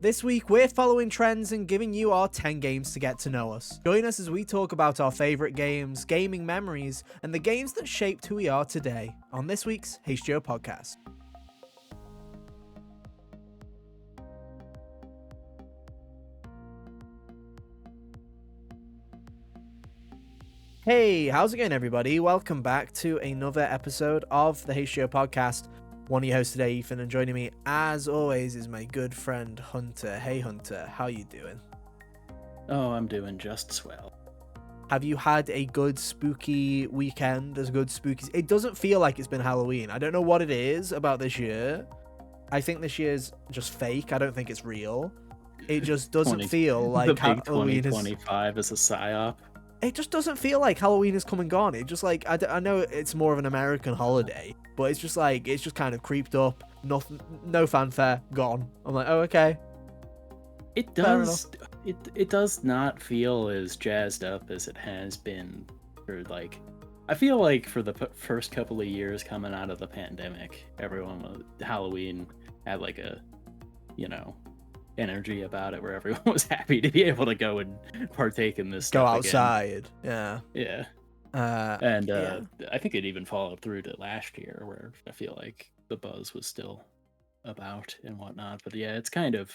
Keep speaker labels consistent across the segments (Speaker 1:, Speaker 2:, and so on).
Speaker 1: This week, we're following trends and giving you our 10 games to get to know us. Join us as we talk about our favourite games, gaming memories, and the games that shaped who we are today on this week's HGO podcast. Hey, how's it going, everybody? Welcome back to another episode of the HGO podcast. One of your hosts today, Ethan, and joining me, as always, is my good friend Hunter. Hey, Hunter, how you doing?
Speaker 2: Oh, I'm doing just swell.
Speaker 1: Have you had a good spooky weekend? As good spooky... It doesn't feel like it's been Halloween. I don't know what it is about this year. I think this year's just fake. I don't think it's real. It just doesn't feel like
Speaker 2: the big
Speaker 1: Halloween
Speaker 2: 2025 is a psyop.
Speaker 1: It just doesn't feel like Halloween has come and gone. It just like I know it's more of an American holiday, but it's just like it's just kind of creeped up. Nothing, no fanfare, gone. I'm like, oh, okay.
Speaker 2: It does. It does not feel as jazzed up as it has been for like. I feel like for the first couple of years coming out of the pandemic, everyone was Halloween had like a, energy about it where everyone was happy to be able to go and partake in this stuff.
Speaker 1: Go outside.
Speaker 2: Again.
Speaker 1: Yeah.
Speaker 2: I think it even followed through to last year where I feel like the buzz was still about and whatnot. But yeah, it's kind of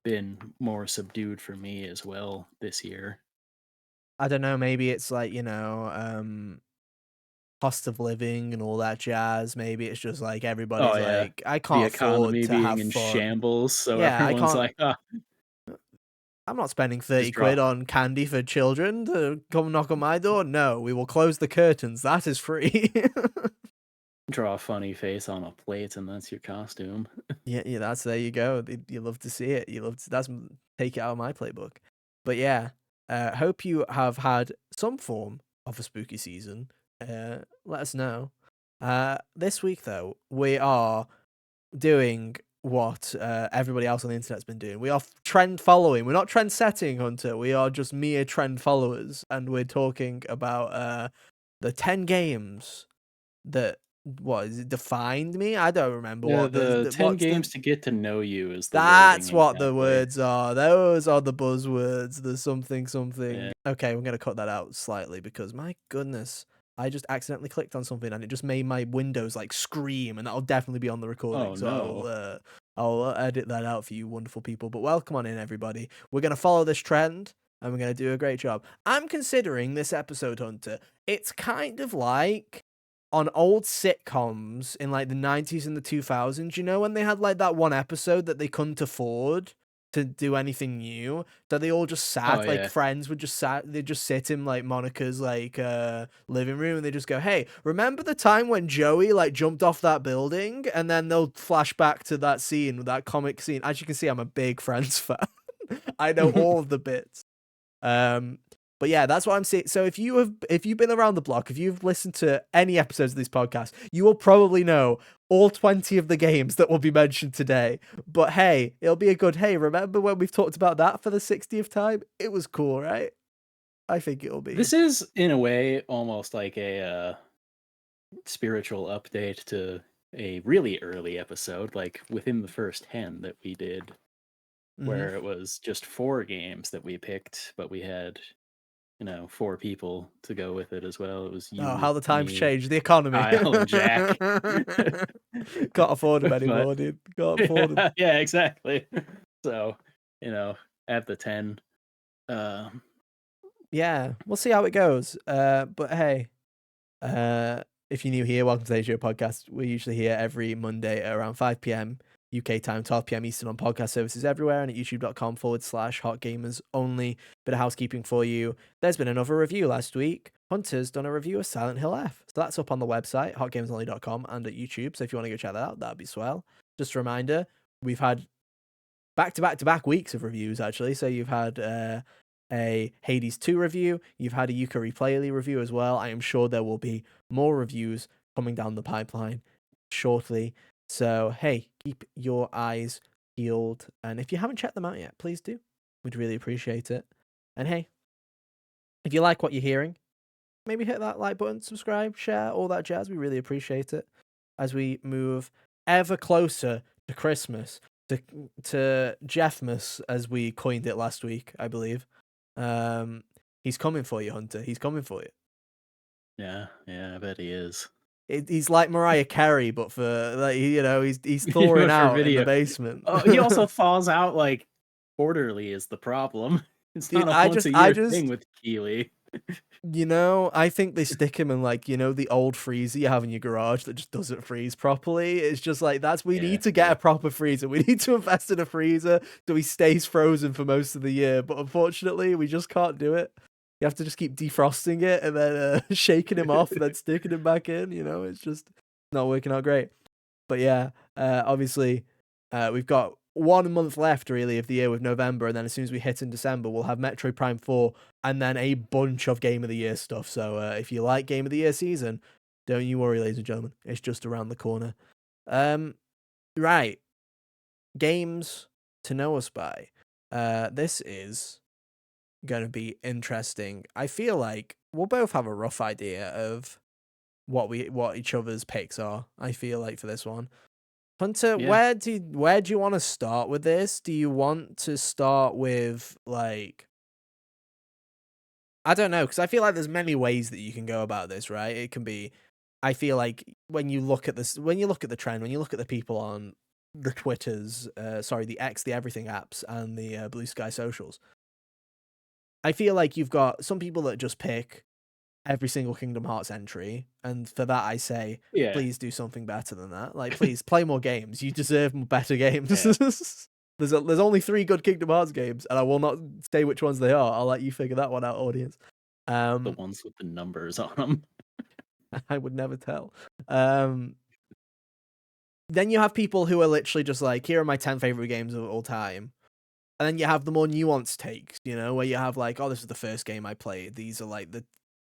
Speaker 2: been more subdued for me as well this year.
Speaker 1: I don't know, maybe it's like, cost of living and all that jazz. Maybe it's just like everybody's like, I can't
Speaker 2: the economy
Speaker 1: afford to
Speaker 2: being
Speaker 1: have
Speaker 2: in
Speaker 1: fun.
Speaker 2: shambles, so
Speaker 1: Yeah,
Speaker 2: everyone's like,
Speaker 1: I'm not spending 30 quid on candy for children to come knock on my door. No, we will close the curtains. That is free.
Speaker 2: Draw a funny face on a plate and that's your costume.
Speaker 1: Yeah, that's there you go. You love to see it. That's take it out of my playbook. But yeah, hope you have had some form of a spooky season. Let us know. This week though, we are doing what everybody else on the internet's been doing. We are trend following. We're not trend setting, Hunter. We are just mere trend followers, and we're talking about the 10 games that defined me. I don't remember
Speaker 2: Yeah,
Speaker 1: what
Speaker 2: the 10 games to get to know you is the
Speaker 1: That's
Speaker 2: wording
Speaker 1: what the
Speaker 2: exactly.
Speaker 1: words are. Those are the buzzwords. The something.
Speaker 2: Yeah.
Speaker 1: Okay, I'm gonna cut that out slightly because my goodness, I just accidentally clicked on something and it just made my Windows like scream, and that'll definitely be on the recording.
Speaker 2: Oh,
Speaker 1: So
Speaker 2: no.
Speaker 1: I'll edit that out for you wonderful people. But welcome on in, everybody. We're gonna follow this trend and we're gonna do a great job. I'm considering this episode, Hunter. It's kind of like on old sitcoms in like the 90s and the 2000s, when they had like that one episode that they couldn't afford to do anything new, so they all just sat, like friends would just they'd just sit in like Monica's like living room and they just go, hey, remember the time when Joey like jumped off that building? And then they'll flash back to that scene, that comic scene. As you can see, I'm a big Friends fan. I know all of the bits. But yeah, that's what I'm saying. So if you've been around the block, if you've listened to any episodes of this podcast, you will probably know all 20 of the games that will be mentioned today. But hey, it'll be a good, hey, remember when we've talked about that for the 60th time? It was cool, right? I think it'll be.
Speaker 2: This is, in a way, almost like a spiritual update to a really early episode, like within the first 10 that we did, where it was just 4 games that we picked, but we had 4 people to go with it as well. It was you,
Speaker 1: how the times
Speaker 2: me,
Speaker 1: changed, the economy.
Speaker 2: Kyle, and Jack.
Speaker 1: Can't afford them anymore, dude. Can't afford them.
Speaker 2: Yeah, exactly. So, at the 10.
Speaker 1: Yeah, we'll see how it goes. But hey, if you're new here, welcome to the HGO podcast. We're usually here every Monday at around 5 p.m. UK time, 12 p.m. Eastern on podcast services everywhere and at youtube.com/hotgamers only. Bit of housekeeping for you. There's been another review last week. Hunter's done a review of Silent Hill F. So that's up on the website, hotgamersonly.com, and at YouTube. So if you want to go check that out, that'd be swell. Just a reminder, we've had back-to-back-to-back weeks of reviews, actually. So you've had a Hades 2 review, you've had a Yooka Replayly review as well. I am sure there will be more reviews coming down the pipeline shortly. So, hey, keep your eyes peeled. And if you haven't checked them out yet, please do. We'd really appreciate it. And hey, if you like what you're hearing, maybe hit that like button, subscribe, share, all that jazz. We really appreciate it as we move ever closer to Christmas. to Jeffmas, as we coined it last week, I believe. He's coming for you, Hunter. He's coming for you.
Speaker 2: Yeah, I bet he is.
Speaker 1: He's like Mariah Carey, but for like, he's thawing
Speaker 2: But for
Speaker 1: out in the
Speaker 2: video.
Speaker 1: basement.
Speaker 2: Oh, he also thaws out like quarterly is the problem. It's
Speaker 1: Dude,
Speaker 2: not a once a
Speaker 1: I
Speaker 2: year thing
Speaker 1: just,
Speaker 2: with Keely.
Speaker 1: I think they stick him in like, the old freezer you have in your garage that just doesn't freeze properly. It's just like, we
Speaker 2: Yeah,
Speaker 1: need to get
Speaker 2: yeah.
Speaker 1: a proper freezer. We need to invest in a freezer so he stays frozen for most of the year. But unfortunately, we just can't do it. You have to just keep defrosting it and then shaking him off and then sticking him back in. It's just not working out great. But yeah, obviously, we've got 1 month left really of the year with November, and then as soon as we hit in December, we'll have Metroid Prime 4 and then a bunch of Game of the Year stuff. So if you like Game of the Year season, don't you worry, ladies and gentlemen, it's just around the corner. Right, games to know us by. This is going to be interesting. I feel like we'll both have a rough idea of what each other's picks are. I feel like for this one. Hunter,
Speaker 2: Yeah.
Speaker 1: where do you want to start with this? Do you want to start with like, I don't know, because I feel like there's many ways that you can go about this, right? It can be, I feel like when you look at this, when you look at the trend, when you look at the people on the Twitters, the X, the Everything apps, and the Blue Sky socials, I feel like you've got some people that just pick every single Kingdom Hearts entry, and for that I say,
Speaker 2: Yeah.
Speaker 1: please do something better than that. Like, please play more games. You deserve better games.
Speaker 2: Yeah.
Speaker 1: There's only 3 good Kingdom Hearts games, and I will not say which ones they are. I'll let you figure that one out, audience.
Speaker 2: The ones with the numbers on them.
Speaker 1: I would never tell. Then you have people who are literally just like, here are my 10 favorite games of all time. And then you have the more nuanced takes, where you have like, oh, this is the first game I played. These are like the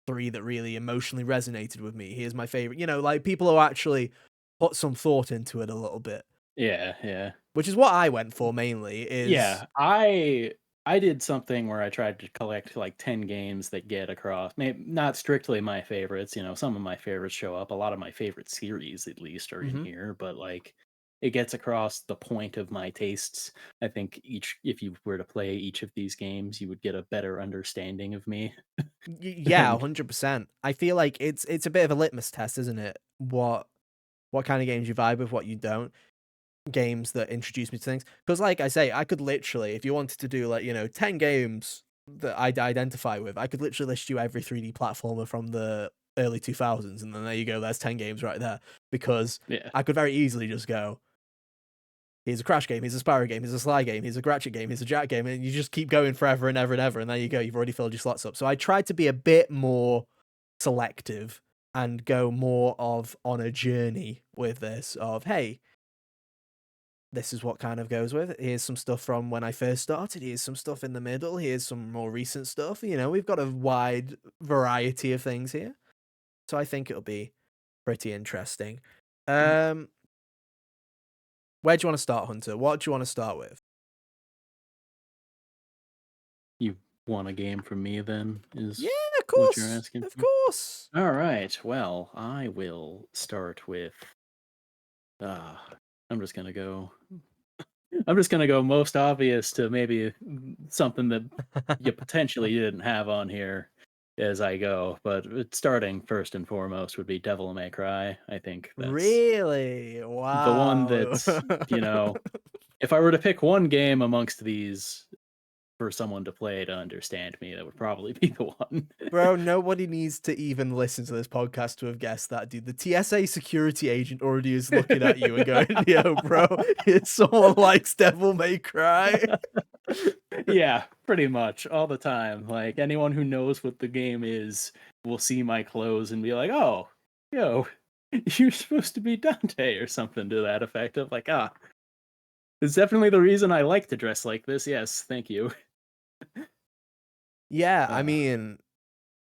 Speaker 1: 3 that really emotionally resonated with me. Here's my favorite. Like people who actually put some thought into it a little bit.
Speaker 2: Yeah.
Speaker 1: Which is what I went for mainly.
Speaker 2: Yeah, I did something where I tried to collect like 10 games that get across. Maybe not strictly my favorites, some of my favorites show up. A lot of my favorite series at least are in here, but like it gets across the point of my tastes. I think if you were to play each of these games, you would get a better understanding of me.
Speaker 1: Yeah,
Speaker 2: And
Speaker 1: 100%. I feel like it's a bit of a litmus test, isn't it? What kind of games you vibe with, what you don't. Games that introduce me to things, because like I say, I could literally, if you wanted to do like 10 games that I'd identify with, I could literally list you every 3D platformer from the early 2000s, and then there you go, there's 10 games right there. Because
Speaker 2: yeah,
Speaker 1: I could very easily just go, here's a Crash game, here's a Spyro game, here's a Sly game, here's a Gratchet game, here's a Jack game, and you just keep going forever and ever and ever, and there you go, you've already filled your slots up. So I tried to be a bit more selective and go more of on a journey with this of, hey, this is what kind of goes with it. Here's some stuff from when I first started. Here's some stuff in the middle. Here's some more recent stuff. We've got a wide variety of things here. So I think it'll be pretty interesting. Where do you want to start, Hunter? What do you want to start with?
Speaker 2: you want a game from me then? Is
Speaker 1: Yeah, of
Speaker 2: what you're
Speaker 1: course.
Speaker 2: asking
Speaker 1: Of
Speaker 2: for?
Speaker 1: course.
Speaker 2: All right. Well, I will start with. I'm just gonna go. I'm just gonna go most obvious to maybe something that you potentially didn't have on here as I go, but starting first and foremost would be Devil May Cry. I think that's
Speaker 1: Really?
Speaker 2: the one
Speaker 1: Wow.
Speaker 2: that's if I were to pick one game amongst these for someone to play to understand me, that would probably be the one.
Speaker 1: Bro, nobody needs to even listen to this podcast to have guessed that, dude. The TSA security agent already is looking at you and going, yo, bro, if someone likes Devil May Cry.
Speaker 2: Yeah, pretty much all the time. Like anyone who knows what the game is will see my clothes and be like, "Oh, yo, you're supposed to be Dante," or something to that effect. Of like, it's definitely the reason I like to dress like this. Yes, thank you.
Speaker 1: Yeah, I
Speaker 2: Uh,
Speaker 1: mean,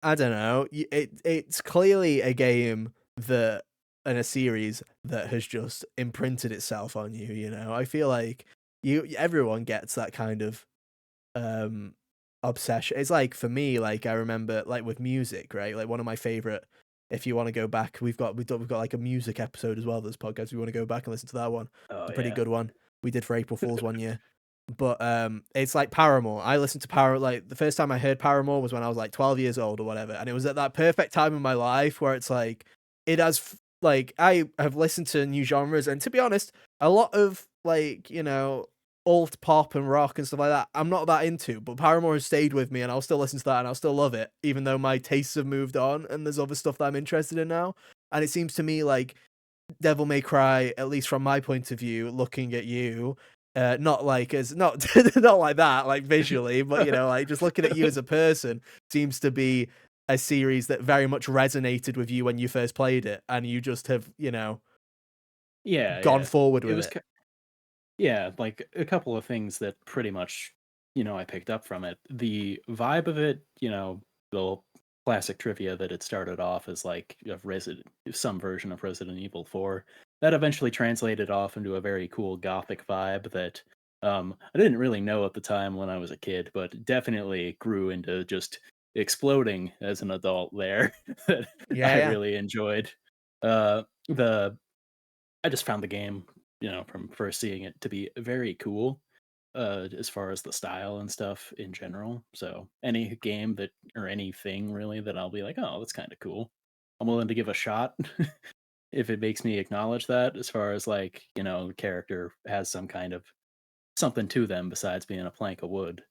Speaker 1: I don't know. It's clearly a game that, and a series that has just imprinted itself on you. I feel like everyone gets that kind of obsession. It's like for me, like I remember, like with music, right? Like one of my favorite. If you want to go back, we've got like a music episode as well. This podcast. If you want to go back and listen to that one,
Speaker 2: oh
Speaker 1: it's a pretty
Speaker 2: yeah,
Speaker 1: good one. we did for April Fool's one year. But it's like Paramore. I listened to Paramore, like the first time I heard Paramore was when I was like 12 years old or whatever, and it was at that perfect time in my life where it's like it has like I have listened to new genres, and to be honest, a lot of like, alt pop and rock and stuff like that I'm not that into, but Paramore has stayed with me and I'll still listen to that and I'll still love it, even though my tastes have moved on and there's other stuff that I'm interested in now. And it seems to me like Devil May Cry, at least from my point of view, looking at you, not like as not not like that, like visually, but like just looking at you as a person, seems to be a series that very much resonated with you when you first played it, and you just have,
Speaker 2: Yeah,
Speaker 1: gone
Speaker 2: yeah.
Speaker 1: forward
Speaker 2: It
Speaker 1: with
Speaker 2: was
Speaker 1: it.
Speaker 2: Yeah, like a couple of things that pretty much, I picked up from it. The vibe of it, the classic trivia that it started off as like some version of Resident Evil 4. That eventually translated off into a very cool gothic vibe that I didn't really know at the time when I was a kid, but definitely grew into just exploding as an adult there that
Speaker 1: Yeah,
Speaker 2: I
Speaker 1: yeah.
Speaker 2: really enjoyed. The I just found the game, from first seeing it to be very cool, as far as the style and stuff in general. So any game that or anything really that I'll be like, oh, that's kind of cool. I'm willing to give a shot if it makes me acknowledge that, as far as like, character has some kind of something to them besides being a plank of wood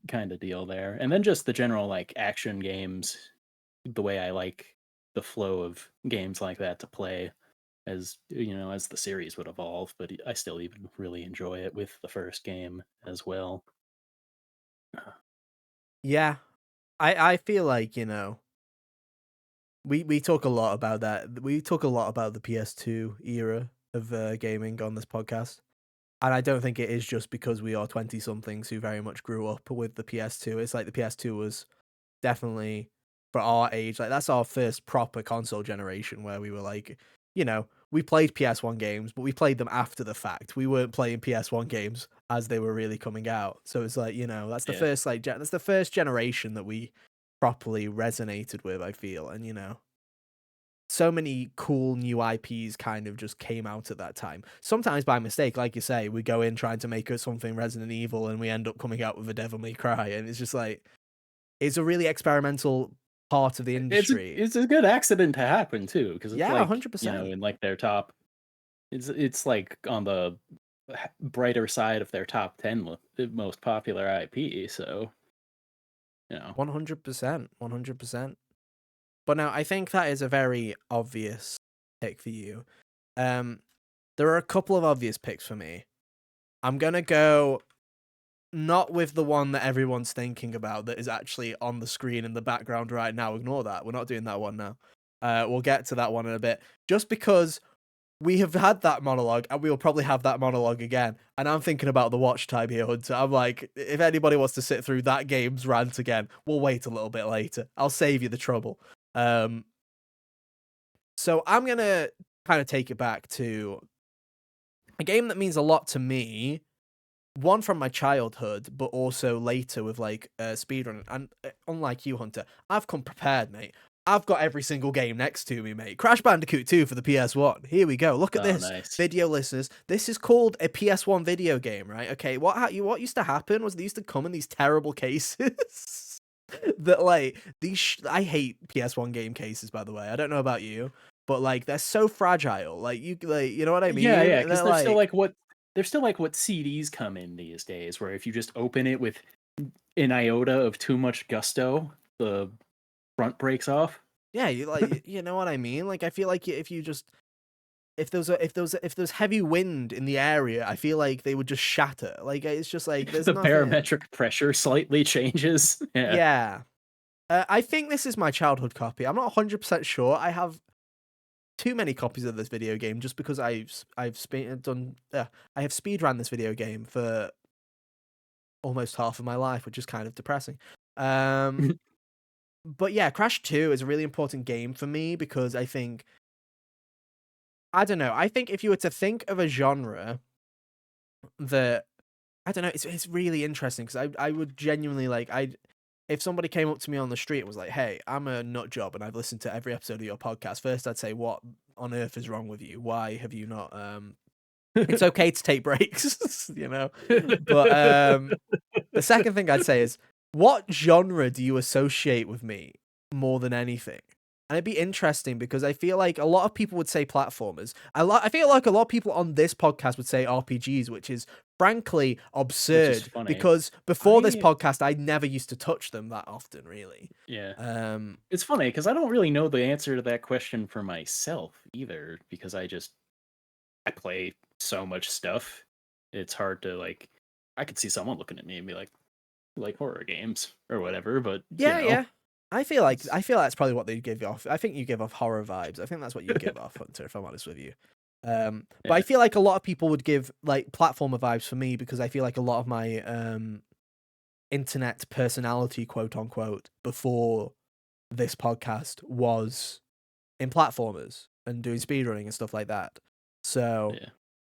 Speaker 2: kind of deal there. And then just the general like action games, the way I like the flow of games like that to play as the series would evolve, but I still even really enjoy it with the first game as well.
Speaker 1: Yeah. I feel like, we talk a lot about that. We talk a lot about the PS2 era of gaming on this podcast. And I don't think it is just because we are 20 somethings who very much grew up with the PS2. It's like the PS2 was definitely for our age, like that's our first proper console generation where we were like, we played PS1 games, but we played them after the fact. We weren't playing PS1 games as they were really coming out. So it's like, that's the
Speaker 2: Yeah.
Speaker 1: first that's the first generation that we properly resonated with, I feel. And so many cool new IPs kind of just came out at that time. Sometimes by mistake, like you say, we go in trying to make it something Resident Evil and we end up coming out with a Devil May Cry, and it's just like it's a really experimental part of the
Speaker 2: It's a
Speaker 1: industry.
Speaker 2: it's a good accident to happen too, because it's
Speaker 1: Yeah,
Speaker 2: like,
Speaker 1: 100%.
Speaker 2: in like their top, it's like on the brighter side of their top 10 most popular IP. So, you know,
Speaker 1: 100%. 100%. But now I think that is a very obvious pick for you. Um, there are a couple of obvious picks for me. I'm gonna go not with the one that everyone's thinking about that is actually on the screen in the background right now. Ignore that. We're not doing that one now. We'll get to that one in a bit. Just because we have had that monologue and we will probably have that monologue again. And I'm thinking about the watch time here, Hunter. I'm like, if anybody wants to sit through that game's rant again, we'll wait a little bit later. I'll save you the trouble. Um, so I'm going to kind of take it back to a game that means a lot to me. One from my childhood, but also later with like speedrun. And unlike you, Hunter, I've come prepared, mate. I've got every single game next to me, mate. Crash Bandicoot 2 for the PS1. Here we go. Look at
Speaker 2: oh,
Speaker 1: this,
Speaker 2: nice.
Speaker 1: video listeners. This is called a PS1 video game, right? Okay, what used to happen was they used to come in these terrible cases that like I hate PS1 game cases, by the way. I don't know about you, but like they're so fragile. Like you know what I
Speaker 2: Yeah,
Speaker 1: mean?
Speaker 2: yeah, because
Speaker 1: They're like
Speaker 2: they're still like what CDs come in these days, where if you just open it with an iota of too much gusto, the front breaks off.
Speaker 1: yeah, you know what I mean? Like I feel like if you just if there's heavy wind in the area, I feel like they would just shatter. Like it's just like there's
Speaker 2: The
Speaker 1: nothing.
Speaker 2: barometric pressure slightly changes. Yeah.
Speaker 1: Yeah. I think this is my childhood copy. I'm not 100% sure. I have too many copies of this video game just because I have speedrun this video game for almost half of my life, which is kind of depressing. Um but yeah, Crash 2 is a really important game for me because I don't know. I think if you were to think of a genre that I don't know, it's really interesting because I would genuinely like I if somebody came up to me on the street and was like, "Hey, I'm a nut job and I've listened to every episode of your podcast." First, I'd say, "What on earth is wrong with you? Why have you not It's okay to take breaks, you know? But, the second thing I'd say is, what genre do you associate with me more than anything? And it'd be interesting because I feel like a lot of people would say platformers. I feel like a lot of people on this podcast would say RPGs, which is frankly
Speaker 2: Which is
Speaker 1: absurd
Speaker 2: funny.
Speaker 1: because before this
Speaker 2: I
Speaker 1: podcast, I never used to touch them that often, really.
Speaker 2: Yeah.
Speaker 1: Um,
Speaker 2: It's funny because I don't really know the answer to that question for myself either, because I play so much stuff. It's hard to like. I could see someone looking at me and be like horror games or whatever, but
Speaker 1: yeah, yeah.
Speaker 2: it's
Speaker 1: I feel that's probably what they give off. I think you give off horror vibes. I think that's what you give off, Hunter, if I'm honest with you. But I
Speaker 2: yeah,
Speaker 1: feel like a lot of people would give like platformer vibes for me because I feel like a lot of my internet personality, quote unquote, before this podcast was in platformers and doing speedrunning and stuff like that. So,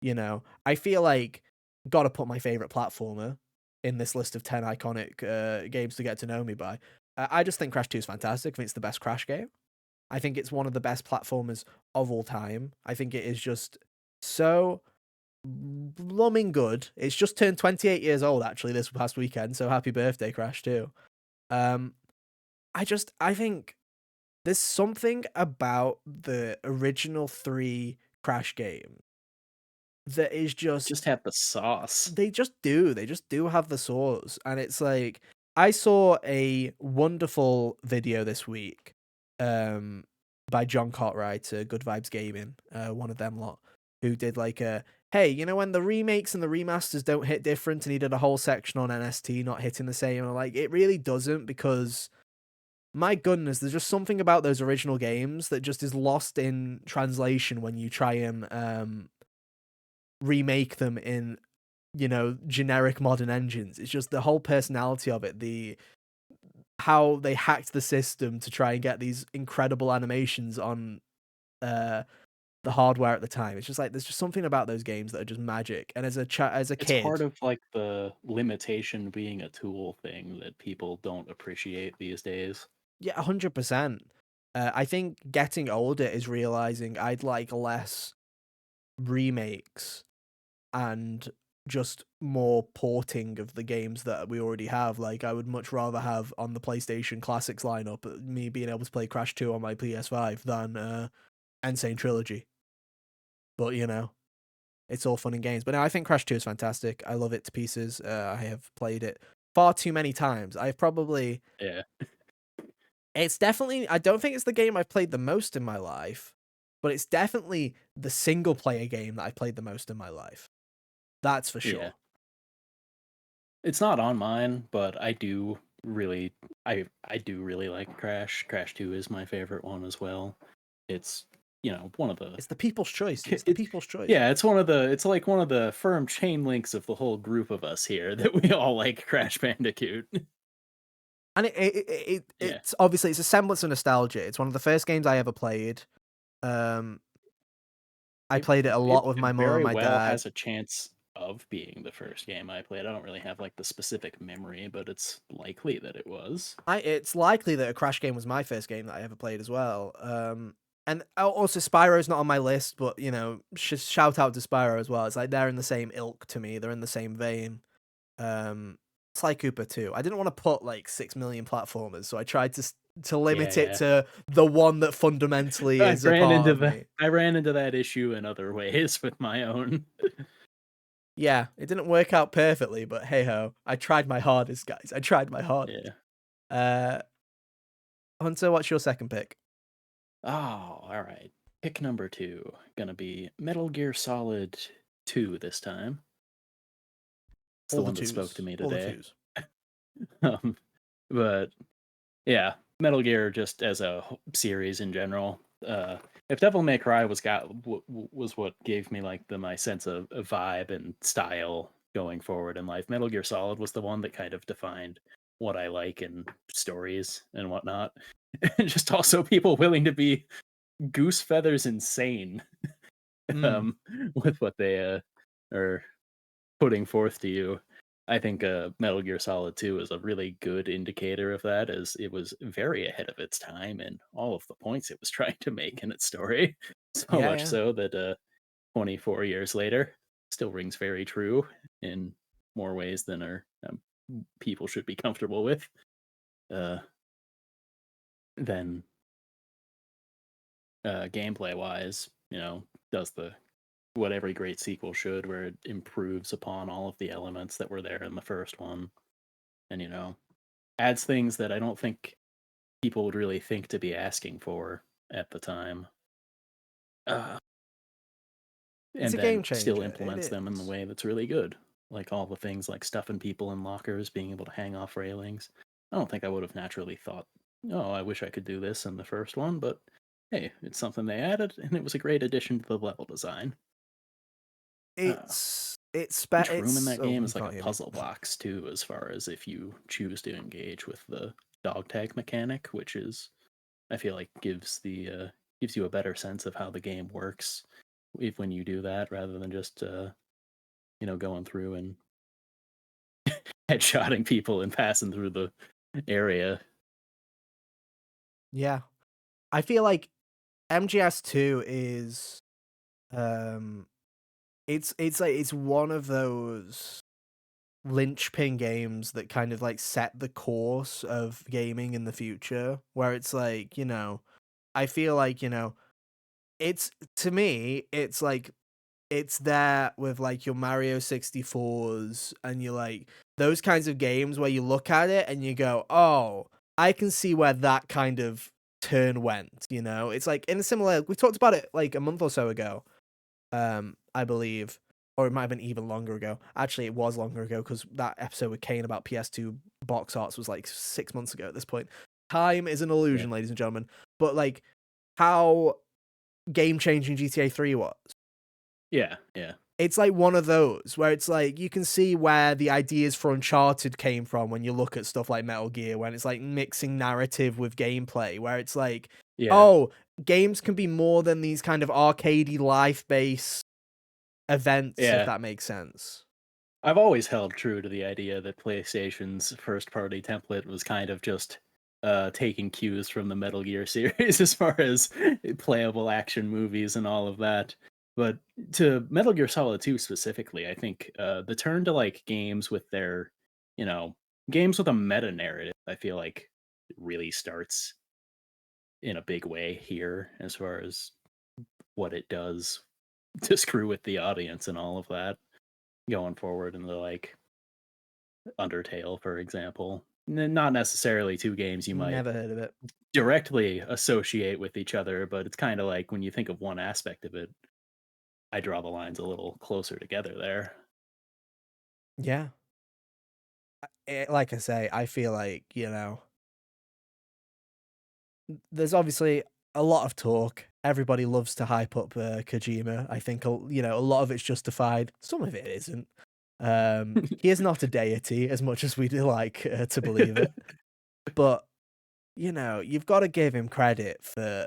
Speaker 2: yeah.
Speaker 1: I feel like gotta put my favorite platformer in this list of 10 iconic games to get to know me by. I just think Crash 2 is fantastic. I think it's the best Crash game. I think it's one of the best platformers of all time. I think it is just so blooming good. It's just turned 28 years old actually this past weekend, so happy birthday, Crash 2. Um, I think there's something about the original 3 Crash games that is
Speaker 2: Just
Speaker 1: just
Speaker 2: have the sauce.
Speaker 1: they just do have the sauce, and it's like I saw a wonderful video this week, um, by John Cartwright, Good Vibes Gaming, one of them lot, who did like a hey, when the remakes and the remasters don't hit different, and he did a whole section on NST not hitting the same, and I'm like, it really doesn't because my goodness, there's just something about those original games that just is lost in translation when you try and remake them in generic modern engines. It's just the whole personality of it, the how they hacked the system to try and get these incredible animations on uh the hardware at the time. It's just like there's just something about those games that are just magic. And as a
Speaker 2: It's part
Speaker 1: kid,
Speaker 2: of like the limitation being a tool thing that people don't appreciate these days.
Speaker 1: yeah, 100%. I think getting older is realizing I'd like less remakes and just more porting of the games that we already have. Like, I would much rather have on the PlayStation Classics lineup me being able to play Crash 2 on my PS5 than Insane Trilogy. But, it's all fun and games. But no, I think Crash 2 is fantastic. I love it to pieces. I have played it far too many times. I've probably.
Speaker 2: Yeah,
Speaker 1: It's definitely. I don't think it's the game I've played the most in my life, but it's definitely the single player game that I've played the most in my life. That's for
Speaker 2: yeah.
Speaker 1: sure.
Speaker 2: It's not on mine, but I do really like Crash. Crash 2 is my favorite one as well. It's, one of the
Speaker 1: It's the people's choice. It's the
Speaker 2: it,
Speaker 1: people's choice.
Speaker 2: yeah, it's like one of the firm chain links of the whole group of us here that we all like Crash Bandicoot.
Speaker 1: And
Speaker 2: Yeah.
Speaker 1: it's obviously it's a semblance of nostalgia. It's one of the first games I ever played. Um, I
Speaker 2: It
Speaker 1: played it a lot with
Speaker 2: it
Speaker 1: my mum and
Speaker 2: very
Speaker 1: my
Speaker 2: well
Speaker 1: dad.
Speaker 2: has a chance of being the first game I played. I don't really have like the specific memory, but it's likely that it was.
Speaker 1: It's likely that a Crash game was my first game that I ever played as well. And also Spyro's not on my list, but shout out to Spyro as well. It's like they're in the same ilk to me. They're in the same vein. Um, Sly Cooper too. I didn't want to put like 6 million platformers, so I tried to
Speaker 2: Yeah,
Speaker 1: limit it
Speaker 2: yeah.
Speaker 1: to the one that fundamentally is a part of me.
Speaker 2: I ran into that issue in other ways with my own.
Speaker 1: Yeah, it didn't work out perfectly, but hey ho, I tried my hardest, guys. I tried my hardest.
Speaker 2: Yeah.
Speaker 1: Uh, Hunter, what's your second pick?
Speaker 2: Oh, all right. Pick number 2 gonna be Metal Gear Solid 2 this time. It's the
Speaker 1: All the
Speaker 2: one that spoke to
Speaker 1: twos.
Speaker 2: me
Speaker 1: All the
Speaker 2: today.
Speaker 1: twos.
Speaker 2: Um, but yeah, Metal Gear just as a series in general. If Devil May Cry was what gave me like my sense of vibe and style going forward in life, Metal Gear Solid was the one that kind of defined what I like in stories and whatnot. And just also people willing to be goose feathers insane
Speaker 1: Mm,
Speaker 2: um, with what they are putting forth to you. I think Metal Gear Solid 2 is a really good indicator of that, as it was very ahead of its time in all of the points it was trying to make in its story. So
Speaker 1: yeah,
Speaker 2: much
Speaker 1: yeah.
Speaker 2: so that 24 years later, still rings very true in more ways than our people should be comfortable with. Uh, then gameplay wise, does the what every great sequel should, where it improves upon all of the elements that were there in the first one, and adds things that I don't think people would really think to be asking for at the time. Uh,
Speaker 1: It's
Speaker 2: and
Speaker 1: a
Speaker 2: then
Speaker 1: game
Speaker 2: still
Speaker 1: changer. It
Speaker 2: implements them in the
Speaker 1: is.
Speaker 2: way that's really good. Like all the things like stuffing people in lockers, being able to hang off railings. I don't think I would have naturally thought, oh, I wish I could do this in the first one, but hey, it's something they added, and it was a great addition to the level design. Each room in
Speaker 1: It's.
Speaker 2: that
Speaker 1: Oh,
Speaker 2: game
Speaker 1: you
Speaker 2: is like a
Speaker 1: can't hear me.
Speaker 2: puzzle box too, as far as if you choose to engage with the dog tag mechanic, which is I feel like gives you a better sense of how the game works if when you do that, rather than just going through and headshotting people and passing through the area.
Speaker 1: Yeah, I feel like MGS2 is it's one of those linchpin games that kind of like set the course of gaming in the future, where it's like, I feel like, it's to me, it's like it's there with like your Mario 64s and you like those kinds of games where you look at it and you go, "Oh, I can see where that kind of turn went," It's like in a similar we talked about it like a month or so ago. I believe, or it might have been even longer ago. Actually, it was longer ago because that episode with Kane about PS2 box arts was like 6 months ago at this point. Time is an
Speaker 2: Yeah,
Speaker 1: illusion, ladies and gentlemen. But like how game changing GTA 3 was.
Speaker 2: yeah, yeah,
Speaker 1: It's like one of those where it's like you can see where the ideas for Uncharted came from when you look at stuff like Metal Gear, when it's like mixing narrative with gameplay, where it's like,
Speaker 2: yeah,
Speaker 1: oh, games can be more than these kind of arcadey life-based events, if
Speaker 2: yeah.
Speaker 1: that makes sense.
Speaker 2: I've always held true to the idea that PlayStation's first party template was kind of just taking cues from the Metal Gear series as far as playable action movies and all of that. But to Metal Gear Solid 2 specifically, I think the turn to like games with their, you know, games with a meta narrative, I feel like really starts in a big way here as far as what it does to screw with the audience and all of that going forward into like Undertale, for example. Not necessarily two games you might
Speaker 1: Never heard of it.
Speaker 2: directly associate with each other, but it's kind of like when you think of one aspect of it, I draw the lines a little closer together there.
Speaker 1: Yeah. Like I say, I feel like, there's obviously a lot of talk. Everybody loves to hype up Kojima. I think a lot of it's justified. Some of it isn't. He is not a deity as much as we'd like to believe it. But you've got to give him credit for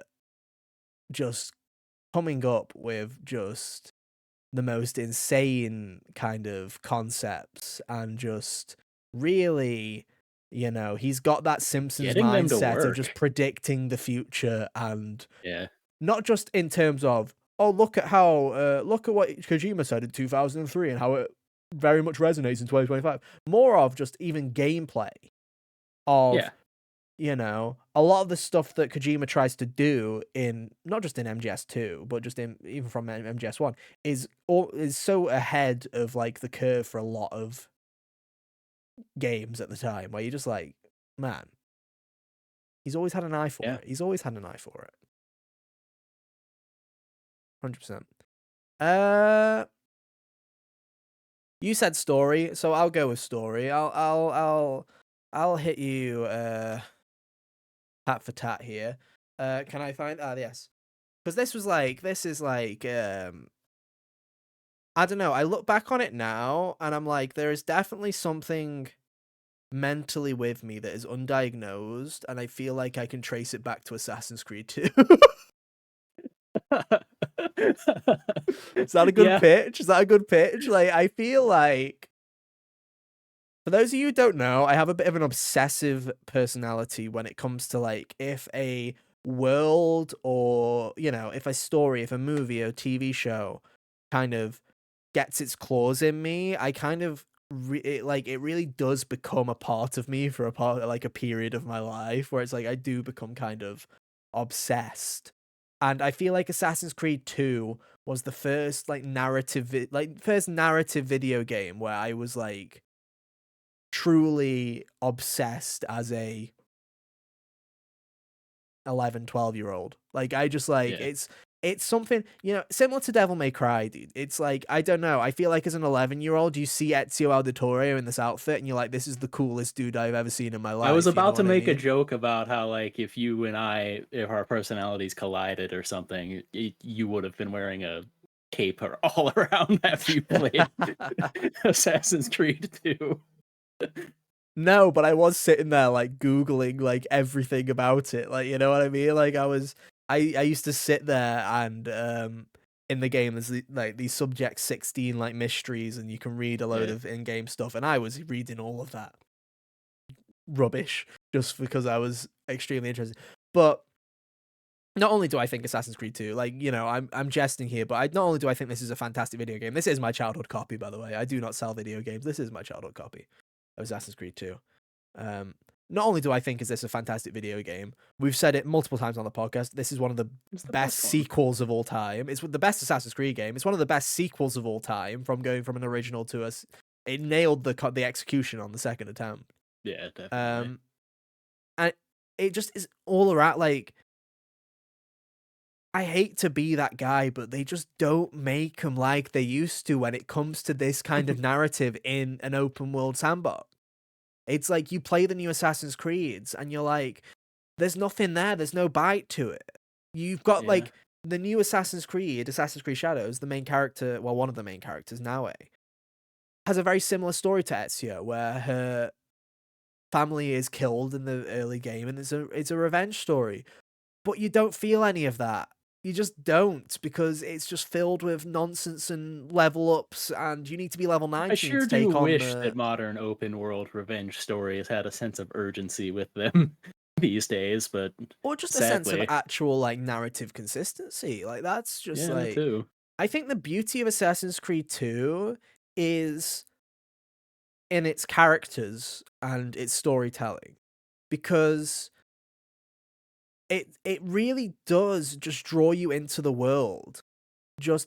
Speaker 1: just coming up with just the most insane kind of concepts and just really, he's got that Simpsons
Speaker 2: Getting them to
Speaker 1: mindset of just
Speaker 2: work.
Speaker 1: predicting the future and
Speaker 2: Yeah.
Speaker 1: not just in terms of, oh, look at what Kojima said in 2003 and how it very much resonates in 2025. More of just even gameplay
Speaker 2: Yeah.
Speaker 1: of, a lot of the stuff that Kojima tries to do in not just in MGS2, but just in even from MGS1 is so ahead of like the curve for a lot of games at the time where you're just like, man, he's always had an eye for
Speaker 2: Yeah.
Speaker 1: it. He's always had an eye for it. 100%. Uh you said story, so I'll go with story. I'll hit you tat for tat here. Can I find yes. Because this is like I don't know. I look back on it now and I'm like, there is definitely something mentally with me that is undiagnosed, and I feel like I can trace it back to Assassin's Creed 2. Is that a good
Speaker 2: Yeah.
Speaker 1: pitch? Is that a good pitch? Like, I feel like, for those of you who don't know, I have a bit of an obsessive personality when it comes to like, if a world or, if a story, if a movie or TV show kind of gets its claws in me, I kind of it really does become a part of me for a period of my life where it's like I do become kind of obsessed. And I feel like Assassin's Creed 2 was the first first narrative video game where I was like truly obsessed as a 11, 12-year-old. Like I just like
Speaker 2: Yeah.
Speaker 1: it's something, similar to Devil May Cry, dude. It's like, I don't know, I feel like as an 11-year-old you see Ezio Auditore in this outfit and you're like, this is the coolest dude I've ever seen in my
Speaker 2: I was
Speaker 1: life, you know
Speaker 2: about to
Speaker 1: what I
Speaker 2: make a
Speaker 1: mean?
Speaker 2: joke about how, like, if you and if our personalities collided or something, you would have been wearing a cape all around after you played Assassin's Creed 2.
Speaker 1: No, but I was sitting there like Googling like everything about it. Like, you know what I mean? Like I used to sit there and in the game there's these Subject 16 like mysteries and you can read a load
Speaker 2: Yeah.
Speaker 1: of in-game stuff, and I was reading all of that rubbish just because I was extremely interested. But not only do I think Assassin's Creed 2, like, I'm jesting here, but not only do I think this is a fantastic video game. This is my childhood copy, by the way. I do not sell video games. This is my childhood copy of Assassin's Creed 2. Um, Not only do I think is this a fantastic video game, we've said it multiple times on the podcast. This is one of the
Speaker 2: It's the
Speaker 1: best
Speaker 2: best one.
Speaker 1: sequels of all time. It's the best Assassin's Creed game. It's one of the best sequels of all time. From going from an original to us, it nailed the execution on the second attempt.
Speaker 2: Yeah, definitely.
Speaker 1: Um, and it just is all around. Like, I hate to be that guy, but they just don't make them like they used to when it comes to this kind of narrative in an open world sandbox. It's like you play the new Assassin's Creeds and you're like, there's nothing there. There's no bite to it. You've got
Speaker 2: Yeah.
Speaker 1: like the new Assassin's Creed Shadows, the main character, well, one of the main characters, Naue, has a very similar story to Ezio, where her family is killed in the early game and it's a revenge story. But you don't feel any of that. You just don't, because it's just filled with nonsense and level ups, and you need to be level
Speaker 2: I
Speaker 1: 19
Speaker 2: sure
Speaker 1: to
Speaker 2: do
Speaker 1: take on
Speaker 2: wish that
Speaker 1: the
Speaker 2: modern open world revenge stories had a sense of urgency with them these days, but
Speaker 1: or just a sense of
Speaker 2: sadly,
Speaker 1: actual like narrative consistency. Like that's just
Speaker 2: yeah, that
Speaker 1: like
Speaker 2: too.
Speaker 1: I think the beauty of Assassin's Creed 2 is in its characters and its storytelling, because it really does just draw you into the world.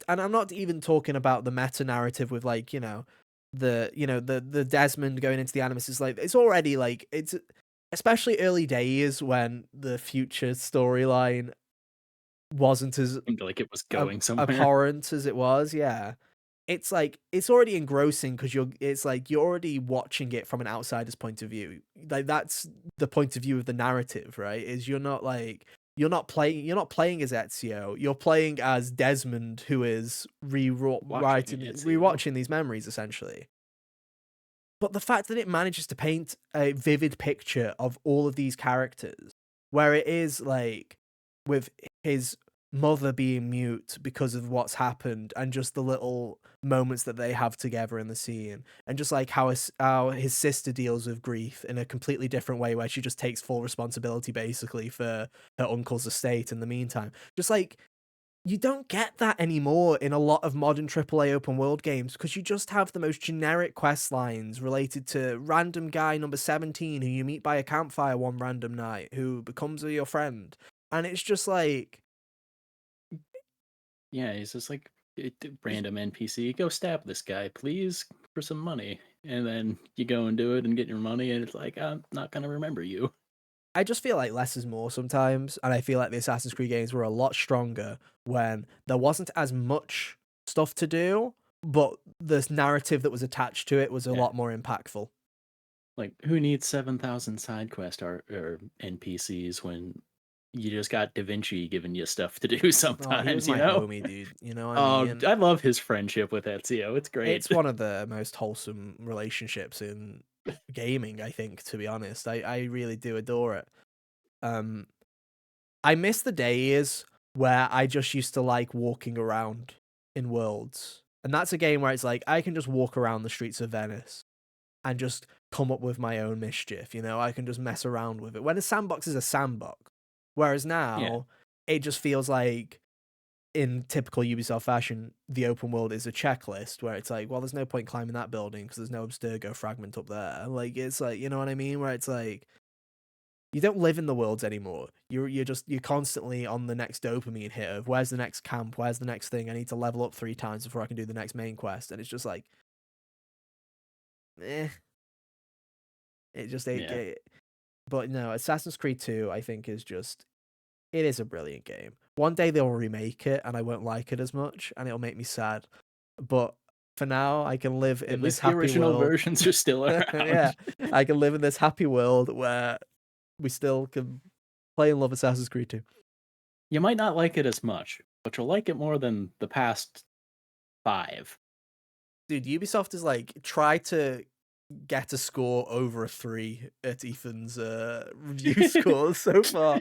Speaker 1: And I'm not even talking about the meta narrative with like, the Desmond going into the Animus is like, it's already like, it's especially early days when the future storyline wasn't as
Speaker 2: Seemed like it was going somewhere.
Speaker 1: abhorrent as it was. Yeah, it's like it's already engrossing because it's like you're already watching it from an outsider's point of view. Like that's the point of view of the narrative, right? Is you're not playing as Ezio. You're playing as Desmond, who is
Speaker 2: Watching Ezio.
Speaker 1: rewatching these memories essentially. But the fact that it manages to paint a vivid picture of all of these characters, where it is like with his mother being mute because of what's happened, and just the little moments that they have together in the scene, and just like how his sister deals with grief in a completely different way, where she just takes full responsibility basically for her uncle's estate in the meantime. Just like you don't get that anymore in a lot of modern AAA open world games, because you just have the most generic quest lines related to random guy number 17 who you meet by a campfire one random night who becomes your friend. And it's just like,
Speaker 2: Yeah, he's just like random NPC. Go stab this guy, please, for some money. And then you go and do it and get your money, and it's like, I'm not gonna remember you.
Speaker 1: I just feel like less is more sometimes. And I feel like the Assassin's Creed games were a lot stronger when there wasn't as much stuff to do, but the narrative that was attached to it was a
Speaker 2: Yeah.
Speaker 1: lot more impactful.
Speaker 2: Like, who needs 7,000 side quest or NPCs when you just got Da Vinci giving you stuff to do
Speaker 1: Oh, he was
Speaker 2: sometimes, you
Speaker 1: my
Speaker 2: know?
Speaker 1: homie, dude. You know what I
Speaker 2: Oh,
Speaker 1: mean?
Speaker 2: I love his friendship with Ezio. It's great.
Speaker 1: It's one of the most wholesome relationships in gaming, I think, to be honest. I really do adore it. Um, I miss the days where I just used to like walking around in worlds. And that's a game where it's like I can just walk around the streets of Venice and just come up with my own mischief, I can just mess around with it. When a sandbox is a sandbox. Whereas
Speaker 2: Yeah.
Speaker 1: now, it just feels like in typical Ubisoft fashion, the open world is a checklist where it's like, well, there's no point climbing that building because there's no Abstergo fragment up there. Like, it's like, you know what I mean? Where it's like, you don't live in the worlds anymore. You're constantly on the next dopamine hit of where's the next camp, where's the next thing. I need to level up 3 times before I can do the next main quest, and it's just like, eh. It just
Speaker 2: Yeah.
Speaker 1: but no, Assassin's Creed 2, I think it is a brilliant game. One day they'll remake it, and I won't like it as much, and it'll make me sad. But for now, I can live
Speaker 2: At
Speaker 1: in this
Speaker 2: least the
Speaker 1: happy
Speaker 2: original
Speaker 1: world.
Speaker 2: versions are still
Speaker 1: Yeah,
Speaker 2: around.
Speaker 1: I can live in this happy world where we still can play and love Assassin's Creed 2.
Speaker 2: You might not like it as much, but you'll like it more than the past 5.
Speaker 1: Dude, Ubisoft is like, try to get a score over a 3 at Ethan's review scores so far.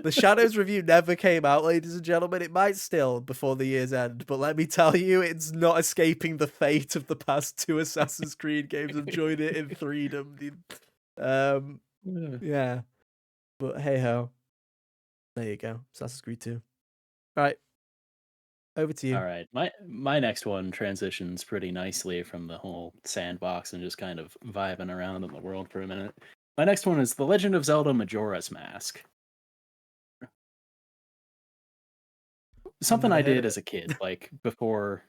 Speaker 1: The Shadows review never came out, ladies and gentlemen. It might still before the year's end, but let me tell you, it's not escaping the fate of the past 2 Assassin's Creed games. Enjoyed it in freedom. Yeah, but hey ho, there you go, Assassin's Creed 2. All right, over to you.
Speaker 2: All right. My next one transitions pretty nicely from the whole sandbox and just kind of vibing around in the world for a minute. My next one is The Legend of Zelda Majora's Mask.
Speaker 1: I've
Speaker 2: Something
Speaker 1: never
Speaker 2: I
Speaker 1: heard
Speaker 2: did
Speaker 1: of
Speaker 2: as
Speaker 1: it.
Speaker 2: a kid, like before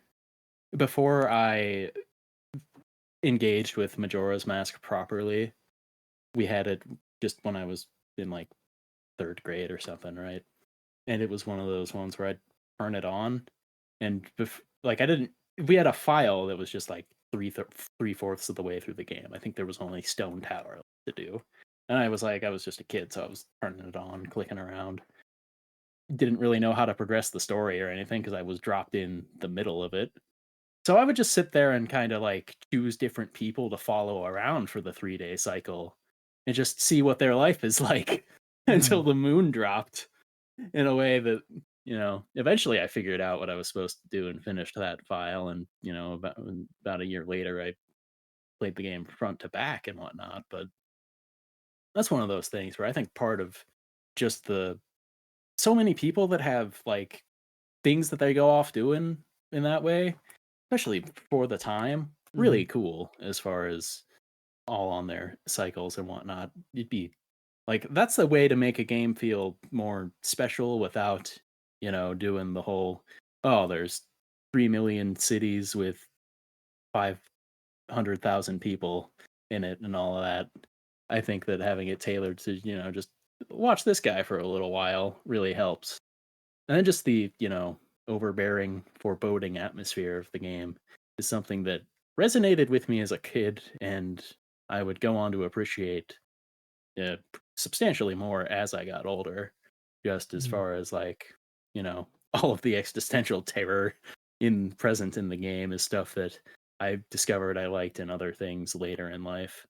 Speaker 2: I engaged with Majora's Mask properly. We had it just when I was in like 3rd grade or something, right? And it was one of those ones where I'd turn it on and like I didn't. We had a file that was just like 3/4 of the way through the game. I think there was only Stone Tower to do, and I was just a kid, so I was turning it on, clicking around. Didn't really know how to progress the story or anything because I was dropped in the middle of it. So I would just sit there and kind of like choose different people to follow around for the 3-day cycle and just see what their life is like until
Speaker 1: Mm.
Speaker 2: the moon dropped in a way that, eventually I figured out what I was supposed to do and finished that file. And, about a year later, I played the game front to back and whatnot. But that's one of those things where I think part of just so many people that have like things that they go off doing in that way, especially for the time,
Speaker 1: Mhm.
Speaker 2: really cool as far as all on their cycles and whatnot. You'd be like, that's the way to make a game feel more special without, doing the whole, oh, there's 3 million cities with 500,000 people in it and all of that. I think that having it tailored to, just watch this guy for a little while really helps. And then just the, overbearing, foreboding atmosphere of the game is something that resonated with me as a kid, and I would go on to appreciate substantially more as I got older, just as
Speaker 1: Mhm.
Speaker 2: far as like, all of the existential terror present in the game is stuff that I discovered I liked in other things later in life.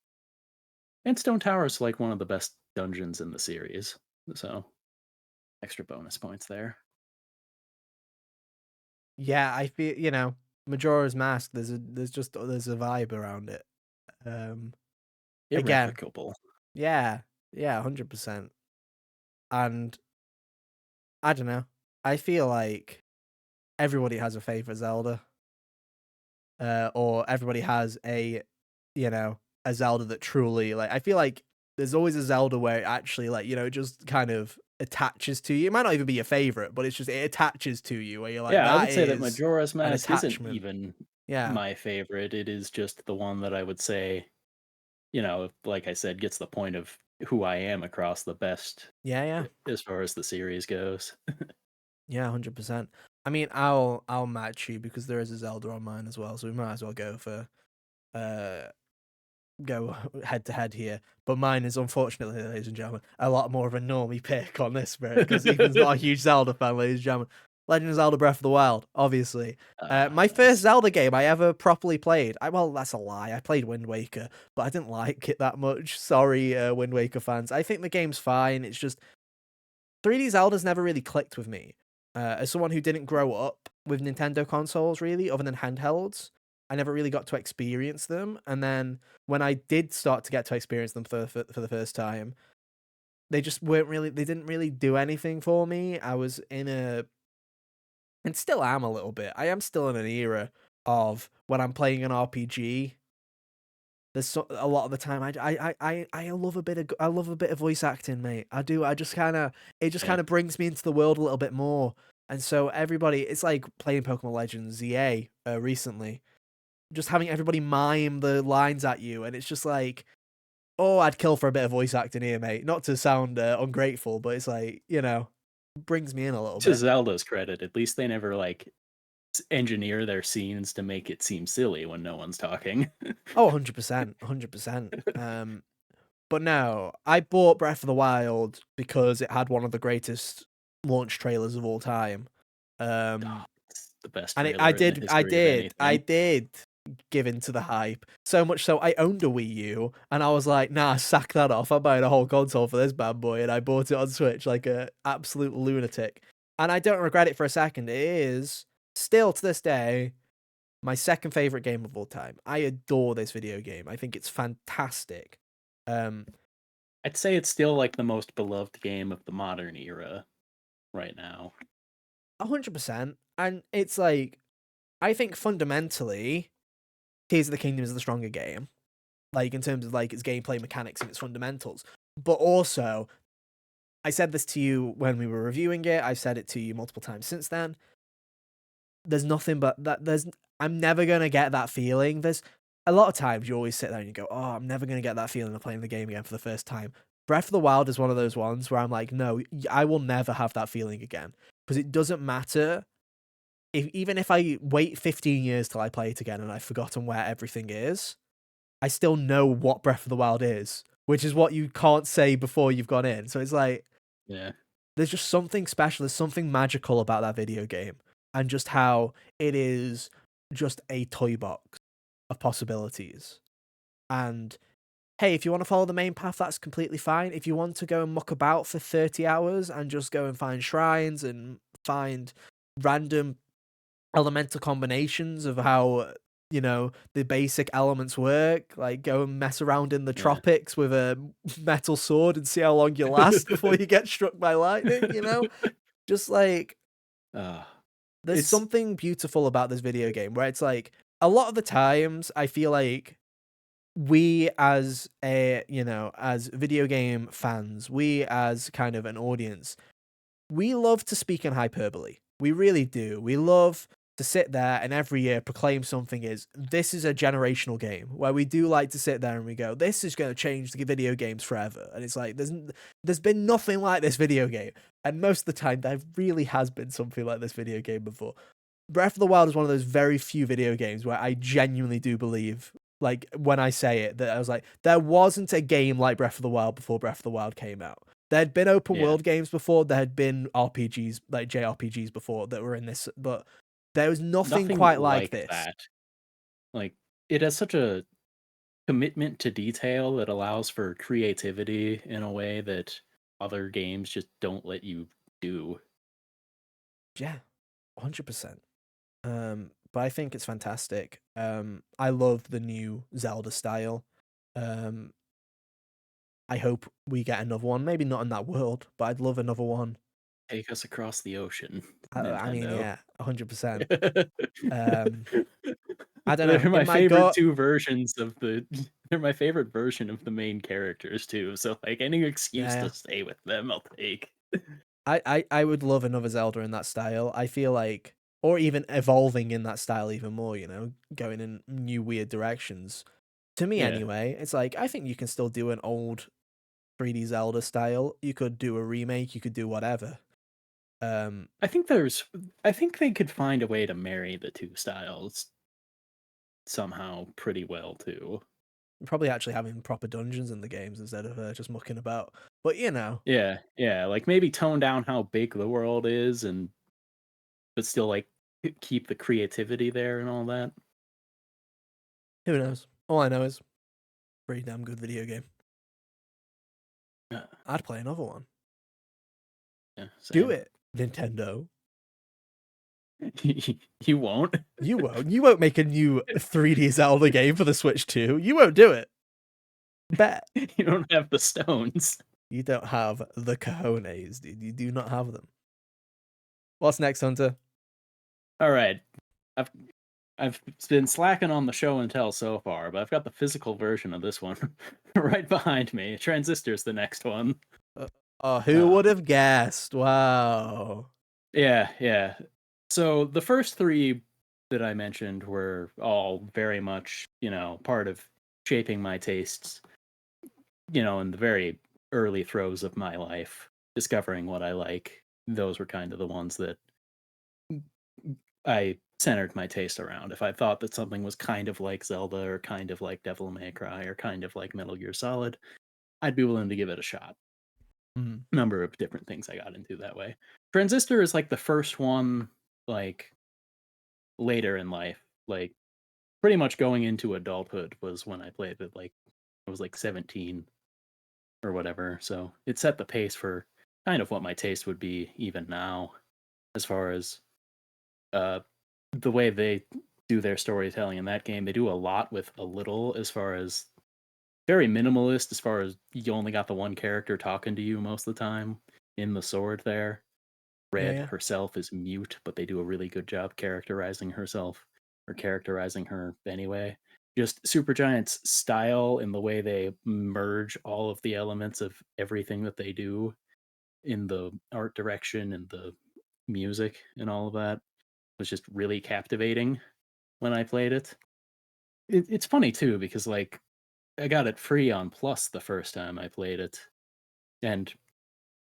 Speaker 2: And Stone Tower is like one of the best dungeons in the series. So extra bonus points there.
Speaker 1: Yeah, I feel, Majora's Mask. There's a vibe around it. Um, Again,
Speaker 2: Irrevocable.
Speaker 1: yeah, yeah, 100%. And I don't know. I feel like everybody has a favorite Zelda, or everybody has a Zelda that truly, like, I feel like there's always a Zelda where it actually, like, it just kind of attaches to you. It might not even be your favorite, but it attaches to you where you're like,
Speaker 2: Yeah, I
Speaker 1: that
Speaker 2: would say that
Speaker 1: is
Speaker 2: Majora's
Speaker 1: an
Speaker 2: Mask isn't
Speaker 1: attachment.
Speaker 2: even
Speaker 1: Yeah.
Speaker 2: my favorite. It is just the one that I would say, like I said, gets the point of who I am across the best
Speaker 1: Yeah, yeah.
Speaker 2: as far as the series goes.
Speaker 1: Yeah, 100%. I mean, I'll match you because there is a Zelda on mine as well, so we might as well uh go head to head here. But mine is, unfortunately, ladies and gentlemen, a lot more of a normie pick on this bit because Ethan's not a huge Zelda fan, ladies and gentlemen. Legend of Zelda: Breath of the Wild, obviously. My first
Speaker 2: Nice.
Speaker 1: Zelda game I ever properly played. Well, that's a lie. I played Wind Waker, but I didn't like it that much. Sorry, Wind Waker fans. I think the game's fine. It's just 3D Zelda's never really clicked with me. As someone who didn't grow up with Nintendo consoles, really, other than handhelds, I never really got to experience them. And then when I did start to get to experience them for the first time, they just weren't really. They didn't really do anything for me. I was in a and still am a little bit. I am still in an era of when I'm playing an RPG. A lot of the time I love a bit of voice acting, mate. I do. I just kind of it just
Speaker 2: Yeah.
Speaker 1: kind of brings me into the world a little bit more. And so everybody, it's like playing Pokemon Legends ZA recently, just having everybody mime the lines at you, and it's just like, oh, I'd kill for a bit of voice acting here, mate. Not to sound ungrateful, but it's like, brings me in a little
Speaker 2: To
Speaker 1: bit.
Speaker 2: Zelda's credit, at least they never like engineer their scenes to make it seem silly when no one's talking.
Speaker 1: Oh, 100%, 100%. But no, I bought Breath of the Wild because it had one of the greatest launch trailers of all time.
Speaker 2: Oh, it's the best
Speaker 1: And
Speaker 2: trailer in the history of
Speaker 1: I
Speaker 2: anything.
Speaker 1: did give in to the hype. So much so I owned a Wii U and I was like, nah, sack that off. I'm buying a whole console for this bad boy. And I bought it on Switch like a absolute lunatic. And I don't regret it for a second. It is still to this day my second favorite game of all time. I adore this video game. I think it's fantastic. Um,
Speaker 2: I'd say it's still like the most beloved game of the modern era right now.
Speaker 1: 100%. And it's like, I think fundamentally, Tears of the Kingdom is the stronger game. Like, in terms of, like, its gameplay mechanics and its fundamentals. But also, I said this to you when we were reviewing it. I've said it to you multiple times since then. There's nothing but that. I'm never going to get that feeling. There's a lot of times you always sit there and you go, oh, I'm never going to get that feeling of playing the game again for the first time. Breath of the Wild is one of those ones where I'm like, no, I will never have that feeling again. Because it doesn't matter. Even if I wait 15 years till I play it again and I've forgotten where everything is, I still know what Breath of the Wild is, which is what you can't say before you've gone in. So it's like,
Speaker 2: Yeah.
Speaker 1: there's just something special, there's something magical about that video game, and just how it is just a toy box of possibilities. And hey, if you want to follow the main path, that's completely fine. If you want to go and muck about for 30 hours and just go and find shrines and find random elemental combinations of how the basic elements work, like go and mess around in the
Speaker 2: Yeah.
Speaker 1: tropics with a metal sword and see how long you last before you get struck by lightning. Just like,
Speaker 2: uh,
Speaker 1: there's
Speaker 2: it's
Speaker 1: something beautiful about this video game where it's like, a lot of the times I feel like we as video game fans, we as kind of an audience, we love to speak in hyperbole. We really do. We love to sit there and every year proclaim this is a generational game, where we do like to sit there and we go, this is going to change the video games forever. And it's like, there's been nothing like this video game. And most of the time there really has been something like this video game before. Breath of the Wild is one of those very few video games where I genuinely do believe, like when I say it, that I was like, there wasn't a game like Breath of the Wild before Breath of the Wild came out. There had been open
Speaker 2: yeah,
Speaker 1: world games before, there had been RPGs, like JRPGs before that were in this, but there was nothing
Speaker 2: nothing
Speaker 1: quite like
Speaker 2: like
Speaker 1: this.
Speaker 2: that. Like it has such a commitment to detail that allows for creativity in a way that other games just don't let you do.
Speaker 1: Yeah, 100%. But I think it's fantastic. I love the new Zelda style. Um, I hope we get another one. Maybe not in that world, but I'd love another one.
Speaker 2: Take us across the ocean,
Speaker 1: I mean,
Speaker 2: Nintendo.
Speaker 1: yeah, 100%. Um, I don't know.
Speaker 2: They're
Speaker 1: In
Speaker 2: my
Speaker 1: my
Speaker 2: favorite
Speaker 1: gut,
Speaker 2: two versions of the they're my favorite version of the main characters too. So like any excuse
Speaker 1: yeah,
Speaker 2: to stay with them, I'll take.
Speaker 1: I would love another Zelda in that style. I feel like, or even evolving in that style even more. Going in new weird directions. To me,
Speaker 2: Yeah.
Speaker 1: anyway, it's like I think you can still do an old 3D Zelda style. You could do a remake. You could do whatever. Um,
Speaker 2: I think they could find a way to marry the two styles somehow pretty well too.
Speaker 1: Probably actually having proper dungeons in the games instead of just mucking about. But
Speaker 2: Yeah, yeah, like maybe tone down how big the world is and but still like keep the creativity there and all that.
Speaker 1: who knows? All I know is pretty damn good video game.
Speaker 2: Yeah,
Speaker 1: I'd play another one.
Speaker 2: yeah,
Speaker 1: Do
Speaker 2: same.
Speaker 1: it, Nintendo.
Speaker 2: You won't.
Speaker 1: You won't. You won't make a new 3D Zelda game for the Switch 2. You won't do it. Bet.
Speaker 2: You don't have the stones.
Speaker 1: You don't have the cojones, dude. You do not have them. What's next, Hunter?
Speaker 2: All right. I've I've been slacking on the show and tell so far, but I've got the physical version of this one right behind me. Transistor's the next one.
Speaker 1: Oh, who
Speaker 2: Uh,
Speaker 1: would have guessed? Wow.
Speaker 2: yeah. So the first three that I mentioned were all very much, part of shaping my tastes, in the very early throes of my life, discovering what I like. Those were kind of the ones that I centered my taste around. If I thought that something was kind of like Zelda or kind of like Devil May Cry or kind of like Metal Gear Solid, I'd be willing to give it a shot.
Speaker 1: Mhm.
Speaker 2: Number of different things I got into that way. Transistor is like the first one, like later in life, like pretty much going into adulthood was when I played it. Like I was like 17 or whatever. So it set the pace for kind of what my taste would be even now, as far as uh the way they do their storytelling in that game. They do a lot with a little, as far as very minimalist, as far as you only got the one character talking to you most of the time in the sword there.
Speaker 1: Yeah,
Speaker 2: Red
Speaker 1: yeah.
Speaker 2: herself is mute, but they do a really good job characterizing herself, or characterizing her anyway. Just Supergiant's style and the way they merge all of the elements of everything that they do in the art direction and the music and all of that was just really captivating when I played it. It's funny too because like I got it free on Plus the first time I played it, and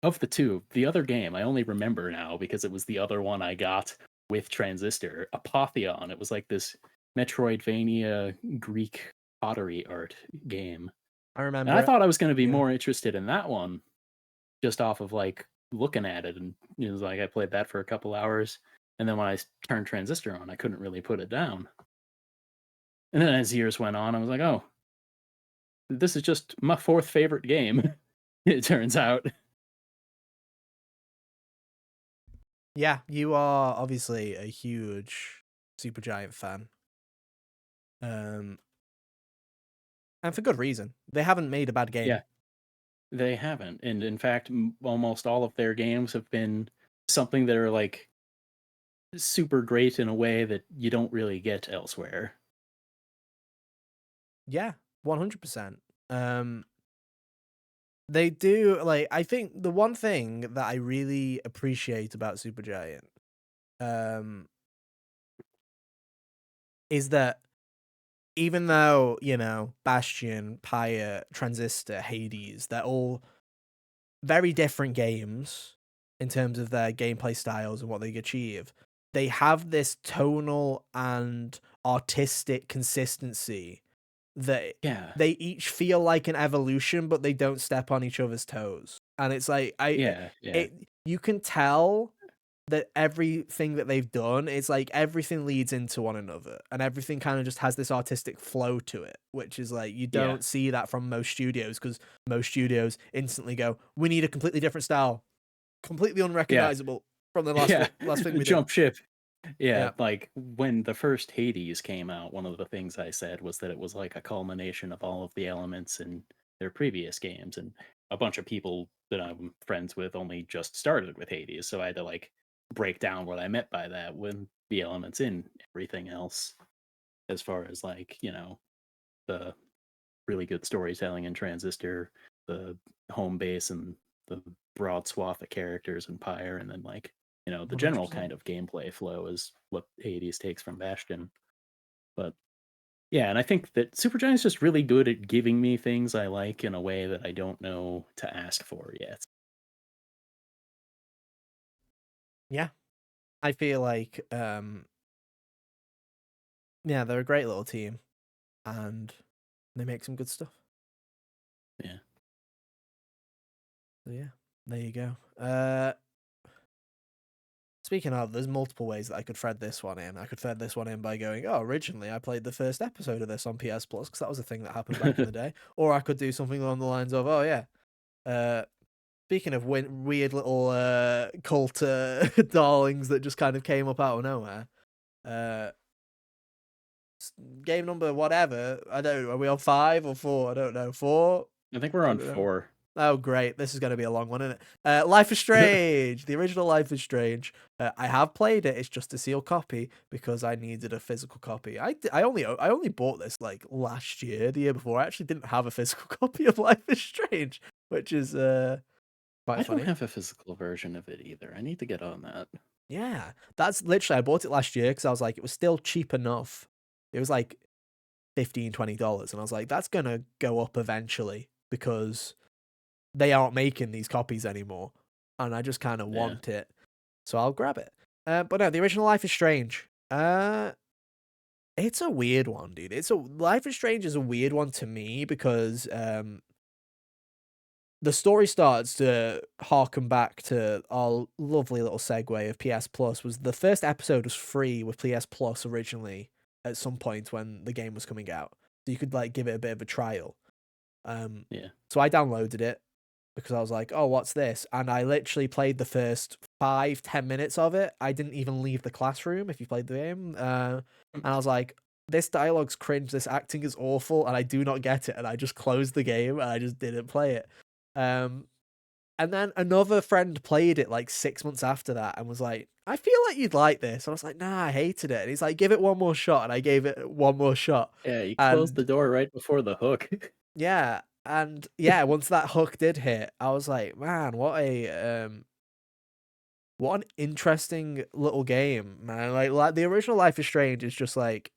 Speaker 2: of the two, the other game I only remember now because it was the other one I got with Transistor, Apotheon. It was like this Metroidvania Greek pottery art game.
Speaker 1: I
Speaker 2: And I
Speaker 1: remember it.
Speaker 2: thought I was going to be
Speaker 1: Yeah.
Speaker 2: more interested in that one just off of like looking at it. And it was like I played that for a couple hours. And then when I turned Transistor on, I couldn't really put it down. And then as years went on, I was like, oh, this is just my fourth favorite game, it turns out.
Speaker 1: Yeah, you are obviously a huge Supergiant fan. Um, and for good reason. They haven't made a bad game.
Speaker 2: Yeah, they haven't. And in fact, almost all of their games have been something that are like super great in a way that you don't really get elsewhere.
Speaker 1: Yeah, 100%. They do like I think the one thing that I really appreciate about Supergiant um is that even though, Bastion, Pyre, Transistor, Hades, they're all very different games in terms of their gameplay styles and what they achieve. They have this tonal and artistic consistency that
Speaker 2: Yeah,
Speaker 1: they each feel like an evolution, but they don't step on each other's toes. And it's like
Speaker 2: yeah.
Speaker 1: you can tell that everything that they've done is like everything leads into one another and everything kind of just has this artistic flow to it, which is like you
Speaker 2: Yeah,
Speaker 1: don't see that from most studios because most studios instantly go, we need a completely different style, completely
Speaker 2: yeah,
Speaker 1: unrecognizable from the
Speaker 2: yeah.
Speaker 1: last thing we did.
Speaker 2: Jump ship. Yeah,
Speaker 1: Yeah.
Speaker 2: like when the first Hades came out, one of the things I said was that it was like a culmination of all of the elements in their previous games. And a bunch of people that I'm friends with only just started with Hades. So I had to like break down what I meant by that when the elements in everything else, as far as like, the really good storytelling in Transistor, the home base and the broad swath of characters in Pyre, and then like, the general
Speaker 1: 100%.
Speaker 2: kind of gameplay flow is what Hades takes from Bastion. But yeah, and I think that Supergiant's just really good at giving me things I like in a way that I don't know to ask for yet.
Speaker 1: Yeah. I feel like yeah, they're a great little team and they make some good stuff.
Speaker 2: Yeah.
Speaker 1: So yeah, there you go. Speaking of, there's multiple ways that I could thread this one in. I could thread this one in by going, oh, originally I played the first episode of this on PS Plus because that was a thing that happened back in the day. Or I could do something along the lines of, oh yeah, uh, speaking of weird little cult darlings that just kind of came up out of nowhere. Uh, Game number whatever. I don't know. Are we on 5 or 4? I don't know. 4?
Speaker 2: I think we're
Speaker 1: I
Speaker 2: on
Speaker 1: don't know.
Speaker 2: 4.
Speaker 1: Oh, great. This is going to be a long one, isn't it? Life is Strange. The original Life is Strange. I have played it. It's just a sealed copy because I needed a physical copy. I only bought this like last year, the year before. I actually didn't have a physical copy of Life is Strange, which is quite
Speaker 2: I don't
Speaker 1: funny.
Speaker 2: have a physical version of it either. I need to get on that.
Speaker 1: Yeah, that's literally, I bought it last year because I was like, it was still cheap enough. It was like $15-20, and I was like, that's going to go up eventually because they aren't making these copies anymore, and I just kind of
Speaker 2: Yeah.
Speaker 1: want it, so I'll grab it. But no, the original Life is Strange. It's a weird one, dude. Life is Strange is a weird one to me because the story starts to harken back to our lovely little segue of PS Plus. Was the first episode was free with PS Plus originally at some point when the game was coming out, so you could like give it a bit of a trial.
Speaker 2: Yeah.
Speaker 1: So I downloaded it because I was like, oh, what's this? And I literally played the first 5-10 minutes of it. I didn't even leave the classroom if you played the game. And I was like, this dialogue's cringe, this acting is awful, and I do not get it. And I just closed the game and I just didn't play it. And then another friend played it like 6 months after that and was like, I feel like you'd like this. And I was like, nah, I hated it. And he's like, give it one more shot. And I gave it one more shot.
Speaker 2: Yeah, you closed the
Speaker 1: And
Speaker 2: door right before the hook.
Speaker 1: yeah, and yeah, once that hook did hit, I was like, man, what an interesting little game, man. Like the original Life is Strange is just like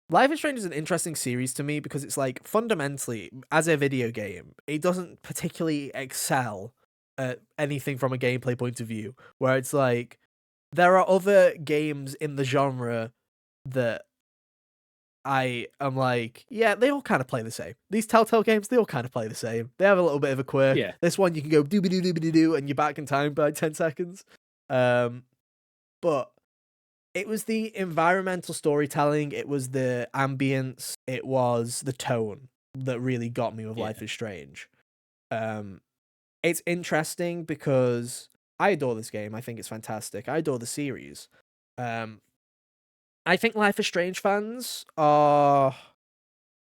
Speaker 1: Life is Strange is an interesting series to me because it's like fundamentally, as a video game, it doesn't particularly excel at anything from a gameplay point of view. Where it's like there are other games in the genre that I am like, yeah, they all kind of play the same. These Telltale games, they all kind of play the same. They have a little bit of a quirk.
Speaker 2: Yeah.
Speaker 1: This one, you can go doobie doo doobie doo, and you're back in time by 10 seconds. But it was the environmental storytelling, it was the ambience, it was the tone that really got me with
Speaker 2: Yeah.
Speaker 1: Life is Strange. It's interesting because I adore this game. I think it's fantastic. I adore the series. I think Life is Strange fans are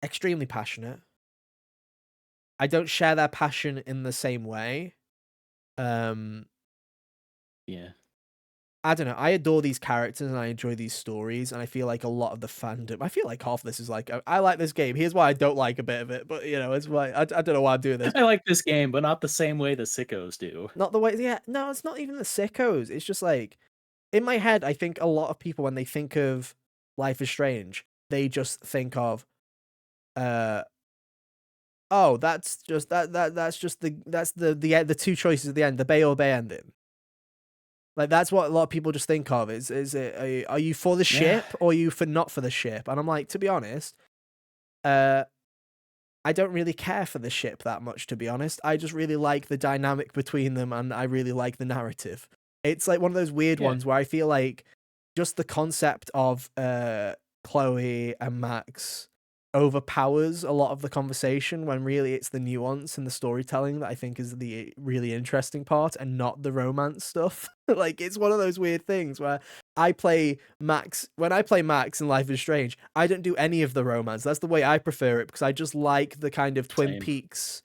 Speaker 1: extremely passionate. I don't share their passion in the same way. Um,
Speaker 2: Yeah.
Speaker 1: I don't know. I adore these characters and I enjoy these stories, and I feel like a lot of the fandom. I feel like half of this is like, I like this game. Here's why I don't like a bit of it, but it's why I don't know why I'm doing this.
Speaker 2: I like this game, but not the same way the sickos do.
Speaker 1: Not the way. Yeah, no, it's not even the sickos. It's just like in my head. I think a lot of people when they think of Life is Strange, they just think of, oh, that's just the two choices at the end, the Bay or Bay ending. Like that's what a lot of people just think of. Is it are you for the
Speaker 2: Yeah.
Speaker 1: ship or are you for not for the ship? And I'm like, to be honest, I don't really care for the ship that much, to be honest. I just really like the dynamic between them and I really like the narrative. It's like one of those weird
Speaker 2: Yeah.
Speaker 1: ones where I feel like just the concept of Chloe and Max overpowers a lot of the conversation when really it's the nuance and the storytelling that I think is the really interesting part and not the romance stuff. Like it's one of those weird things where I play Max when I play Max in Life is Strange, I don't do any of the romance. That's the way I prefer it because I just like the kind of Twin
Speaker 2: Same.
Speaker 1: Peaks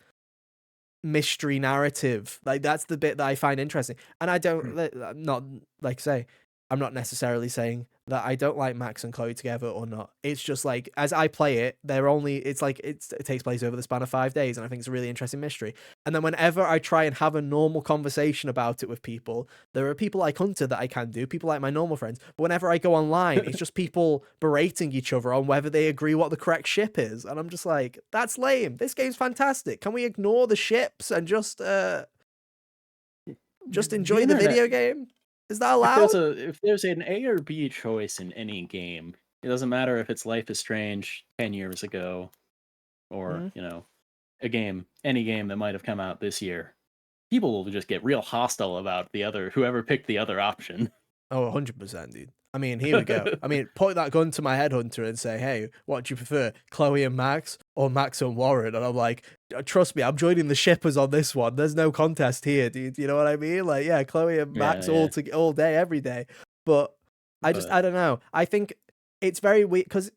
Speaker 1: mystery narrative. Like that's the bit that I find interesting. And I don't not like say I'm not necessarily saying that I don't like Max and Chloe together or not. It's just like as I play it, it's like it takes place over the span of 5 days, and I think it's a really interesting mystery. And then whenever I try and have a normal conversation about it with people, there are people like Hunter that I can do, people like my normal friends. But whenever I go online, it's just people berating each other on whether they agree what the correct ship is, and I'm just like, that's lame. This game's fantastic. Can we ignore the ships and just enjoy the video game? Is that allowed?
Speaker 2: If there's an A or B choice in any game, it doesn't matter if it's Life is Strange 10 years ago or, any game that might have come out this year. People will just get real hostile about whoever picked the other option.
Speaker 1: Oh, 100%, dude. I mean, here we go. I mean, point that gun to my headhunter and say, hey, what do you prefer, Chloe and Max or Max and Warren? And I'm like, trust me, I'm joining the shippers on this one. There's no contest here, dude. You know what I mean? Like, yeah, Chloe and Max all day, every day. But I don't know. I think it's very weird because,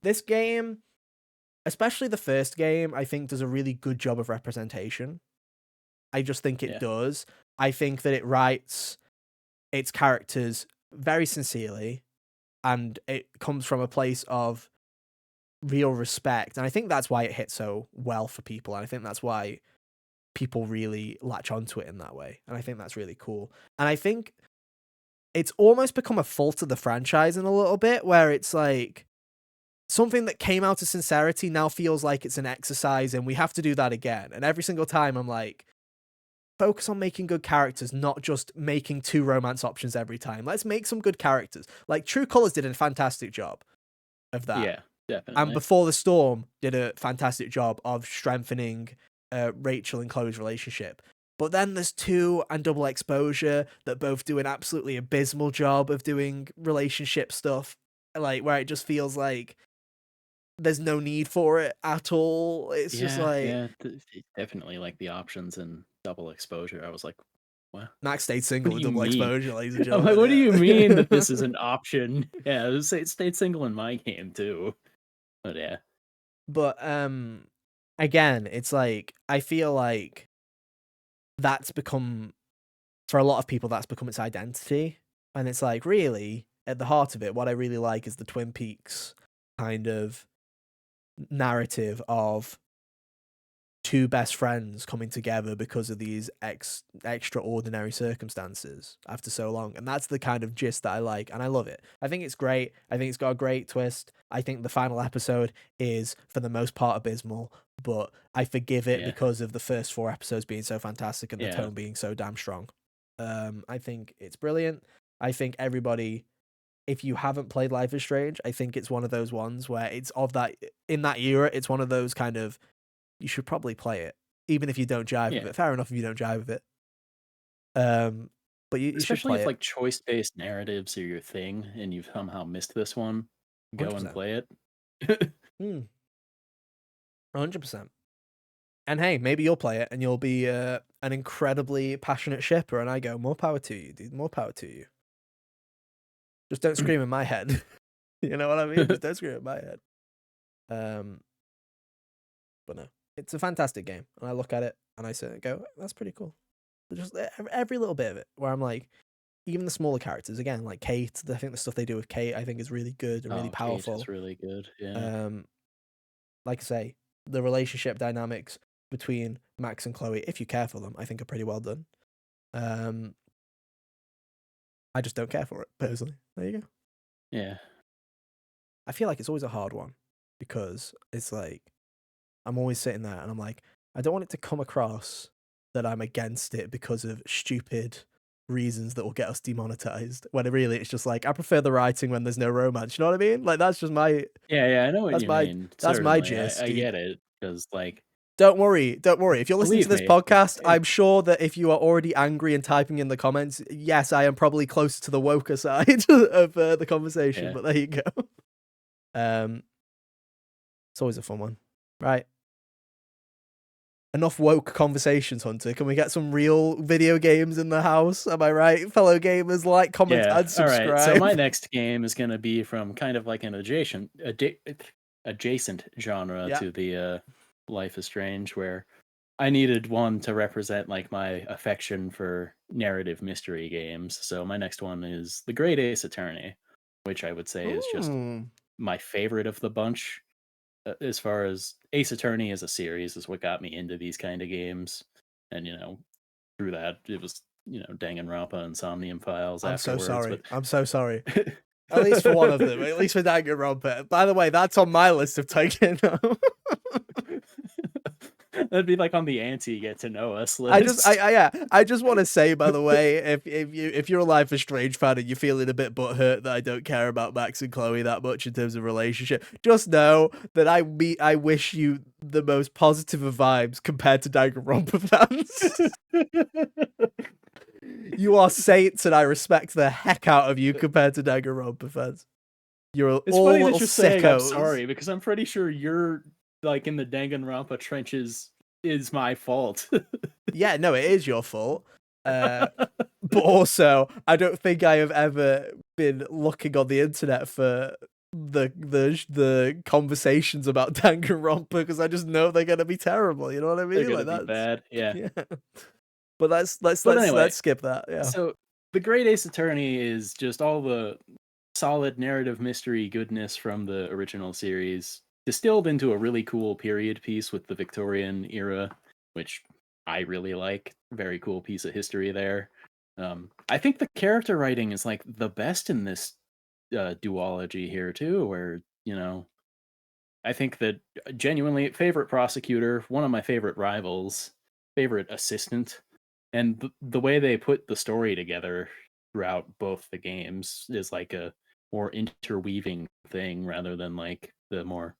Speaker 1: this game, especially the first game, I think does a really good job of representation. I just think it does. I think that it writes its characters very sincerely, and it comes from a place of real respect. And I think that's why it hit so well for people. And I think that's why people really latch onto it in that way. And I think that's really cool. And I think it's almost become a fault of the franchise in a little bit, where it's like something that came out of sincerity now feels like it's an exercise and we have to do that again. And every single time I'm like, focus on making good characters, not just making 2 romance options every time. Let's make some good characters. Like True Colors did a fantastic job of that.
Speaker 2: Yeah, definitely.
Speaker 1: And Before the Storm did a fantastic job of strengthening Rachel and Chloe's relationship. But then there's 2 and Double Exposure that both do an absolutely abysmal job of doing relationship stuff, like where it just feels like there's no need for it at all. It's just like
Speaker 2: definitely like the options in Double Exposure. I was like, what?
Speaker 1: Max stayed
Speaker 2: What
Speaker 1: single
Speaker 2: do
Speaker 1: with
Speaker 2: you
Speaker 1: Double
Speaker 2: mean?
Speaker 1: Exposure, ladies and
Speaker 2: I'm
Speaker 1: gentlemen.
Speaker 2: like, what do you mean that this is an option? Yeah, it stayed single in my game too. But yeah.
Speaker 1: But again, it's like I feel like that's become, for a lot of people, that's become its identity. And it's like, really, at the heart of it, what I really like is the Twin Peaks kind of narrative of 2 best friends coming together because of these extraordinary circumstances after so long. And that's the kind of gist that I like, and I love it. I think it's great. I think it's got a great twist. I think the final episode is, for the most part, abysmal, but I forgive it because of the first 4 episodes being so fantastic and the tone being so damn strong. I think it's brilliant. I think everybody, if you haven't played Life is Strange, I think it's one of those ones where it's of that, in that era, it's one of those kind of, you should probably play it, even if you don't jive with it. Fair enough if you don't jive with it. But you should
Speaker 2: especially
Speaker 1: play
Speaker 2: if
Speaker 1: it.
Speaker 2: like choice-based narratives are your thing and you've somehow missed this one, go
Speaker 1: 100%.
Speaker 2: and play it.
Speaker 1: 100%. And hey, maybe you'll play it and you'll be an incredibly passionate shipper, and I go, more power to you, dude. More power to you. Just don't scream in my head. You know what I mean? Just don't scream in my head. But no, it's a fantastic game, and I look at it and I say, go, that's pretty cool. Just every little bit of it, where I'm like, even the smaller characters, again, like Kate, I think the stuff they do with Kate, I think is really good and really powerful.
Speaker 2: Kate is really good, yeah.
Speaker 1: Like I say, the relationship dynamics between Max and Chloe, if you care for them, I think are pretty well done. I just don't care for it, personally. There you go.
Speaker 2: Yeah.
Speaker 1: I feel like it's always a hard one, because it's like, I'm always sitting there and I'm like, I don't want it to come across that I'm against it because of stupid reasons that will get us demonetized, when really it's just like, I prefer the writing when there's no romance. You know what I mean? Like, that's just my
Speaker 2: I know what you mean.
Speaker 1: That's my
Speaker 2: Certainly.
Speaker 1: gist.
Speaker 2: I get it, because like,
Speaker 1: don't worry. If you're listening to this podcast,
Speaker 2: it,
Speaker 1: I'm sure that if you are already angry and typing in the comments, yes, I am probably closer to the woker side of the conversation. But there you go. It's always a fun one, right? Enough woke conversations, Hunter. Can we get some real video games in the house? Am I right, fellow gamers? Like, comment, and subscribe.
Speaker 2: All right. So my next game is going to be from kind of like an adjacent genre to the Life is Strange, where I needed one to represent like my affection for narrative mystery games. So my next one is The Great Ace Attorney, which I would say is just my favorite of the bunch. As far as Ace Attorney as a series is what got me into these kind of games, and through that it was Danganronpa and Somnium Files.
Speaker 1: I'm
Speaker 2: afterwards.
Speaker 1: I'm so sorry. At least for one of them. At least for Danganronpa. By the way, that's on my list of taking.
Speaker 2: That'd be like on the Anti Get to Know Us list.
Speaker 1: I just want to say, by the way, if you're a Life is Strange fan and you're feeling a bit butthurt that I don't care about Max and Chloe that much in terms of relationship, just know that I wish you the most positive of vibes compared to Danganronpa fans. You are saints, and I respect the heck out of you compared to Danganronpa fans.
Speaker 2: It's
Speaker 1: all
Speaker 2: funny that you're saying I'm
Speaker 1: sickos.
Speaker 2: sorry, because I'm pretty sure you're like in the Danganronpa trenches is my fault.
Speaker 1: Yeah, no, it is your fault. But also, I don't think I have ever been looking on the internet for the conversations about Danganronpa because I just know they're gonna be terrible. You know what I
Speaker 2: They're
Speaker 1: mean?
Speaker 2: gonna
Speaker 1: Like
Speaker 2: be
Speaker 1: that's
Speaker 2: bad, yeah.
Speaker 1: yeah. But
Speaker 2: But anyway,
Speaker 1: let's skip that. Yeah.
Speaker 2: so The Great Ace Attorney is just all the solid narrative mystery goodness from the original series distilled into a really cool period piece with the Victorian era, which I really like. Very cool piece of history there. I think the character writing is like the best in this duology here too, where I think that genuinely favorite prosecutor, one of my favorite rivals, favorite assistant, and the way they put the story together throughout both the games is like a more interweaving thing rather than like the more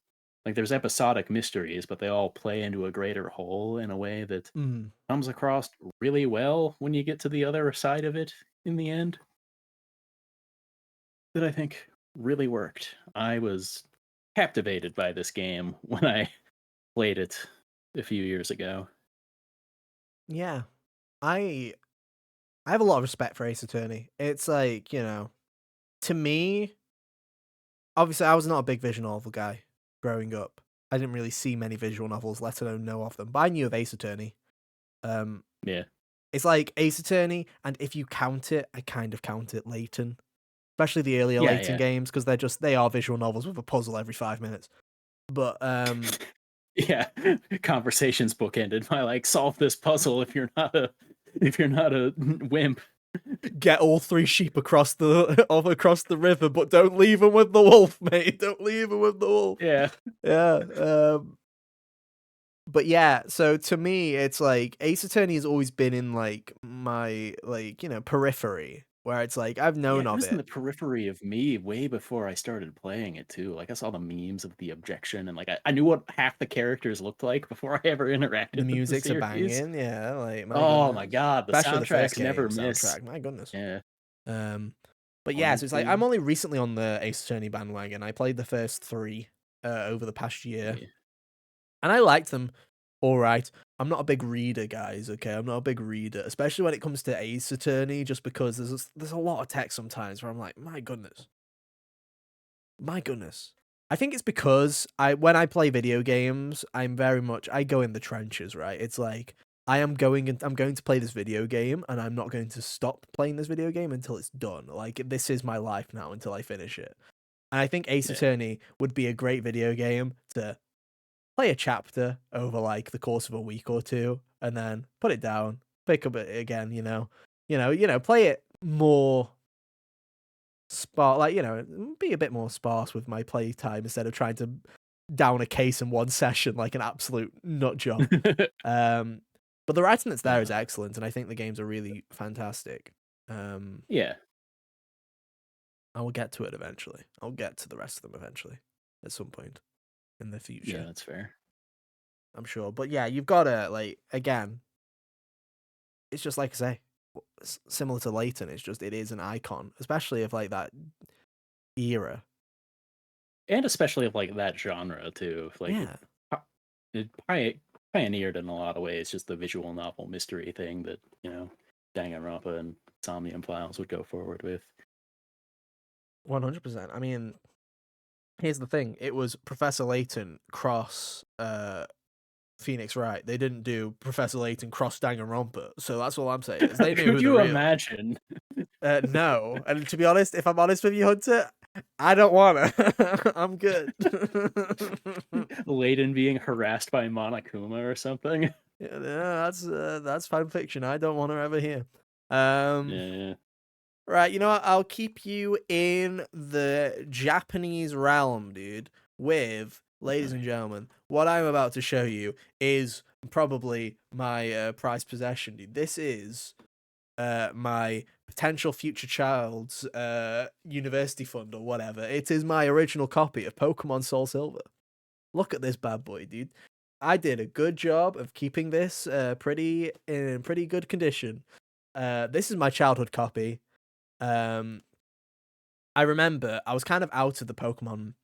Speaker 2: like there's episodic mysteries, but they all play into a greater whole in a way that
Speaker 1: Mm.
Speaker 2: comes across really well when you get to the other side of it in the end. That I think really worked. I was captivated by this game when I played it a few years ago.
Speaker 1: Yeah. I I have a lot of respect for Ace Attorney. It's like, to me, obviously I was not a big visual novel guy growing up. I didn't really see many visual novels, let alone know of them. But I knew of Ace Attorney. Um,
Speaker 2: Yeah.
Speaker 1: it's like Ace Attorney, and if you count it, I kind of count it Layton, especially the earlier
Speaker 2: Yeah,
Speaker 1: Layton
Speaker 2: yeah.
Speaker 1: games because they are visual novels with a puzzle every 5 minutes. But
Speaker 2: Yeah. Conversations bookended by like solve this puzzle if you're not a wimp.
Speaker 1: get all three sheep across the across the river, but don't leave them with the wolf, mate. Don't leave them with the wolf.
Speaker 2: Yeah.
Speaker 1: Yeah. But yeah, so to me, it's like Ace Attorney has always been in like my periphery, where it's like I've
Speaker 2: Yeah,
Speaker 1: known
Speaker 2: it
Speaker 1: of
Speaker 2: was in
Speaker 1: it.
Speaker 2: the periphery of me way before I started playing it too. Like I saw the memes of the objection and like I knew what half the characters looked like before I ever
Speaker 1: The
Speaker 2: interacted with the
Speaker 1: music's a
Speaker 2: series.
Speaker 1: banging, yeah. Like my
Speaker 2: Oh my
Speaker 1: goodness,
Speaker 2: god, the
Speaker 1: especially the first
Speaker 2: soundtracks
Speaker 1: game
Speaker 2: never miss.
Speaker 1: soundtrack. My goodness.
Speaker 2: Yeah.
Speaker 1: Um, but yeah,
Speaker 2: One,
Speaker 1: so it's like I'm
Speaker 2: two.
Speaker 1: only recently on the Ace Attorney bandwagon. I played the first three over the past year,
Speaker 2: Yeah.
Speaker 1: and I liked them. All right. I'm not a big reader, guys. Okay, I'm not a big reader, especially when it comes to Ace Attorney, just because there's a lot of text sometimes where I'm like, my goodness, my goodness. I think it's because when I play video games, I go in the trenches, right? It's like I'm going to play this video game, and I'm not going to stop playing this video game until it's done. Like this is my life now until I finish it. And I think Ace
Speaker 2: Yeah.
Speaker 1: Attorney would be a great video game to play a chapter over like the course of a week or two, and then put it down, pick up it again. Play it more sparse, like be a bit more sparse with my play time instead of trying to down a case in one session like an absolute nut job. Um, but the writing that's there is
Speaker 2: uh,
Speaker 1: excellent, and I think the games are really fantastic. Um,
Speaker 2: yeah.
Speaker 1: I will get to it eventually. I'll get to the rest of them eventually, at some point in the
Speaker 2: Yeah,
Speaker 1: future,
Speaker 2: that's fair.
Speaker 1: I'm sure. But yeah, you've got to like again. It's just like I say, similar to Layton. It is an icon, especially of like that era.
Speaker 2: And especially of like that genre too. Like
Speaker 1: Yeah,
Speaker 2: it pioneered in a lot of ways just the visual novel mystery thing that, Danganronpa and Somnium Files would go forward with.
Speaker 1: 100%. I mean, here's the thing: it was Professor Layton cross Phoenix Wright. They didn't do Professor Layton cross Danganronpa. So that's all I'm saying is they knew
Speaker 2: Could
Speaker 1: who the
Speaker 2: you
Speaker 1: real.
Speaker 2: imagine
Speaker 1: No, and to be honest, if I'm honest with you, Hunter, I don't wanna. I'm good.
Speaker 2: Layden being harassed by Monokuma or something?
Speaker 1: Yeah, that's fan fiction. I don't want to ever hear. Um,
Speaker 2: Yeah.
Speaker 1: right, you know what? I'll keep you in the Japanese realm, dude. With, ladies and
Speaker 2: Okay.
Speaker 1: gentlemen, what I'm about to show you is probably my prized possession, dude. This is my potential future child's university fund or whatever. It is my original copy of Pokemon Soul Silver. Look at this bad boy, dude. I did a good job of keeping this in pretty good condition. This is my childhood copy. Um, I remember I was kind of out of the Pokemon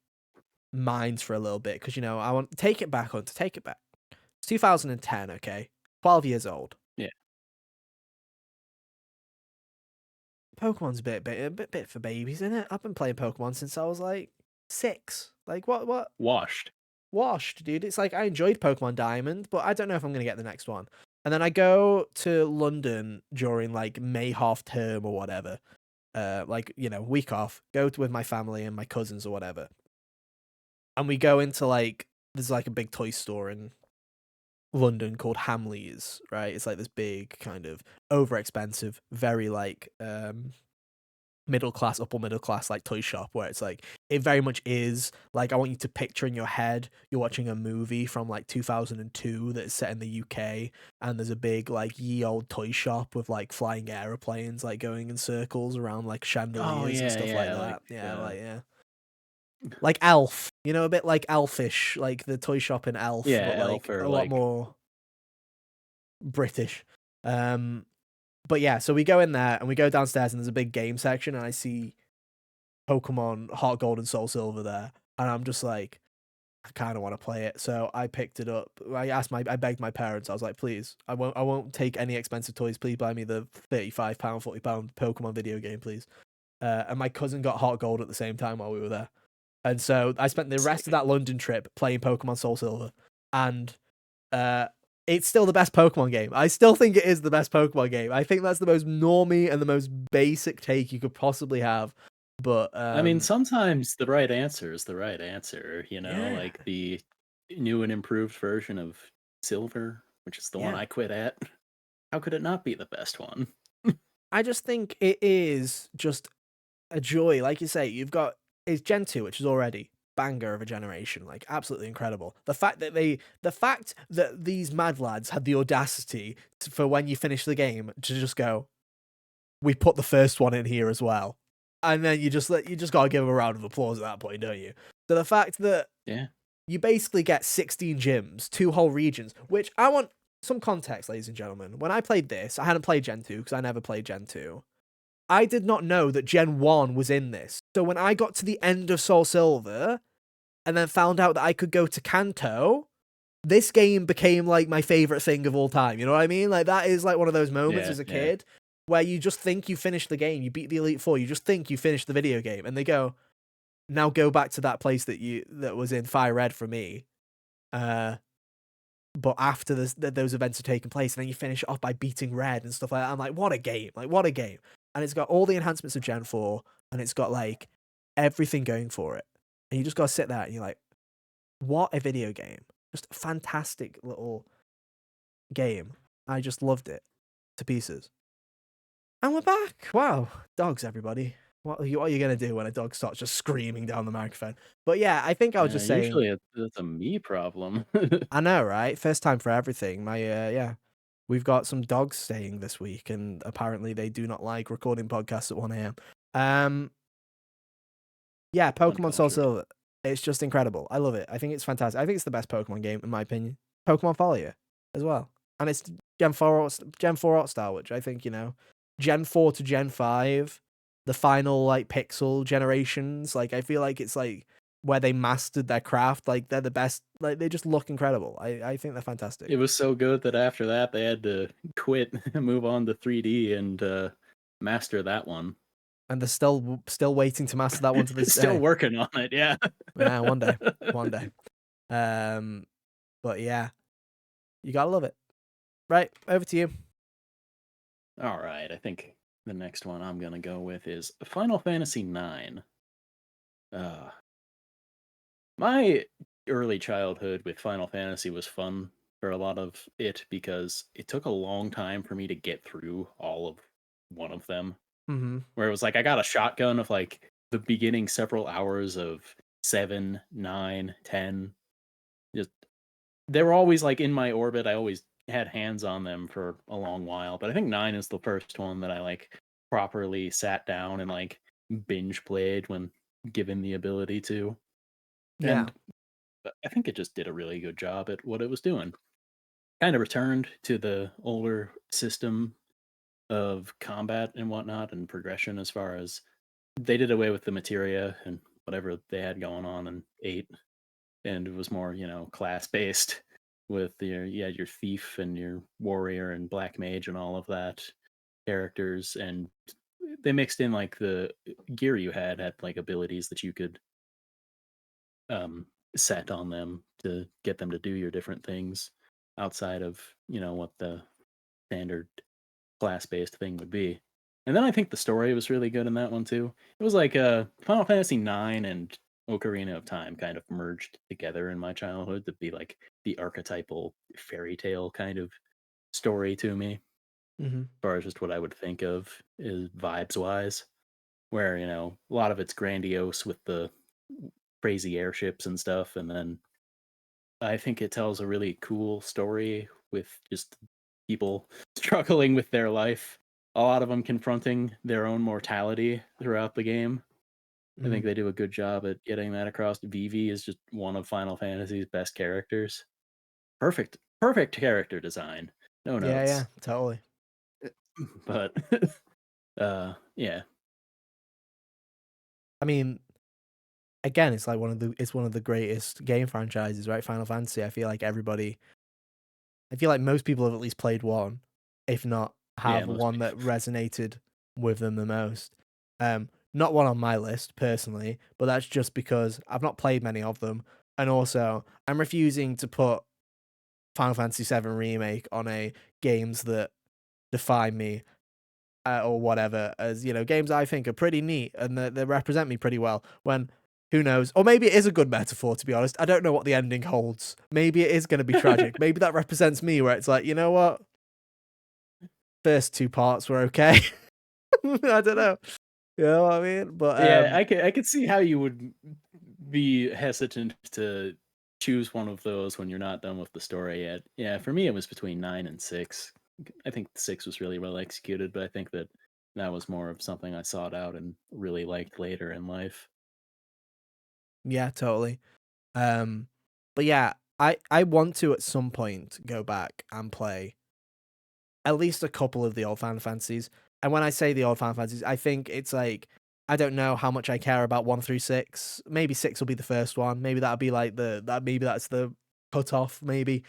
Speaker 1: minds for a little bit because I want take it back, Hunter. Take it back. It's 2010. Okay, 12 years old.
Speaker 2: Yeah.
Speaker 1: Pokemon's a bit for babies, isn't it? I've been playing Pokemon since I was like 6. Like what
Speaker 2: Washed.
Speaker 1: washed, dude. It's like I enjoyed Pokemon Diamond, but I don't know if I'm gonna get the next one. And then I go to London during like May half term or whatever. Like, week off, with my family and my cousins or whatever. And we go into like there's like a big toy store in London called Hamleys, right? It's like this big kind of over expensive, very like middle class, upper middle class like toy shop where it's like it very much is like I want you to picture in your head you're watching a movie from like 2002 that's set in the UK, and there's a big like ye old toy shop with like flying aeroplanes like going in circles around like
Speaker 2: Oh
Speaker 1: chandeliers and
Speaker 2: yeah,
Speaker 1: stuff like
Speaker 2: yeah,
Speaker 1: that. Like Elf, a bit like Elfish, like the toy shop in Elf,
Speaker 2: yeah,
Speaker 1: but
Speaker 2: Elf
Speaker 1: like
Speaker 2: or
Speaker 1: a lot
Speaker 2: like
Speaker 1: more British. Um but yeah, so we go in there and we go downstairs and there's a big game section and I see Pokemon Heart Gold and Soul Silver there, and I'm just like, I kind of want to play it. So I picked it up. I begged my parents. I was like, please, I won't take any expensive toys. Please buy me the £35, £40 Pokemon video game, please. And my cousin got Heart Gold at the same time while we were there, and so I spent the rest of
Speaker 2: sick.
Speaker 1: that London trip playing Pokemon Soul Silver, and uh. It's still the best Pokemon game. I still think it is the best Pokemon game. I think that's the most normie and the most basic take you could possibly have. But
Speaker 2: I mean, sometimes the right answer is the right answer,
Speaker 1: yeah,
Speaker 2: like the new and improved version of Silver, which is the one
Speaker 1: yeah.
Speaker 2: I quit at. How could it not be the best one?
Speaker 1: I just think it is just a joy. Like you say, it's Gen 2, which is already banger of a generation, like absolutely incredible. The fact that these mad lads had the audacity for when you finish the game to just go, we put the first one in here as well. And then you just gotta give them a round of applause at that point, don't you? So the fact that
Speaker 2: Yeah.
Speaker 1: you basically get 16 gyms, 2 whole regions, which I want some context, ladies and gentlemen. When I played this, I hadn't played Gen 2 because I never played Gen 2. I did not know that Gen 1 was in this. So when I got to the end of Soul Silver and then found out that I could go to Kanto, this game became like my favorite thing of all time. You know what I mean? Like that is like one of those moments
Speaker 2: Yeah,
Speaker 1: as a
Speaker 2: yeah.
Speaker 1: kid where you just think you finished the game, you beat the Elite Four, you just think you finished the video game, and they go, now go back to that place that was in Fire Red for me. Uh, but after those events are taking place, and then you finish it off by beating Red and stuff like that. I'm like, what a game! Like, what a game! And it's got all the enhancements of Gen 4, and it's got like everything going for it. And you just gotta sit there and you're like, what a video game! Just a fantastic little game. I just loved it to pieces. And we're back. Wow, dogs, everybody. What are you gonna do when a dog starts just screaming down the microphone? But yeah, I think I was just saying.
Speaker 2: Usually it's a me problem.
Speaker 1: I know, right? First time for everything. Yeah. We've got some dogs staying this week, and apparently they do not like recording podcasts at 1 a.m. Yeah, Pokemon Soul
Speaker 2: Uncultured.
Speaker 1: Silver. It's just incredible. I love it. I think it's fantastic. I think it's the best Pokemon game, in my opinion. Pokemon Follow You as well. And it's Gen 4 Art Style, which I think, Gen 4 to Gen 5, the final, like, Pixel generations, like, I feel like it's, like, where they mastered their craft. Like, they're the best. Like, they just look incredible. I think they're fantastic.
Speaker 2: It was so good that after that they had to quit, move on to 3D and master that one.
Speaker 1: And they're still waiting to master that one to this
Speaker 2: Still
Speaker 1: day.
Speaker 2: working on it, yeah.
Speaker 1: Yeah, one day. One day. Um, but yeah, you gotta love it. Right, over to you.
Speaker 2: All right, I think the next one I'm gonna go with is Final Fantasy IX. Uh, my early childhood with Final Fantasy was fun for a lot of it because it took a long time for me to get through all of one of them.
Speaker 1: Mm-hmm.
Speaker 2: Where it was like I got a shotgun of like the beginning several hours of 7, 9, 10. Just they were always like in my orbit. I always had hands on them for a long while. But I think 9 is the first one that I like properly sat down and like binge played when given the ability to.
Speaker 1: Yeah.
Speaker 2: And I think it just did a really good job at what it was doing. Kind of returned to the older system of combat and whatnot and progression as far as they did away with the materia and whatever they had going on in 8, and it was more, class based with your thief and your warrior and black mage and all of that characters, and they mixed in like the gear you had like abilities that you could set on them to get them to do your different things outside of what the standard class-based thing would be. And then I think the story was really good in that one too. It was like Final Fantasy 9 and Ocarina of Time kind of merged together in my childhood to be like the archetypal fairy tale kind of story to me, as
Speaker 1: Mm-hmm.
Speaker 2: far as just what I would think of is vibes wise, where a lot of it's grandiose with the crazy airships and stuff, and then I think it tells a really cool story with just people struggling with their life. A lot of them confronting their own mortality throughout the game. I
Speaker 1: Mm-hmm.
Speaker 2: think they do a good job at getting that across. Vivi is just one of Final Fantasy's best characters. Perfect character design. No
Speaker 1: Yeah, yeah,
Speaker 2: notes.
Speaker 1: totally.
Speaker 2: But yeah.
Speaker 1: I mean, again, it's like one of the greatest game franchises, right? Final Fantasy. I feel like most people have at least played one, if not
Speaker 2: Yeah,
Speaker 1: have
Speaker 2: most
Speaker 1: one that resonated with them the most. Not one on my list personally, but that's just because I've not played many of them, and also I'm refusing to put Final Fantasy VII Remake on a games that define me or whatever as games I think are pretty neat and they represent me pretty well. When who knows? Or maybe it is a good metaphor. To be honest, I don't know what the ending holds. Maybe it is going to be tragic. Maybe that represents me, where it's like, you know what? First two parts were okay. I don't know. You know what I mean? But
Speaker 2: Yeah, I could see how you would be hesitant to choose one of those when you're not done with the story yet. Yeah, for me it was between 9 and 6. I think 6 was really well executed, but I think that that was more of something I sought out and really liked later in life.
Speaker 1: yeah, totally. Um, but yeah, I want to at some point go back and play at least a couple of the old Final Fantasies. And when I say the old Final Fantasies, I think it's like I don't know how much I care about 1 through 6. Maybe 6 will be the first one. Maybe that'll be like maybe that's the cutoff. Maybe.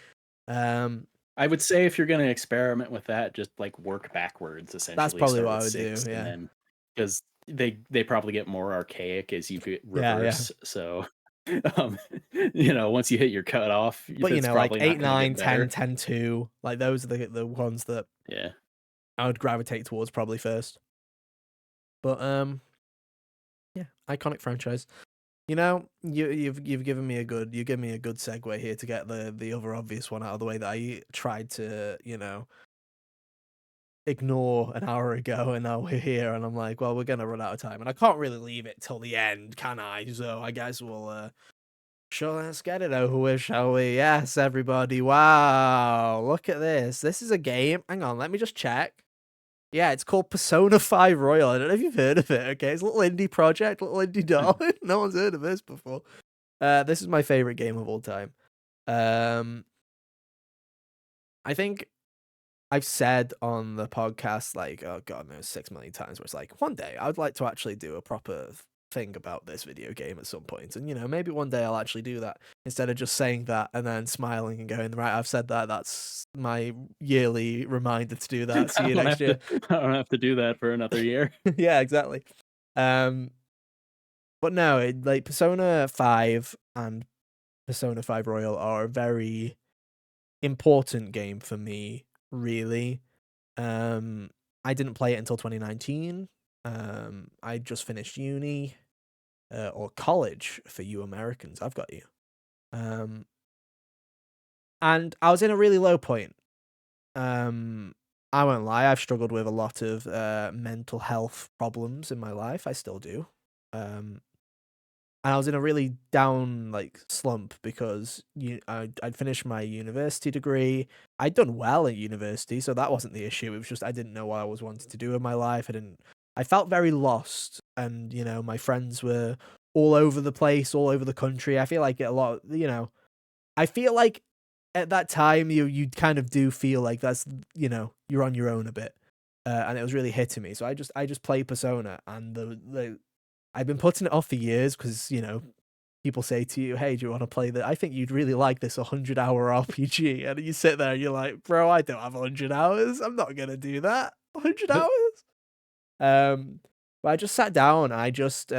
Speaker 1: Um,
Speaker 2: I would say if you're going to experiment with that, just like work backwards
Speaker 1: that's
Speaker 2: essentially.
Speaker 1: probably
Speaker 2: Start
Speaker 1: what I
Speaker 2: with
Speaker 1: would do.
Speaker 2: 6 and
Speaker 1: Yeah.
Speaker 2: then cuz they probably get more archaic as you
Speaker 1: Yeah, yeah.
Speaker 2: reverse. So um once you hit your cutoff,
Speaker 1: But
Speaker 2: it's
Speaker 1: like
Speaker 2: probably not
Speaker 1: 8,
Speaker 2: going to
Speaker 1: 9,
Speaker 2: get
Speaker 1: 10,
Speaker 2: better.
Speaker 1: 10, 2, like those are the ones that
Speaker 2: Yeah.
Speaker 1: I would gravitate towards probably first. But yeah, iconic franchise. You've given me a good segue here to get the other obvious one out of the way that I tried to, ignore an hour ago, and now we're here, and I'm like, well, we're gonna run out of time, and I can't really leave it till the end, can I? So I guess we'll sure, let's get it over with, shall we? Yes, everybody. Wow, look at this. This is a game. Hang on, let me just check. Yeah, it's called Persona 5 Royal. I don't know if you've heard of it, okay? It's a little indie project, little indie darling. No one's heard of this before. This is my favorite game of all time. Um, I think I've said on the podcast, like, oh god knows, 6 million times, where it's like, one day I would like to actually do a proper thing about this video game at some point, and maybe one day I'll actually do that instead of just saying that and then smiling and going, right, I've said that. That's my yearly reminder to do that. See
Speaker 2: I
Speaker 1: you
Speaker 2: don't
Speaker 1: next
Speaker 2: have
Speaker 1: year.
Speaker 2: to I don't have to do that for another year.
Speaker 1: Yeah, exactly. Um, but no, like Persona 5 and Persona 5 Royal are a very important game for me, really. Um, I didn't play it until 2019. I just finished uni or college for you Americans. I've got you. Um, and I was in a really low point. Um, I won't lie. I've struggled with a lot of mental health problems in my life. I still do. And I was in a really down slump because I'd finished my university degree. I'd done well at university, so that wasn't the issue. It was just I didn't know what I was wanting to do in my life. I felt very lost, and my friends were all over the place, all over the country. I feel like a lot, I feel like at that time you kind of do feel like that's you're on your own a bit. And it was really hitting me. So I just played Persona, and the I've been putting it off for years because, people say to you, hey, do you want to play that? I think you'd really like this 100-hour RPG. And you sit there and you're like, bro, I don't have 100 hours. I'm not going to do that. 100 hours? But I just sat down. I just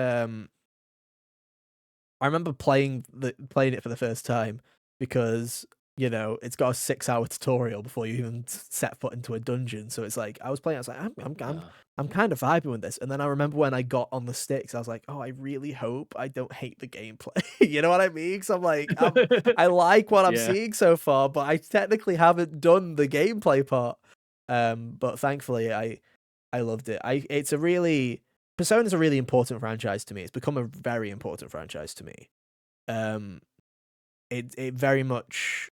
Speaker 1: I remember playing it for the first time because, you know, it's got a 6-hour tutorial before you even set foot into a dungeon. So it's like I was playing, I was like, I'm kind of vibing with this. And then I remember when I got on the sticks, I was like, oh, I really hope I don't hate the gameplay. You know what I mean? Because I'm like, I like what I'm
Speaker 2: Yeah.
Speaker 1: seeing so far, but I technically haven't done the gameplay part. But thankfully, I loved it. Persona's a really important franchise to me. It's become a very important franchise to me. It very much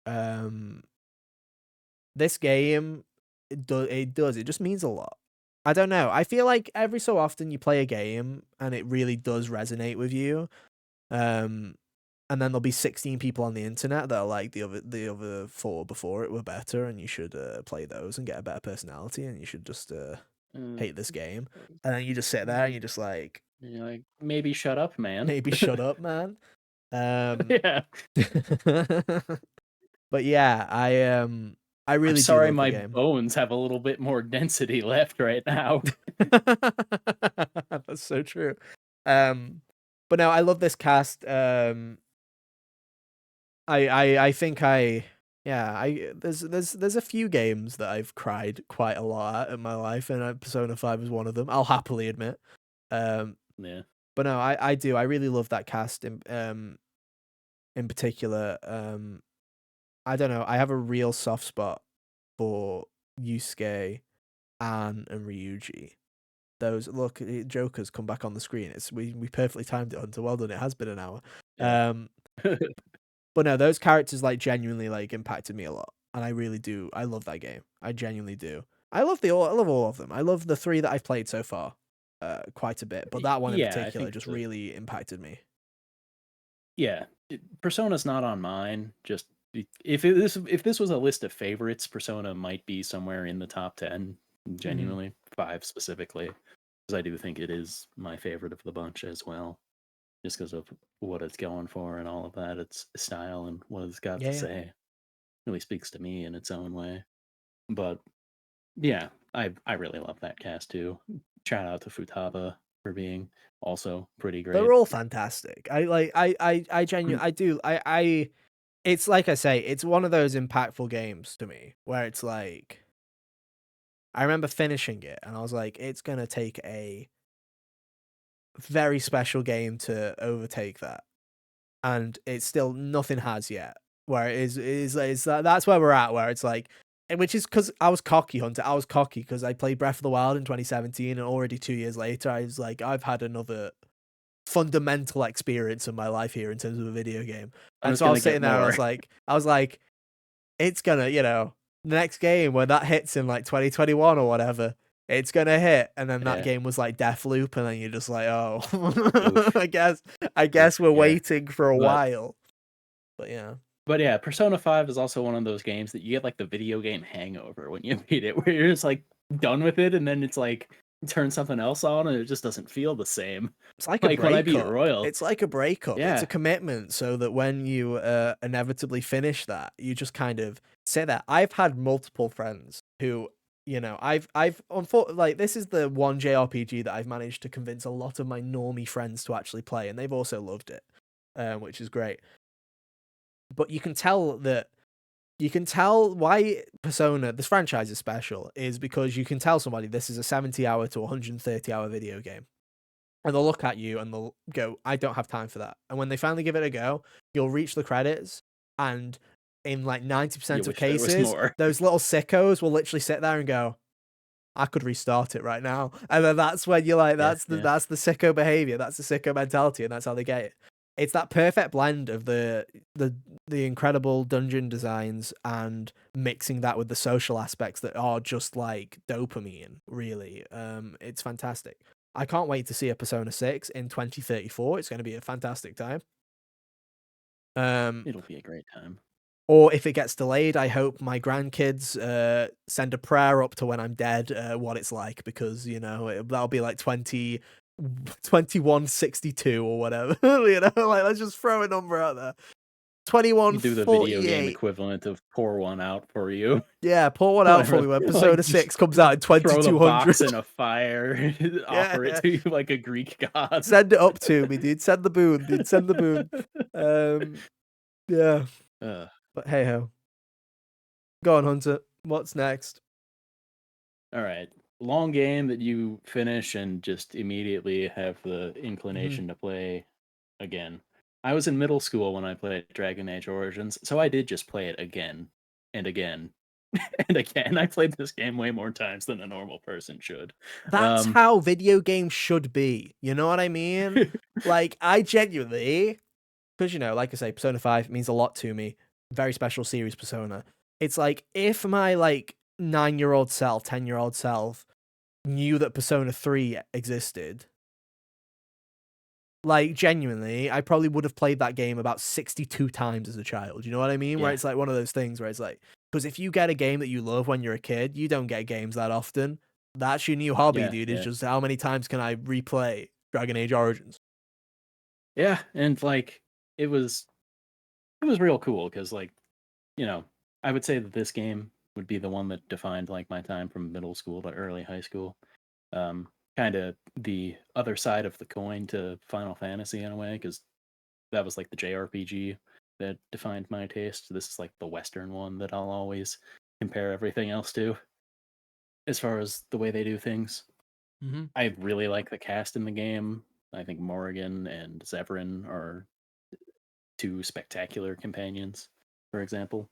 Speaker 1: this game it just means a lot. I don't know. I feel like every so often you play a game and it really does resonate with you. And then there'll be 16 people on the internet that are like the other 4 before it were better, and you should play those and get a better personality, and you should just
Speaker 2: Uh,
Speaker 1: hate this game. And then you just sit there and you're just like,
Speaker 2: You're like, maybe shut up, man.
Speaker 1: maybe shut up, man.
Speaker 2: Yeah.
Speaker 1: But yeah, I
Speaker 2: I'm
Speaker 1: really do
Speaker 2: sorry
Speaker 1: love the
Speaker 2: my
Speaker 1: game.
Speaker 2: bones have a little bit more density left right now.
Speaker 1: That's so true. But no, I love this cast. I think there's a few games that I've cried quite a lot at in my life, and Persona 5 is one of them. I'll happily admit. Um,
Speaker 2: Yeah.
Speaker 1: but no, I do. I really love that cast in particular. I don't know. I have a real soft spot for Yusuke, Anne, and Ryuji. Those Joker's come back on the screen. We perfectly timed it, Hunter. Well done. It has been an hour.
Speaker 2: Yeah.
Speaker 1: But no, those characters like genuinely like impacted me a lot, and I really do. I love that game. I genuinely do. I love all of them. I love the 3 that I've played so far, quite a bit. But that one in
Speaker 2: Yeah, I
Speaker 1: particular
Speaker 2: think
Speaker 1: just really impacted me.
Speaker 2: yeah, Persona's not on mine. Just if this was a list of favorites, Persona might be somewhere in the top 10. Genuinely, 5 specifically, because I do think it is my favorite of the bunch as well, just because of what it's going for and all of that. Its style and what it's got to
Speaker 1: Yeah, yeah.
Speaker 2: say really speaks to me in its own way. But yeah, I really love that cast too. Shout out to Futaba for being also pretty great.
Speaker 1: They're all fantastic. I genuinely I do. It's like I say, it's one of those impactful games to me where it's like I remember finishing it and I was like, it's gonna take a very special game to overtake that. And it's still nothing has yet. Where that's where we're at, where it's like, which is because I was cocky, Hunter. I was cocky because I played Breath of the Wild in 2017, and already 2 years later, I was like, I've had another fundamental experience in my life here in terms of a video game.
Speaker 2: I'm
Speaker 1: And
Speaker 2: just
Speaker 1: so I
Speaker 2: gonna
Speaker 1: was
Speaker 2: get
Speaker 1: sitting there, and
Speaker 2: more.
Speaker 1: I was like, it's gonna, the next game when that hits in like 2021 or whatever, it's gonna hit. And then that
Speaker 2: Yeah.
Speaker 1: game was like Deathloop, and then you're just like, oh,
Speaker 2: Oof.
Speaker 1: I guess we're
Speaker 2: Yeah.
Speaker 1: waiting for a
Speaker 2: But
Speaker 1: while. But yeah.
Speaker 2: But yeah, Persona 5 is also one of those games that you get like the video game hangover when you beat it, where you're just like done with it, and then it's like turn something else on, and it just doesn't feel the same.
Speaker 1: It's like a
Speaker 2: Like when I beat
Speaker 1: breakup.
Speaker 2: Royal,
Speaker 1: It's like a breakup. It's a
Speaker 2: yeah,
Speaker 1: commitment so that when you inevitably finish that, you just kind of say that. I've had multiple friends who, I've unfortunately, like, this is the one JRPG that I've managed to convince a lot of my normie friends to actually play, and they've also loved it, which is great. But you can tell why Persona, this franchise is special, is because you can tell somebody this is a 70-hour to 130-hour video game. And they'll look at you and they'll go, I don't have time for that. And when they finally give it a go, you'll reach the credits, and in like 90%
Speaker 2: you
Speaker 1: of
Speaker 2: wish there was
Speaker 1: cases,
Speaker 2: more.
Speaker 1: those little sickos will literally sit there and go, I could restart it right now. And then that's when you're like,
Speaker 2: Yeah,
Speaker 1: that's the sicko behavior, that's the sicko mentality, and that's how they get it. It's that perfect blend of the incredible dungeon designs and mixing that with the social aspects that are just like dopamine, really. It's fantastic. I can't wait to see a Persona 6 in 2034. It's going to be a fantastic time.
Speaker 2: it'll be a great time.
Speaker 1: Or if it gets delayed, I hope my grandkids send a prayer up to when I'm dead, what it's like, because, that'll be like 2162 or whatever. Like, let's just throw a number out there.
Speaker 2: You do the video game
Speaker 1: 21:48.
Speaker 2: equivalent of pour one out for you.
Speaker 1: Yeah, pour one out for
Speaker 2: Whatever.
Speaker 1: me when
Speaker 2: Like,
Speaker 1: Persona
Speaker 2: just
Speaker 1: 6 comes out in
Speaker 2: throw the
Speaker 1: 2200.
Speaker 2: box in a fire, offer it
Speaker 1: Yeah.
Speaker 2: to you like a Greek god.
Speaker 1: Send it up to me, dude. Send the boon, dude. Send the boon. Um, yeah.
Speaker 2: Ugh.
Speaker 1: But hey ho. Go on, Hunter. What's next?
Speaker 2: All right. Long game that you finish and just immediately have the
Speaker 1: Mhm.
Speaker 2: inclination to play again. I was in middle school when I played Dragon Age Origins, so I did just play it again and again and again. I played this game way more times than a normal person should.
Speaker 1: That's
Speaker 2: Um,
Speaker 1: how video games should be. You know what I mean? Like, I genuinely, because, like I say, Persona 5 means a lot to me. Very special series, Persona. It's like, if my, 9-year-old self, 10-year-old self knew that Persona 3 existed, like, genuinely, I probably would have played that game about 62 times as a child. You know what I mean? Where
Speaker 2: yeah,
Speaker 1: it's like one of those things where it's like, because if you get a game that you love when you're a kid, you don't get games that often. That's your new hobby,
Speaker 2: yeah,
Speaker 1: dude. Is
Speaker 2: yeah.
Speaker 1: just how many times can I replay Dragon Age Origins?
Speaker 2: Yeah, and like it was it was real cool because like, you know, I would say that this game would be the one that defined like my time from middle school to early high school. Kind of the other side of the coin to Final Fantasy in a way, because that was like the JRPG that defined my taste. This is like the Western one that I'll always compare everything else to as far as the way they do things.
Speaker 1: Mm-hmm.
Speaker 2: I really like the cast in the game. I think Morrigan and Zevran are two spectacular companions, for example.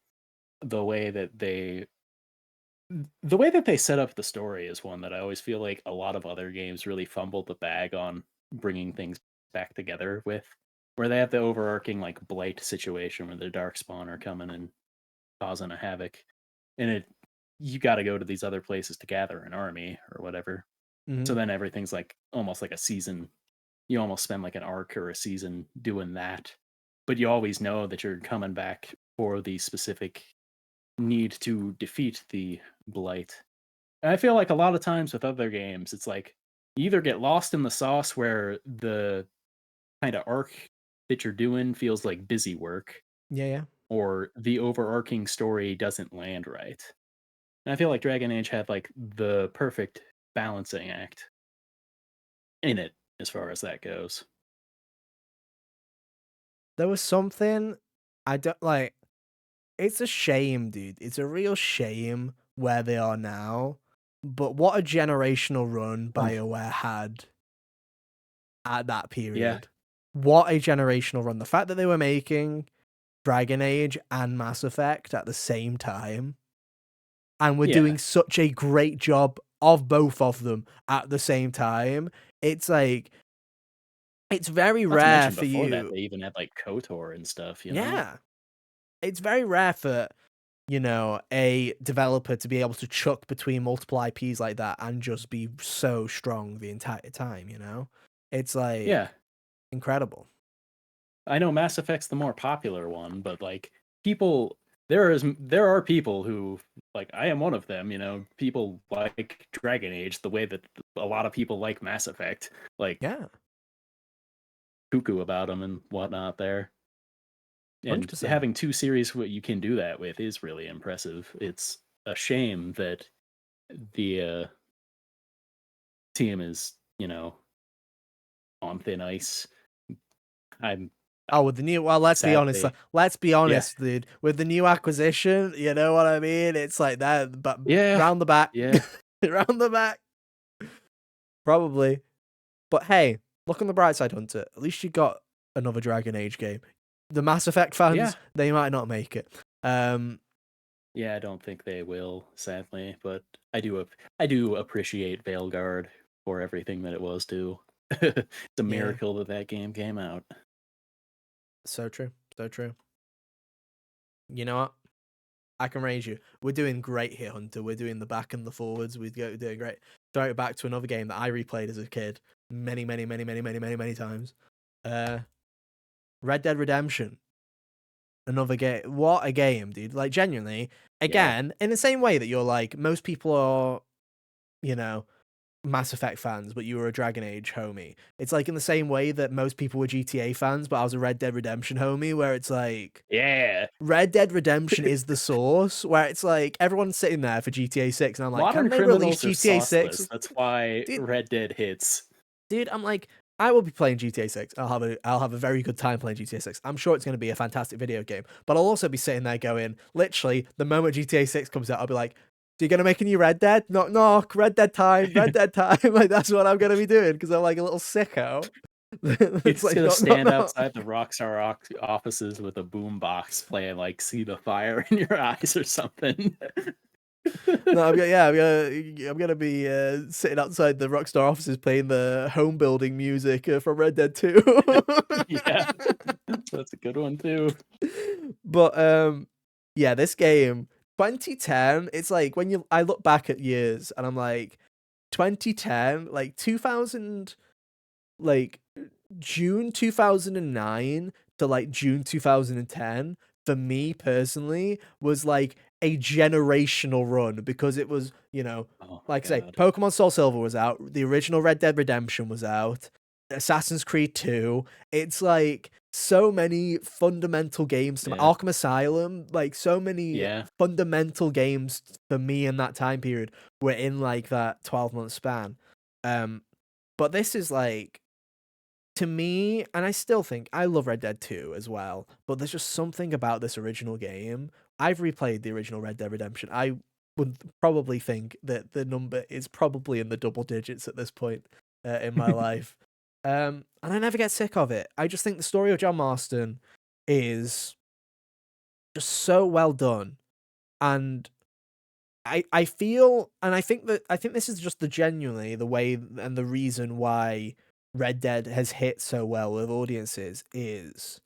Speaker 2: The way that they the way that they set up the story is one that I always feel like a lot of other games really fumbled the bag on bringing things back together with, where they have the overarching like blight situation where the darkspawn are coming and causing a havoc, and it you got to go to these other places to gather an army or whatever.
Speaker 1: Mm-hmm.
Speaker 2: So then everything's like almost like a season. You almost spend like an arc or a season doing that, but you always know that you're coming back for the specific need to defeat the blight. And I feel like a lot of times with other games, it's like you either get lost in the sauce where the kind of arc that you're doing feels like busy work,
Speaker 1: Yeah, yeah.
Speaker 2: or the overarching story doesn't land right. And I feel like Dragon Age had like the perfect balancing act in it as far as that goes.
Speaker 1: There was something I don't like. It's a shame, dude. It's a real shame where they are now. But what a generational run
Speaker 2: Um,
Speaker 1: BioWare had at that
Speaker 2: yeah,
Speaker 1: period. What a generational run. The fact that they were making Dragon Age and Mass Effect at the same time and were
Speaker 2: yeah.
Speaker 1: doing such a great job of both of them at the same time. It's like, it's very
Speaker 2: Not to
Speaker 1: rare
Speaker 2: mention
Speaker 1: for
Speaker 2: before that,
Speaker 1: you.
Speaker 2: they even had like KOTOR and stuff, you know?
Speaker 1: Yeah. It's very rare for, a developer to be able to chuck between multiple IPs like that and just be so strong the entire time, you know? It's
Speaker 2: Yeah.
Speaker 1: like incredible.
Speaker 2: I know Mass Effect's the more popular one, but like people there are people who like I am one of them, you know, people like Dragon Age the way that a lot of people like Mass Effect, like
Speaker 1: Yeah,
Speaker 2: cuckoo about them and whatnot there. And
Speaker 1: 100%.
Speaker 2: having two series what you can do that with is really impressive. It's a shame that the team is, you know, on thin ice. I'm
Speaker 1: Oh, with the new, well, let's be honest.
Speaker 2: sadly,
Speaker 1: Let's be
Speaker 2: yeah,
Speaker 1: honest, dude. With the new acquisition, you know what I mean? It's like that, but
Speaker 2: yeah,
Speaker 1: round the back,
Speaker 2: yeah,
Speaker 1: round the back, probably. But hey, look on the bright side, Hunter. At least you got another Dragon Age game. The Mass Effect
Speaker 2: yeah.
Speaker 1: fans, they might not make it.
Speaker 2: Yeah, I don't think they will, sadly, but I do appreciate Veilguard for everything that it was too. It's a
Speaker 1: Yeah,
Speaker 2: miracle that that game came out.
Speaker 1: so true, so true. You know what? I can raise you. We're doing great here, Hunter. We're doing the back and the forwards. We're doing great. Throw it back to another game that I replayed as a kid many, many, many, many, many, many, many times. Uh, Red Dead Redemption. Another game. What a game, dude! Like genuinely,
Speaker 2: Yeah,
Speaker 1: again, in the same way that you're like most people are, you know, Mass Effect fans, but you were a Dragon Age homie. It's like in the same way that most people were GTA fans, but I was a Red Dead Redemption homie, where it's like
Speaker 2: Yeah.
Speaker 1: Red Dead Redemption is the source, where it's like everyone's sitting there for GTA 6, and I'm like, can
Speaker 2: Modern
Speaker 1: they release
Speaker 2: criminals are
Speaker 1: GTA 6?
Speaker 2: sauceless. That's why
Speaker 1: Dude,
Speaker 2: Red Dead hits.
Speaker 1: I'm like, I will be playing GTA 6. I'll have a very good time playing GTA 6. I'm sure it's going to be a fantastic video game, but I'll also be sitting there going, literally, the moment GTA 6 comes out, I'll be like, so you're going to make a new Red Dead? Knock, knock, Red Dead time, Red Dead time. Like, that's what I'm going to be doing, because I'm like a little sicko.
Speaker 2: You're
Speaker 1: It's
Speaker 2: just
Speaker 1: like,
Speaker 2: gonna
Speaker 1: knock, knock,
Speaker 2: stand
Speaker 1: knock.
Speaker 2: outside the Rockstar offices with a boombox playing like "See the Fire" in your eyes or something.
Speaker 1: No, I'm gonna be sitting outside the Rockstar offices playing the home building music from Red Dead 2.
Speaker 2: Yeah, that's a good one too.
Speaker 1: But yeah, this game 2010. It's like I look back at years and I'm like 2010, like 2000, like June 2009 to like June 2010 for me personally was like a generational run, because it was,
Speaker 2: Oh my
Speaker 1: like I say,
Speaker 2: god.
Speaker 1: Pokemon Soul Silver was out, the original Red Dead Redemption was out, Assassin's Creed 2. It's like so many fundamental games to
Speaker 2: Yeah.
Speaker 1: Arkham Asylum, like so many
Speaker 2: Yeah.
Speaker 1: fundamental games for me in that time period were in like that 12-month span. But this is like, to me, and I still think I love Red Dead 2 as well, but there's just something about this original game. I've replayed the original Red Dead Redemption. I would probably think that the number is probably in the double digits at this point in my life. And I never get sick of it. I just think the story of John Marston is just so well done. And I feel, and I think this is just genuinely the way and the reason why Red Dead has hit so well with audiences is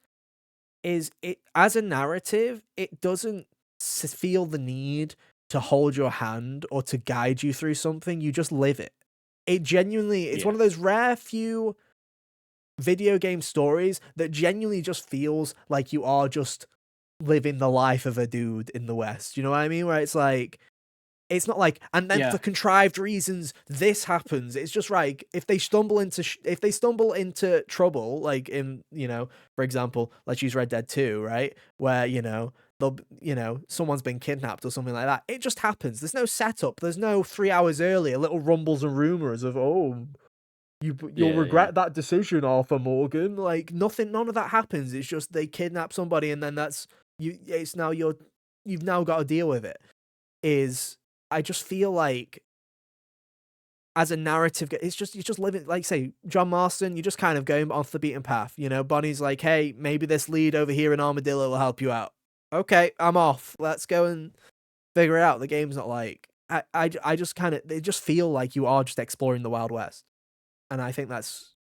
Speaker 1: it, as a narrative, it doesn't feel the need to hold your hand or to guide you through something. You just live it. It genuinely, it's
Speaker 2: Yeah.
Speaker 1: one of those rare few video game stories that genuinely just feels like you are just living the life of a dude in the West. You know what I mean? Where it's like, it's not like, and then for
Speaker 2: Yeah.
Speaker 1: contrived reasons this happens. It's just like, if they stumble into trouble, like in, for example, let's use Red Dead 2, right? Where, they'll, someone's been kidnapped or something like that. It just happens. There's no setup. There's no 3 hours earlier little rumbles and rumors of, oh, you'll
Speaker 2: Yeah. Yeah.
Speaker 1: regret that decision, Arthur Morgan. Like, nothing, none of that happens. It's just they kidnap somebody, and then that's you. It's now you've now got to deal with it. I just feel like, as a narrative, it's just, you're just living, like, say, John Marston, you're just kind of going off the beaten path. Bonnie's like, hey, maybe this lead over here in Armadillo will help you out. Okay, I'm off. Let's go and figure it out. The game's not like, I just kind of, they just feel like you are just exploring the Wild West. And I think that's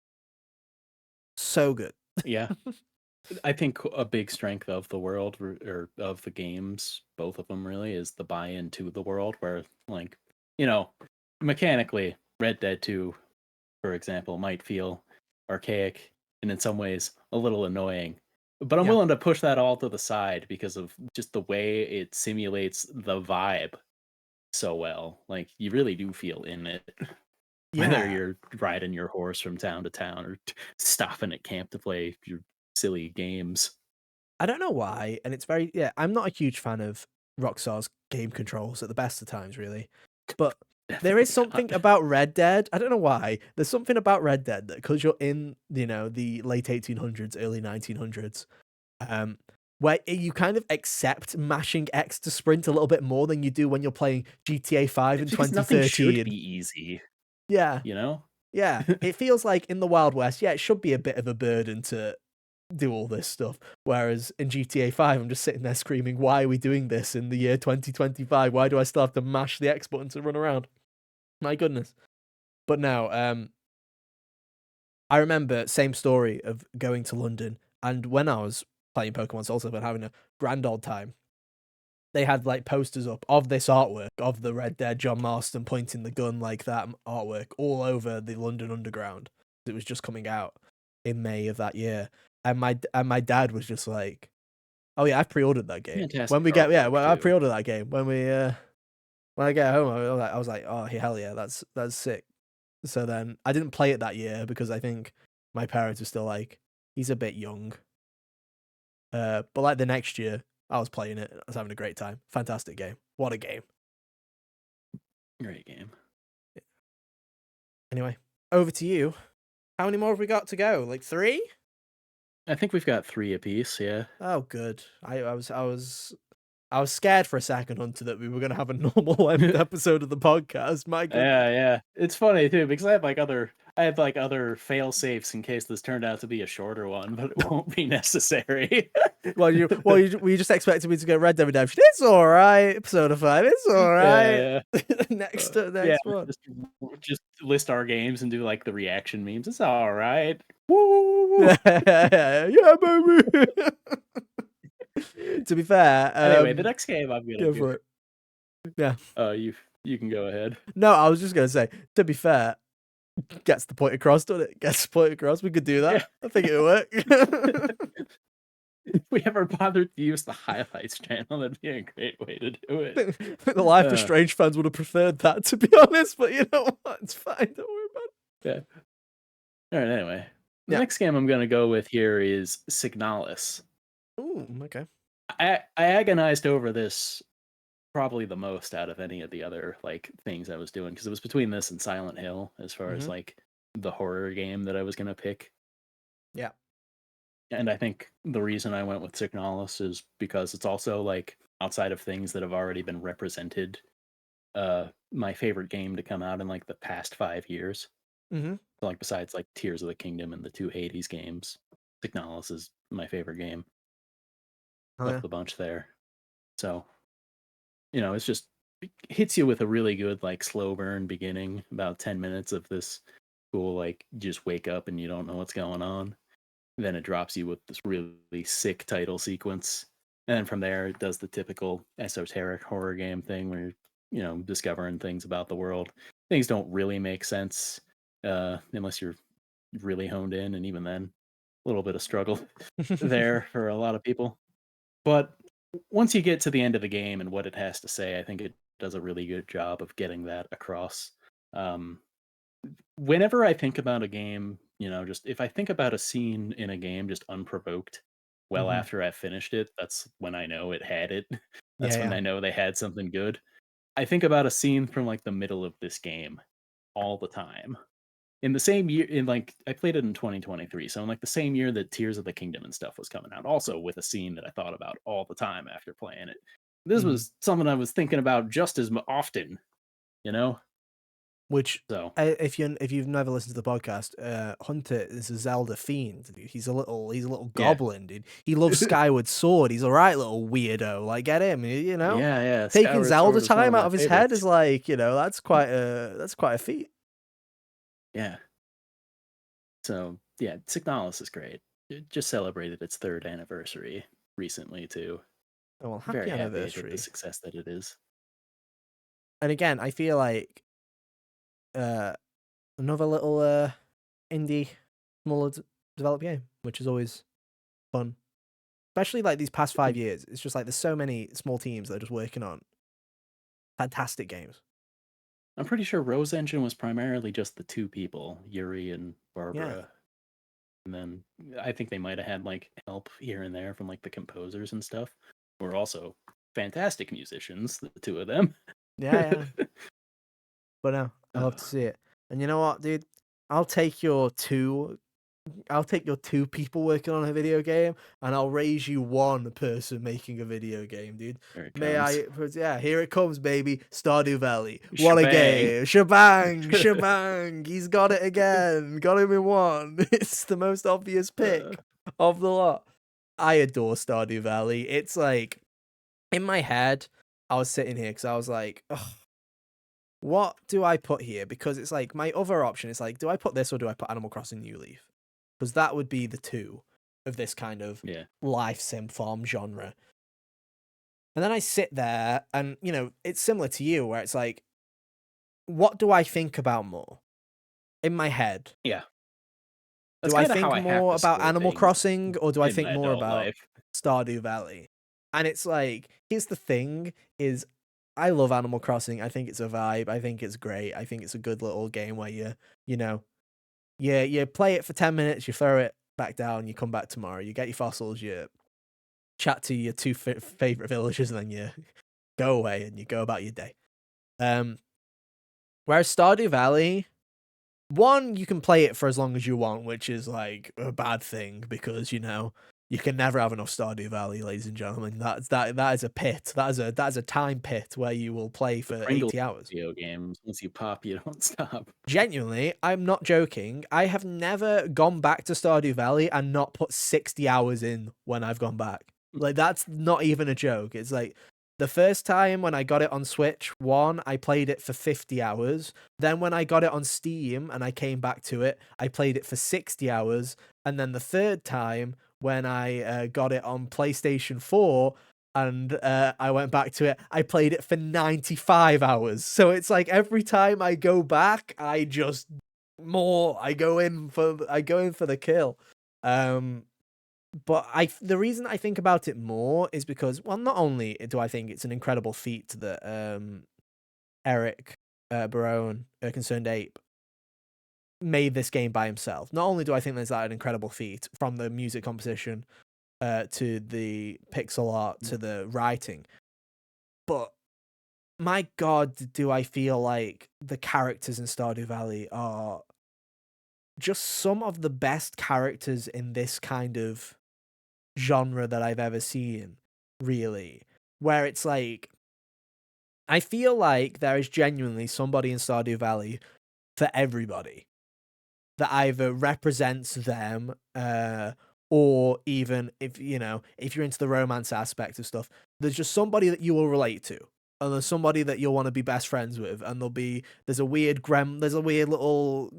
Speaker 1: so good.
Speaker 2: Yeah. I think a big strength of the world or of the games, both of them really, is the buy-in to the world. Where, like, mechanically, Red Dead 2, for example, might feel archaic and in some ways a little annoying. But I'm
Speaker 1: Yeah.
Speaker 2: willing to push that all to the side because of just the way it simulates the vibe so well. Like, you really do feel in it. Whether
Speaker 1: Yeah.
Speaker 2: you're riding your horse from town to town or stopping at camp to play your silly games.
Speaker 1: I don't know why, and it's very, yeah, I'm not a huge fan of Rockstar's game controls at the best of times, really. But there is
Speaker 2: Definitely
Speaker 1: something
Speaker 2: not.
Speaker 1: about Red Dead. I don't know why. There's something about Red Dead that, because you're in, the late 1800s, early 1900s, um, where you kind of accept mashing X to sprint a little bit more than you do when you're playing GTA 5 in
Speaker 2: It's because nothing should
Speaker 1: 2013.
Speaker 2: be easy,
Speaker 1: Yeah,
Speaker 2: you know?
Speaker 1: yeah. It feels like in the Wild West, yeah, it should be a bit of a burden to do all this stuff. Whereas in GTA 5, I'm just sitting there screaming, why are we doing this in the year 2025? Why do I still have to mash the X button to run around? My goodness. But no, I remember, same story of going to London, and when I was playing Pokemon Soul Silver and having a grand old time, they had like posters up of this artwork of the Red Dead John Marston pointing the gun, like that artwork, all over the London Underground. It was just coming out in May of that year, and my dad was just like, "Oh yeah, I pre-ordered that game." When
Speaker 2: Fantastic
Speaker 1: we get, yeah,
Speaker 2: artwork
Speaker 1: well, I
Speaker 2: too.
Speaker 1: pre-ordered that game when I get home. I was like, "Oh hell yeah, that's sick." So then I didn't play it that year because I think my parents were still like, he's a bit young. But like the next year, I was playing it. I was having a great time. Fantastic game. What a game.
Speaker 2: Great game.
Speaker 1: Anyway, over to you. How many more have we got to go? Like 3?
Speaker 2: I think we've got 3 apiece, yeah.
Speaker 1: Oh, good. I was scared for a second, Hunter, that we were going to have a normal episode of the podcast. My goodness.
Speaker 2: Yeah. It's funny too because I had other fail safes in case this turned out to be a shorter one, but it won't be necessary.
Speaker 1: Were you just expecting me to go Red Dead Redemption? It's all right. Episode 5. It's all right.
Speaker 2: Yeah.
Speaker 1: next one.
Speaker 2: Just list our games and do like the reaction memes. It's all right. Woo!
Speaker 1: Yeah, baby. To be fair,
Speaker 2: Anyway, the next game I'm gonna
Speaker 1: go for it. Yeah.
Speaker 2: You can go ahead.
Speaker 1: No, I was just gonna say. To be fair, gets the point across, doesn't it? Gets the point across. We could do that. Yeah. I think it would work.
Speaker 2: If we ever bothered to use the highlights channel, that'd be a great way to do it.
Speaker 1: I think the Life is Strange fans would have preferred that, to be honest. But you know what? It's fine. Don't worry about
Speaker 2: it. Yeah. All right. Anyway, the next game I'm gonna go with here is Signalis.
Speaker 1: Ooh, okay.
Speaker 2: I agonized over this probably the most out of any of the other like things I was doing because it was between this and Silent Hill as far as like the horror game that I was gonna pick.
Speaker 1: Yeah.
Speaker 2: And I think the reason I went with Signalis is because it's also like outside of things that have already been represented, my favorite game to come out in like the past 5 years.
Speaker 1: Mm-hmm.
Speaker 2: So, like besides like Tears of the Kingdom and the 2 Hades games, Signalis is my favorite game. Of the bunch there. So, it's just it hits you with a really good like slow burn beginning, about 10 minutes of this cool like you just wake up and you don't know what's going on. Then it drops you with this really sick title sequence. And then from there it does the typical esoteric horror game thing where you're, discovering things about the world. Things don't really make sense unless you're really honed in, and even then a little bit of struggle there for a lot of people. But once you get to the end of the game and what it has to say, I think it does a really good job of getting that across. Whenever I think about a game, just if I think about a scene in a game just unprovoked, well, after I've finished it, that's when I know it had it. That's when I know they had something good. I think about a scene from like the middle of this game all the time. In the same year, I played it in 2023, so in like the same year that Tears of the Kingdom and stuff was coming out, also with a scene that I thought about all the time after playing it. This was something I was thinking about just as often,
Speaker 1: Which, if you've never listened to the podcast, Hunter is a Zelda fiend. Dude. He's a little goblin, dude. He loves Skyward Sword. He's a right little weirdo. Like, get him,
Speaker 2: Yeah.
Speaker 1: Taking
Speaker 2: Skyward
Speaker 1: Zelda
Speaker 2: Sword
Speaker 1: time out of his head
Speaker 2: favorites.
Speaker 1: is like, that's quite a feat.
Speaker 2: Yeah. So yeah, Signalis is great. It just celebrated its 3rd anniversary recently too.
Speaker 1: Oh well, happy
Speaker 2: Very
Speaker 1: anniversary!
Speaker 2: Happy with the success that it is.
Speaker 1: And again, I feel like another little indie, smaller developed game, which is always fun. Especially like these past 5 years, it's just like there's so many small teams that are just working on fantastic games.
Speaker 2: I'm pretty sure Rose Engine was primarily just the 2 people, Yuri and Barbara.
Speaker 1: Yeah.
Speaker 2: And then I think they might have had like help here and there from like the composers and stuff. Who are also fantastic musicians, the 2 of them.
Speaker 1: Yeah. But no, I love to see it. And you know what, dude? I'll take your 2 people working on a video game, and I'll raise you 1 person making a video game, dude. Here it comes, baby. Stardew Valley. What a game. Shebang. He's got it again. Got him in 1. It's the most obvious pick of the lot. I adore Stardew Valley. It's like, in my head, I was sitting here because I was like, ugh. What do I put here? Because it's like, my other option is like, do I put this or do I put Animal Crossing New Leaf? Because that would be the 2 of this kind of life sim farm genre. And then I sit there and, it's similar to you where it's like, what do I think about more? In my head.
Speaker 2: Yeah.
Speaker 1: Do I think more about Animal Crossing or do I think more about Stardew Valley? And it's like, here's the thing is, I love Animal Crossing. I think it's a vibe. I think it's great. I think it's a good little game where you know, you play it for 10 minutes, you throw it back down, you come back tomorrow, you get your fossils, you chat to your two favorite villagers, and then you go away and you go about your day. Whereas Stardew Valley, one, you can play it for as long as you want, which is like a bad thing because you can never have enough Stardew Valley, ladies and gentlemen. That is a pit. That is a time pit where you will play
Speaker 2: The
Speaker 1: for
Speaker 2: Pringle
Speaker 1: 80 hours.
Speaker 2: video games. Once you pop, you don't stop.
Speaker 1: Genuinely, I'm not joking. I have never gone back to Stardew Valley and not put 60 hours in when I've gone back. Like, that's not even a joke. It's like the first time when I got it on Switch, I played it for 50 hours. Then when I got it on Steam and I came back to it, I played it for 60 hours. And then the third time when I got it on PlayStation 4, and I went back to it, I played it for 95 hours. So it's like every time I go back, I go in for the kill. But the reason I think about it more is because, well, not only do I think it's an incredible feat that Eric Barone, Concerned Ape, made this game by himself. Not only do I think there's that an incredible feat, from the music composition to the pixel art to the writing, but my God, do I feel like the characters in Stardew Valley are just some of the best characters in this kind of genre that I've ever seen, really. Where it's like, I feel like there is genuinely somebody in Stardew Valley for everybody that either represents them, or even if you're into the romance aspect of stuff, there's just somebody that you will relate to, and there's somebody that you'll want to be best friends with, and there's a weird little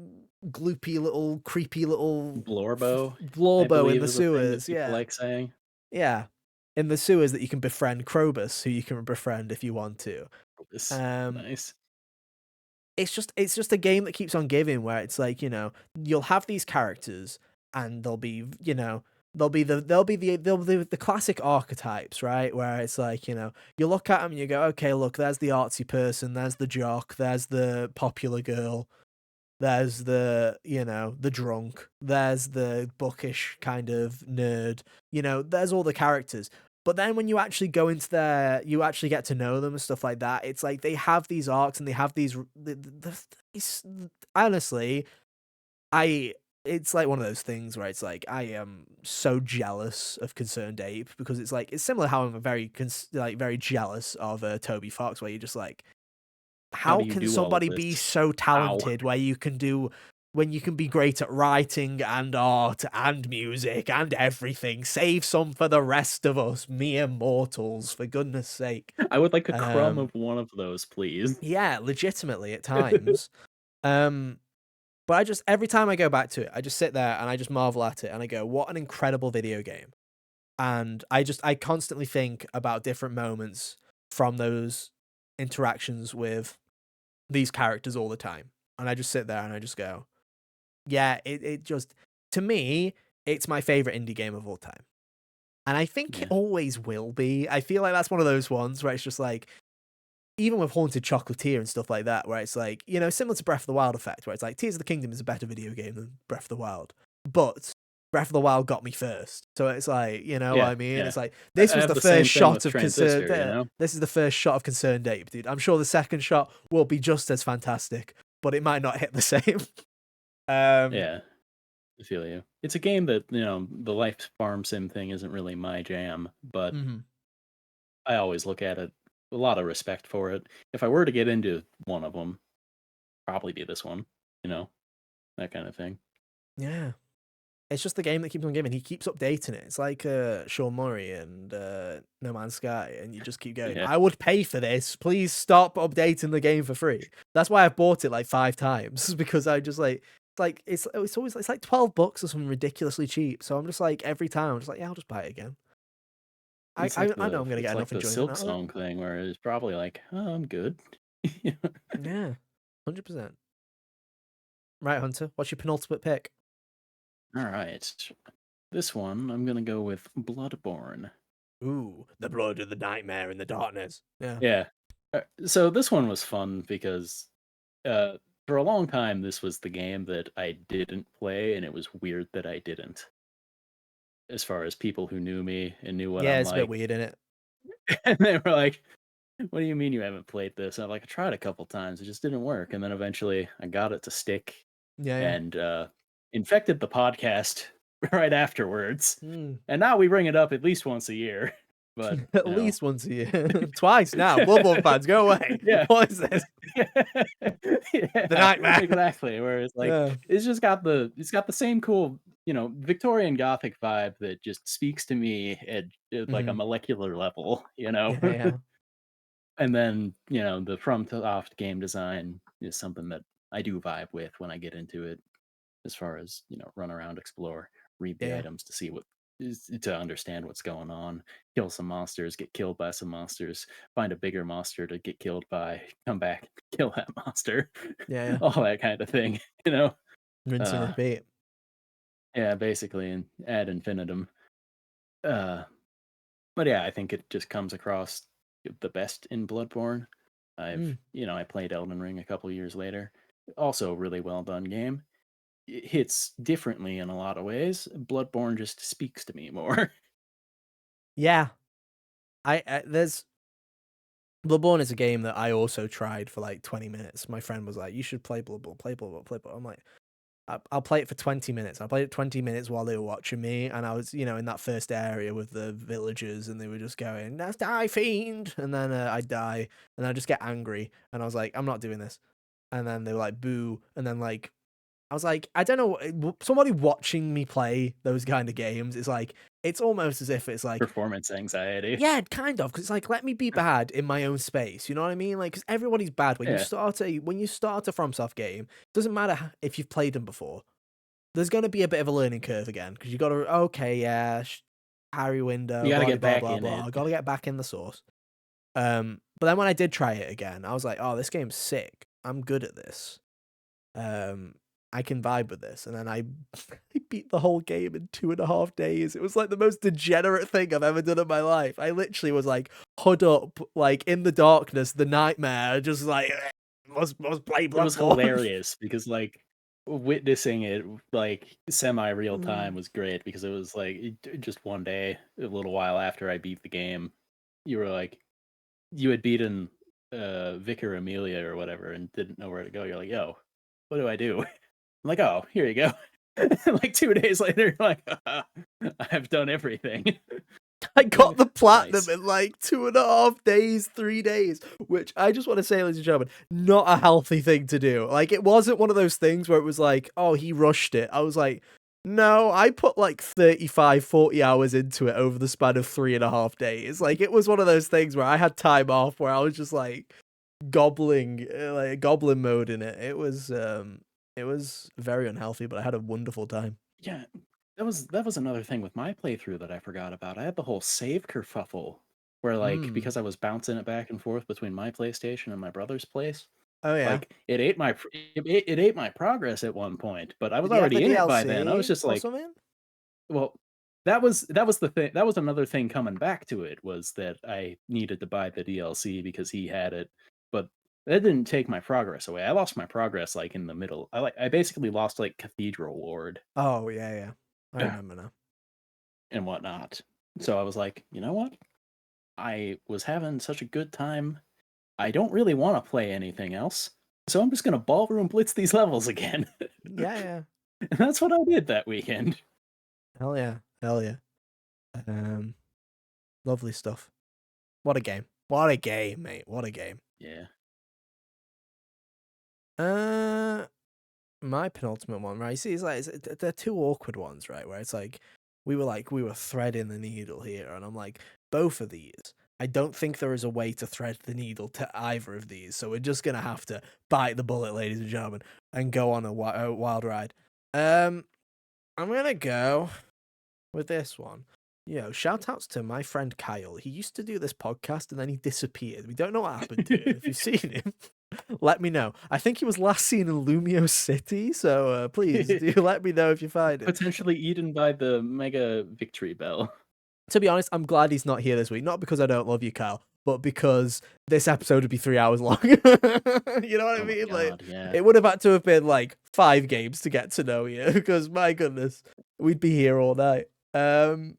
Speaker 1: gloopy little creepy little
Speaker 2: Blorbo, I
Speaker 1: blorbo in
Speaker 2: believe,
Speaker 1: the
Speaker 2: is a thing that
Speaker 1: sewers,
Speaker 2: people
Speaker 1: yeah.
Speaker 2: like saying.
Speaker 1: Yeah, in the sewers that you can befriend Krobus, who you can befriend if you want to.
Speaker 2: It's
Speaker 1: Um,
Speaker 2: nice.
Speaker 1: it's just a game that keeps on giving, where it's like, you'll have these characters, and they'll be, the classic archetypes, right? Where it's like, you look at them and you go, okay, look, there's the artsy person, there's the jock, there's the popular girl, there's the drunk, there's the bookish kind of nerd, there's all the characters. But then when you actually go into you actually get to know them and stuff like that, it's like they have these arcs and they have these, honestly, it's like one of those things where it's like, I am so jealous of Concerned Ape, because it's like, it's similar how I'm very jealous of Toby Fox, where you're just like,
Speaker 2: How
Speaker 1: how
Speaker 2: do you
Speaker 1: can
Speaker 2: do all of
Speaker 1: somebody be
Speaker 2: this?
Speaker 1: so
Speaker 2: Ow.
Speaker 1: talented when you can be great at writing and art and music and everything? Save some for the rest of us mere mortals, for goodness sake.
Speaker 2: I would like a crumb
Speaker 1: Um,
Speaker 2: of one of those, please.
Speaker 1: yeah, legitimately at times. Um, but every time I go back to it, I just sit there and I just marvel at it and I go, what an incredible video game. And I constantly think about different moments from those interactions with these characters all the time. And I just sit there and I just go, yeah, it just, to me, it's my favorite indie game of all time. And I think it
Speaker 2: Yeah.
Speaker 1: always will be. I feel like that's one of those ones where it's just like, even with Haunted Chocolatier and stuff like that, where it's like, similar to Breath of the Wild effect, where it's like, Tears of the Kingdom is a better video game than Breath of the Wild. But Breath of the Wild got me first. So it's like, you know what
Speaker 2: Yeah,
Speaker 1: I mean?
Speaker 2: yeah.
Speaker 1: It's like,
Speaker 2: I
Speaker 1: this was
Speaker 2: have
Speaker 1: the
Speaker 2: the same
Speaker 1: first
Speaker 2: thing
Speaker 1: shot
Speaker 2: with
Speaker 1: of Concerned.
Speaker 2: Transistor, you know?
Speaker 1: This is the first shot of Concerned Ape, dude. I'm sure the second shot will be just as fantastic, but it might not hit the same.
Speaker 2: Yeah, I feel you. It's a game that, the life farm sim thing isn't really my jam, but
Speaker 1: Mhm.
Speaker 2: I always look at it a lot of respect for it. If I were to get into one of them, probably be this one, you know, that kind of thing.
Speaker 1: Yeah. It's just the game that keeps on giving. He keeps updating it. It's like Sean Murray and No Man's Sky, and you just keep going,
Speaker 2: Yeah.
Speaker 1: I would pay for this. Please stop updating the game for free. That's why I've bought it like 5 times, because I just it's always, it's like $12 or something ridiculously cheap. So I'm just like, every time I'm just like, yeah, I'll just buy it again. I
Speaker 2: It's like
Speaker 1: I, I know
Speaker 2: the
Speaker 1: I'm gonna
Speaker 2: it's
Speaker 1: get
Speaker 2: like
Speaker 1: enough
Speaker 2: the
Speaker 1: enjoyment
Speaker 2: Silk
Speaker 1: out of it.
Speaker 2: Song thing where it's probably like, "Oh, I'm good."
Speaker 1: Yeah, 100%. Right, Hunter, what's your penultimate pick?
Speaker 2: Alright. This one, I'm gonna go with Bloodborne.
Speaker 1: Ooh, the blood of the nightmare in the darkness. Yeah.
Speaker 2: Yeah. So this one was fun because uh, for a long time this was the game that I didn't play, and it was weird that I didn't. As far as people who knew me and knew what
Speaker 1: Yeah,
Speaker 2: I'm
Speaker 1: it's a bit
Speaker 2: like,
Speaker 1: weird, isn't it?
Speaker 2: and they were like, "What do you mean you haven't played this?" I'm like, "I tried a couple times, it just didn't work." And then eventually I got it to stick,
Speaker 1: Yeah, yeah.
Speaker 2: and infected the podcast right afterwards.
Speaker 1: Mm.
Speaker 2: And now we bring it up at least once a year. But
Speaker 1: At least once a year. Twice now. Bloodborne fans, go away.
Speaker 2: yeah,
Speaker 1: What is this? The
Speaker 2: yeah,
Speaker 1: nightmare.
Speaker 2: exactly. Where it's like
Speaker 1: Yeah.
Speaker 2: it's got the same cool, Victorian Gothic vibe that just speaks to me at like a
Speaker 1: Mhm.
Speaker 2: molecular level, you know.
Speaker 1: Yeah, yeah.
Speaker 2: And then the FromSoft game design is something that I do vibe with when I get into it, as far as run around, explore, read
Speaker 1: Yeah,
Speaker 2: the
Speaker 1: yeah.
Speaker 2: items to see what is to understand what's going on, kill some monsters, get killed by some monsters, find a bigger monster to get killed by, come back, kill that monster,
Speaker 1: Yeah, yeah.
Speaker 2: all that kind of thing, you know.
Speaker 1: Rinse and
Speaker 2: Uh,
Speaker 1: repeat.
Speaker 2: yeah, basically, and ad infinitum. Uh, but yeah, I think it just comes across the best in Bloodborne.
Speaker 1: Mm.
Speaker 2: I played Elden Ring a couple years later. Also, a really well done game. It hits differently in a lot of ways. Bloodborne just speaks to me more.
Speaker 1: Yeah. There's Bloodborne is a game that I also tried for like 20 minutes. My friend was like, "You should play Bloodborne, play Bloodborne, play Bloodborne." I'm like, I'll play it for 20 minutes. I played it 20 minutes while they were watching me, and I was, in that first area with the villagers, and they were just going, "That's die, fiend!" And then I'd die, and I'd just get angry, and I was like, "I'm not doing this." And then they were like, "Boo!" And then like, I was like, I don't know, somebody watching me play those kind of games is like, it's almost as if it's like,
Speaker 2: Performance anxiety.
Speaker 1: yeah, kind of, because it's like, let me be bad in my own space. You know what I mean? Like, because everybody's bad when you
Speaker 2: Yeah.
Speaker 1: start a FromSoft game. Doesn't matter if you've played them before. There's going to be a bit of a learning curve again because you got to okay, yeah, parry
Speaker 2: You
Speaker 1: window,
Speaker 2: gotta
Speaker 1: blah
Speaker 2: get
Speaker 1: blah
Speaker 2: back
Speaker 1: blah
Speaker 2: in
Speaker 1: blah.
Speaker 2: it.
Speaker 1: I got to get back in the source. But then when I did try it again, I was like, oh, this game's sick. I'm good at this. Um, I can vibe with this, and then I I beat the whole game in 2.5 days. It was like the most degenerate thing I've ever done in my life. I literally was like hood up, like in the darkness, the nightmare, just like must play
Speaker 2: It was
Speaker 1: Bloodborne.
Speaker 2: hilarious because like witnessing it like semi real time
Speaker 1: Mm.
Speaker 2: was great because it was like just one day, a little while after I beat the game, you were like you had beaten Vicar Amelia or whatever and didn't know where to go. You're like, yo, what do I do? I'm like, oh, here you go. Like 2 days later, you're like, I've done everything.
Speaker 1: I got the platinum
Speaker 2: Nice.
Speaker 1: in like 2.5 days, 3 days, which I just want to say, ladies and gentlemen, not a healthy thing to do. Like, it wasn't one of those things where it was like, oh, he rushed it. I was like, no, I put like 35, 40 hours into it over the span of 3.5 days. Like, it was one of those things where I had time off where I was just like gobbling, like goblin mode in it. It was very unhealthy, but I had a wonderful time.
Speaker 2: Yeah, that was another thing with my playthrough that I forgot about. I had the whole save kerfuffle where like
Speaker 1: Mm.
Speaker 2: because I was bouncing it back and forth between my PlayStation and my brother's place,
Speaker 1: Oh, yeah.
Speaker 2: like it ate my progress at one point, but I was
Speaker 1: Did you have the
Speaker 2: already in it by then. I was
Speaker 1: DLC
Speaker 2: just
Speaker 1: or
Speaker 2: like,
Speaker 1: something?
Speaker 2: well, that was the thing. That was another thing coming back to it was that I needed to buy the DLC because he had it, but that didn't take my progress away. I lost my progress like in the middle. I basically lost like Cathedral Ward
Speaker 1: Oh, yeah, yeah. I remember now.
Speaker 2: and whatnot. So I was like, you know what? I was having such a good time. I don't really want to play anything else. So I'm just going to ballroom blitz these levels again.
Speaker 1: Yeah, yeah.
Speaker 2: And that's what I did that weekend.
Speaker 1: Hell yeah. Hell yeah. Um, Lovely stuff. What a game. What a game, mate. What a game.
Speaker 2: Yeah.
Speaker 1: Uh, my penultimate one, right? See, they're two awkward ones, right? Where it's like we were threading the needle here, and I'm like, both of these. I don't think there is a way to thread the needle to either of these, so we're just gonna have to bite the bullet, ladies and gentlemen, and go on a wild ride. I'm gonna go with this one. Shout outs to my friend Kyle. He used to do this podcast and then he disappeared. We don't know what happened to him. If you've seen him, let me know. I think he was last seen in Lumio City, so please do let me know if you find him.
Speaker 2: Potentially eaten by the mega victory bell.
Speaker 1: To be honest, I'm glad he's not here this week. Not because I don't love you, Kyle, but because this episode would be 3 hours long. You know what I mean? Like,
Speaker 2: yeah.
Speaker 1: it would have had to have been like 5 games to get to know you, because my goodness, we'd be here all night. To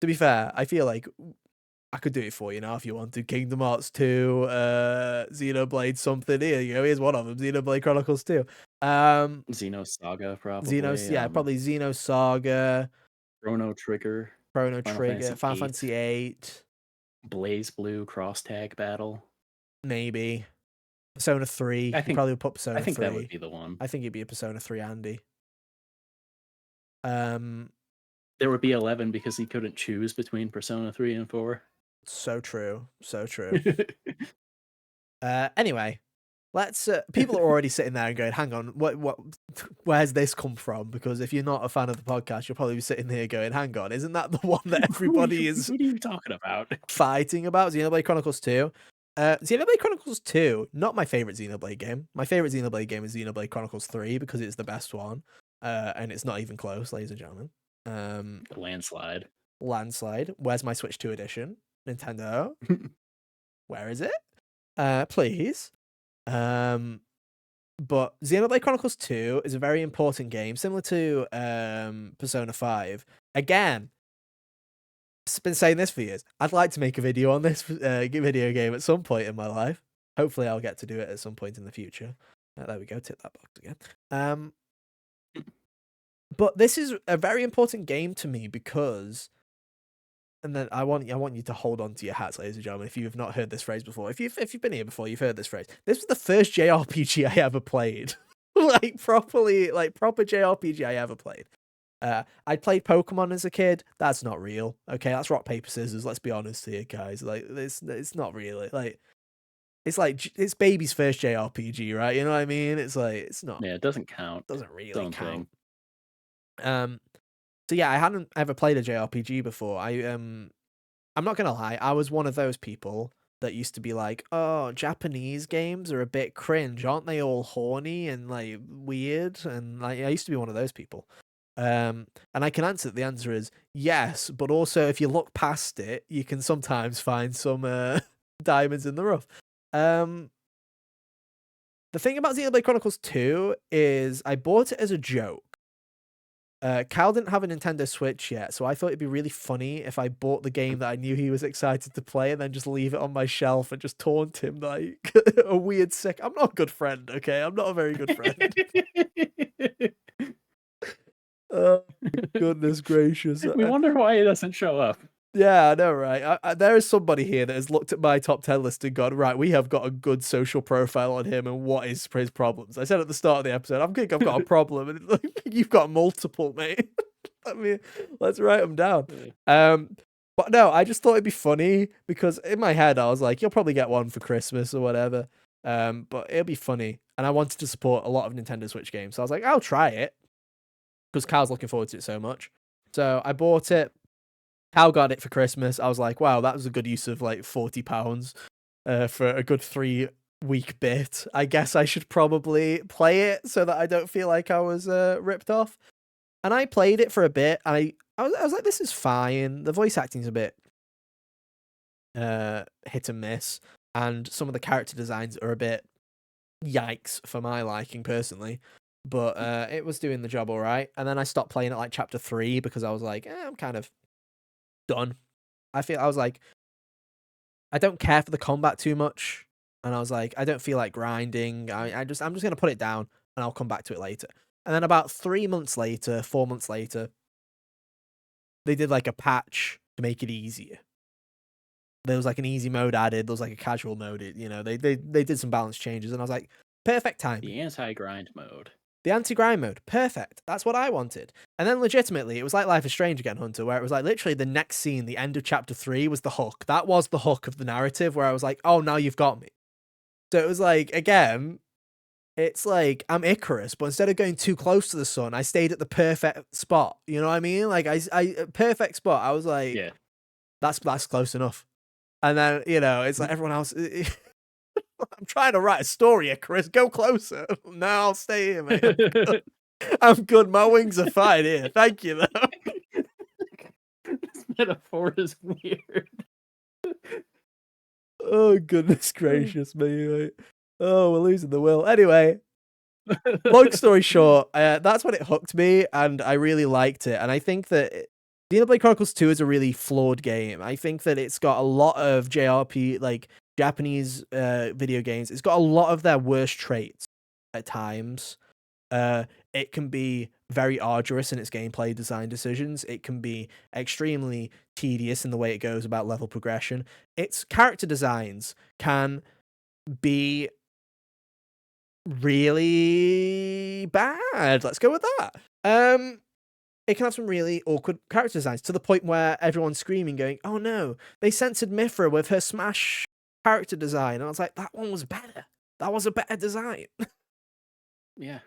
Speaker 1: be fair, I feel like I could do it for you now if you wanted. Kingdom Hearts 2, Xenoblade something. Here you go. Here's one of them. Xenoblade Chronicles 2.
Speaker 2: Xenosaga, probably.
Speaker 1: Probably Xenosaga.
Speaker 2: Chrono Trigger.
Speaker 1: Final Fantasy 8.
Speaker 2: Blaze Blue Cross Tag Battle.
Speaker 1: Maybe. Persona 3.
Speaker 2: I think
Speaker 1: probably put Persona 3.
Speaker 2: I think that would be the one.
Speaker 1: I think it'd be a Persona 3 Andy.
Speaker 2: There would be 11 because he couldn't choose between Persona 3 and 4.
Speaker 1: So true. So true. Anyway, let's. People are already sitting there and going, "Hang on, what? Where's this come from?" Because if you're not a fan of the podcast, you'll probably be sitting here going, "Hang on, isn't that the one that everybody is?"
Speaker 2: What are you talking about?
Speaker 1: Fighting about Xenoblade Chronicles 2. Xenoblade Chronicles 2, not my favorite Xenoblade game. My favorite Xenoblade game is Xenoblade Chronicles 3 because it's the best one, and it's not even close, ladies and gentlemen.
Speaker 2: Landslide.
Speaker 1: Where's my Switch 2 edition? Nintendo. Where is it? Please. But Xenoblade Chronicles 2 is a very important game, similar to Persona 5. Again, I've been saying this for years. I'd like to make a video on this video game at some point in my life. Hopefully I'll get to do it at some point in the future. There we go, tick that box again. But this is a very important game to me because, and then I want you to hold on to your hats, ladies and gentlemen, if you have not heard this phrase before. If you've been here before, you've heard this phrase. This was the first JRPG I ever played. proper JRPG I ever played. I played Pokemon as a kid. That's not real. Okay, that's rock, paper, scissors. Let's be honest here, guys. Like, it's not really. Like, it's baby's first JRPG, right? You know what I mean? It's like, it's not.
Speaker 2: Yeah, it doesn't count.
Speaker 1: Doesn't really count.
Speaker 2: Thing.
Speaker 1: So yeah, I hadn't ever played a JRPG before. I'm not gonna lie, I was one of those people that used to be like, oh, Japanese games are a bit cringe, aren't they all horny and like weird? And like, I used to be one of those people. And I can answer that the answer is yes, but also if you look past it, you can sometimes find some diamonds in the rough. The thing about Xenoblade Chronicles 2 is I bought it as a joke. Cal didn't have a Nintendo Switch yet, so I thought it'd be really funny if I bought the game that I knew he was excited to play and then just leave it on my shelf and just taunt him like a weird sick. I'm not a good friend, okay? I'm not a very good friend. Oh, goodness gracious.
Speaker 2: We wonder why he doesn't show up.
Speaker 1: Yeah, I know, right? There is somebody here that has looked at my top 10 list and gone, right, we have got a good social profile on him, and what is his problems? I said at the start of the episode, I think I've got a problem, and like, you've got multiple, mate. Let's write them down. But no, I just thought it'd be funny, because in my head, I was like, you'll probably get one for Christmas or whatever, but it'll be funny, and I wanted to support a lot of Nintendo Switch games, so I was like, I'll try it, because Cal's looking forward to it so much. So I bought it. Cal got it for Christmas. I was like, wow, that was a good use of like £40 for a good 3-week bit. I guess I should probably play it so that I don't feel like I was ripped off. And I played it for a bit. I was like, this is fine. The voice acting's a bit hit and miss. And some of the character designs are a bit yikes for my liking personally. But it was doing the job all right. And then I stopped playing it like chapter 3 because I was like, I'm kind of done. I was like, I don't care for the combat too much, and I was like, I don't feel like grinding. I'm just gonna put it down, and I'll come back to it later. And then about 4 months later, they did like a patch to make it easier. There was like an easy mode added. There was like a casual mode. They did some balance changes, and I was like, perfect time.
Speaker 2: The anti-grind mode.
Speaker 1: The anti-grind mode. Perfect. That's what I wanted. And then legitimately, it was like Life is Strange again, Hunter, where it was like literally the next scene, the end of chapter 3 was the hook. That was the hook of the narrative where I was like, oh, now you've got me. So it was like, again, it's like I'm Icarus, but instead of going too close to the sun, I stayed at the perfect spot. You know what I mean? Like I perfect spot. I was like, yeah, that's close enough. And then, it's like everyone else... I'm trying to write a story here, Chris. Go closer. No, I'll stay here, mate. I'm good. My wings are fine here. Thank you, though.
Speaker 2: This metaphor is weird.
Speaker 1: Oh, goodness gracious me, mate. Oh, we're losing the will. Anyway, long story short, that's when it hooked me, and I really liked it. And I think that Xenoblade Chronicles 2 is a really flawed game. I think that it's got a lot of JRP, like Japanese video games. It's got a lot of their worst traits at times. It can be very arduous in its gameplay design decisions. It can be extremely tedious in the way it goes about level progression. Its character designs can be really bad. Let's go with that. It can have some really awkward character designs to the point where everyone's screaming, going, "Oh no, they censored Mithra with her Smash character design." And I was like, that one was better. That was a better design.
Speaker 2: Yeah.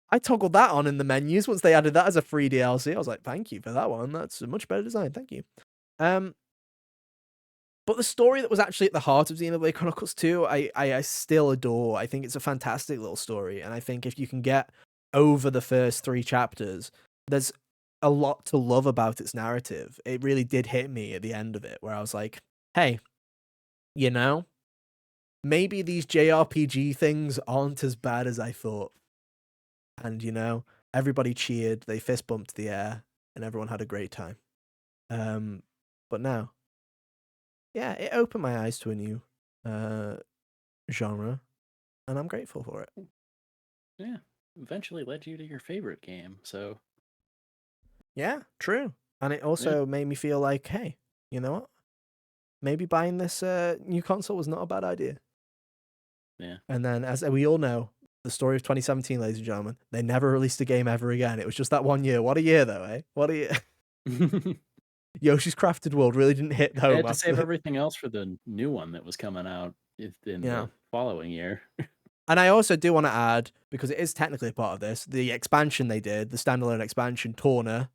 Speaker 1: I toggled that on in the menus once they added that as a free DLC. I was like, thank you for that one. That's a much better design. Thank you. But the story that was actually at the heart of Xenoblade Chronicles 2, I still adore. I think it's a fantastic little story. And I think if you can get over the first 3 chapters, there's a lot to love about its narrative. It really did hit me at the end of it, where I was like, hey, you know, maybe these JRPG things aren't as bad as I thought. And, you know, everybody cheered, they fist bumped the air, and everyone had a great time. But now, yeah, it opened my eyes to a new genre, and I'm grateful for it.
Speaker 2: Yeah. Eventually led you to your favorite game, so.
Speaker 1: Yeah, true. And it also made me feel like, hey, you know what? Maybe buying this new console was not a bad idea.
Speaker 2: Yeah.
Speaker 1: And then, as we all know, the story of 2017, ladies and gentlemen, they never released a game ever again. It was just that 1 year. What a year, though, eh? What a year. Yoshi's Crafted World really didn't hit home.
Speaker 2: They had to save everything else for the new one that was coming out in the following year.
Speaker 1: And I also do want to add, because it is technically a part of this, the expansion they did, the standalone expansion, Torna,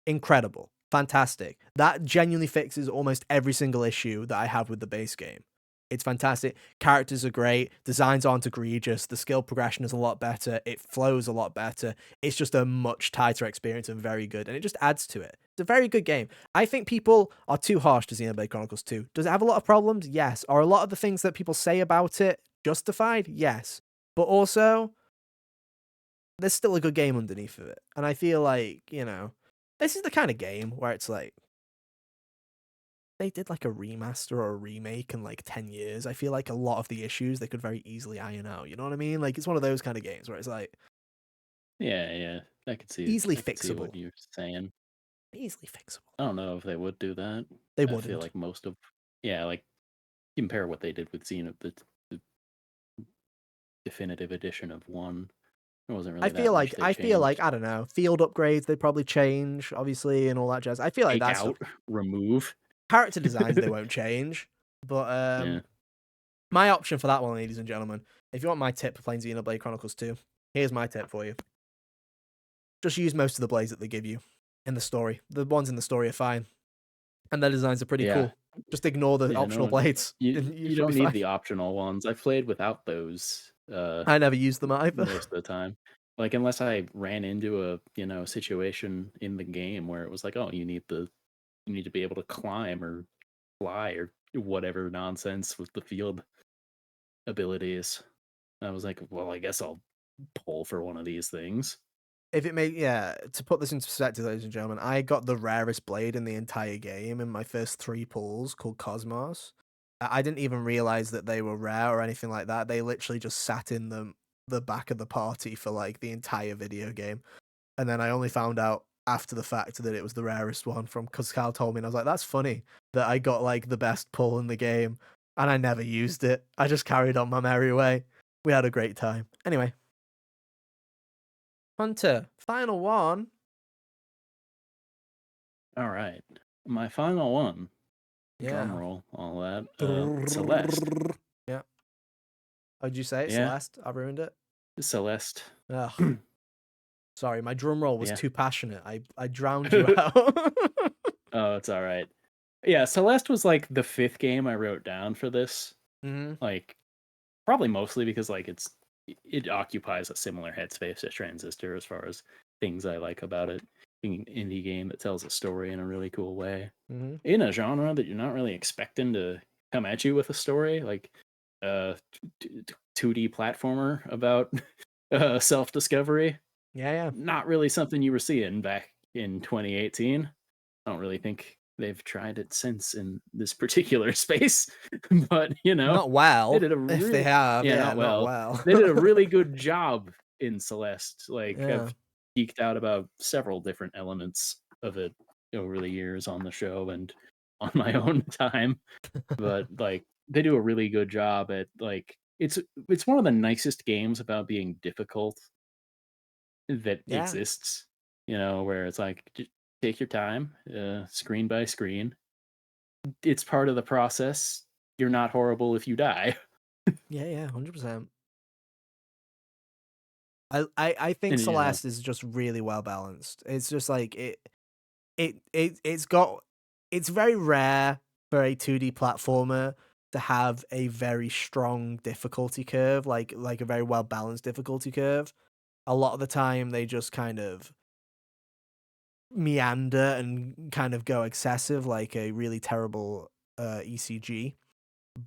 Speaker 1: incredible. Fantastic. That genuinely fixes almost every single issue that I have with the base game. It's fantastic. Characters are great. Designs aren't egregious. The skill progression is a lot better. It flows a lot better. It's just a much tighter experience and very good. And it just adds to it. It's a very good game. I think people are too harsh to Xenoblade Chronicles 2. Does it have a lot of problems? Yes. Are a lot of the things that people say about it justified? Yes. But also, there's still a good game underneath of it. And I feel like, you know, this is the kind of game where it's like, they did like a remaster or a remake in like 10 years. I feel like a lot of the issues they could very easily iron out. You know what I mean? Like, it's one of those kind of games where it's like,
Speaker 2: yeah, I could see
Speaker 1: easily
Speaker 2: I could see
Speaker 1: fixable.
Speaker 2: what you're saying.
Speaker 1: Easily fixable.
Speaker 2: I don't know if they would do that.
Speaker 1: They
Speaker 2: I
Speaker 1: wouldn't.
Speaker 2: feel like most of, like compare what they did with the definitive edition of 1. It wasn't really.
Speaker 1: I feel like I don't know, field upgrades they probably change, obviously, and all that jazz. I feel like
Speaker 2: take
Speaker 1: that's
Speaker 2: out, remove
Speaker 1: character designs they won't change. But
Speaker 2: yeah.
Speaker 1: my option for that one, ladies and gentlemen, if you want my tip for playing Xenoblade Chronicles 2, here's my tip for you. Just use most of the blades that they give you in the story. The ones in the story are fine. And their designs are pretty cool. Just ignore the optional blades.
Speaker 2: You don't need the optional ones. I've played without those.
Speaker 1: I never used them either.
Speaker 2: Most of the time. Like, unless I ran into a situation in the game where it was like, oh, you need to be able to climb or fly or whatever nonsense with the field abilities. I was like, well, I guess I'll pull for one of these things.
Speaker 1: If it to put this into perspective, ladies and gentlemen, I got the rarest blade in the entire game in my first 3 pulls called Cosmos. I didn't even realize that they were rare or anything like that. They literally just sat in the back of the party for like the entire video game. And then I only found out after the fact that it was the rarest one because Carl told me, and I was like, that's funny that I got like the best pull in the game and I never used it. I just carried on my merry way. We had a great time. Anyway. Hunter, final one.
Speaker 2: All right. My final one.
Speaker 1: Yeah.
Speaker 2: Drum roll, all that. Celeste.
Speaker 1: Yeah. Oh, did you say it?
Speaker 2: Yeah.
Speaker 1: Celeste? I ruined it.
Speaker 2: Celeste.
Speaker 1: Ugh. Sorry, my drum roll was
Speaker 2: Yeah.
Speaker 1: too passionate. I drowned you out.
Speaker 2: Oh, it's all right. Yeah, Celeste was like the 5th game I wrote down for this.
Speaker 1: Mm-hmm.
Speaker 2: Like, probably mostly because like it occupies a similar headspace as Transistor as far as things I like about it. Being an indie game that tells a story in a really cool way.
Speaker 1: Mm-hmm.
Speaker 2: In a genre that you're not really expecting to come at you with a story, like 2D platformer about self-discovery.
Speaker 1: Yeah, yeah.
Speaker 2: Not really something you were seeing back in 2018. I don't really think they've tried it since in this particular space, but
Speaker 1: Not
Speaker 2: they
Speaker 1: well.
Speaker 2: did a
Speaker 1: If they
Speaker 2: real
Speaker 1: have,
Speaker 2: yeah,
Speaker 1: yeah,
Speaker 2: not
Speaker 1: not
Speaker 2: well.
Speaker 1: well.
Speaker 2: They did a really good job in Celeste. Like
Speaker 1: Yeah.
Speaker 2: I've geeked out about several different elements of it over the years on the show and on my own time, but like they do a really good job at like it's one of the nicest games about being difficult that
Speaker 1: Yeah.
Speaker 2: exists, where it's like just take your time, screen by screen. It's part of the process. You're not horrible if you die.
Speaker 1: Yeah, yeah, 100%. I think
Speaker 2: And
Speaker 1: Celeste is just really well balanced. It's just like it's got it's very rare for a 2D platformer to have a very strong difficulty curve, like a very well balanced difficulty curve. A lot of the time they just kind of meander and kind of go excessive like a really terrible ECG.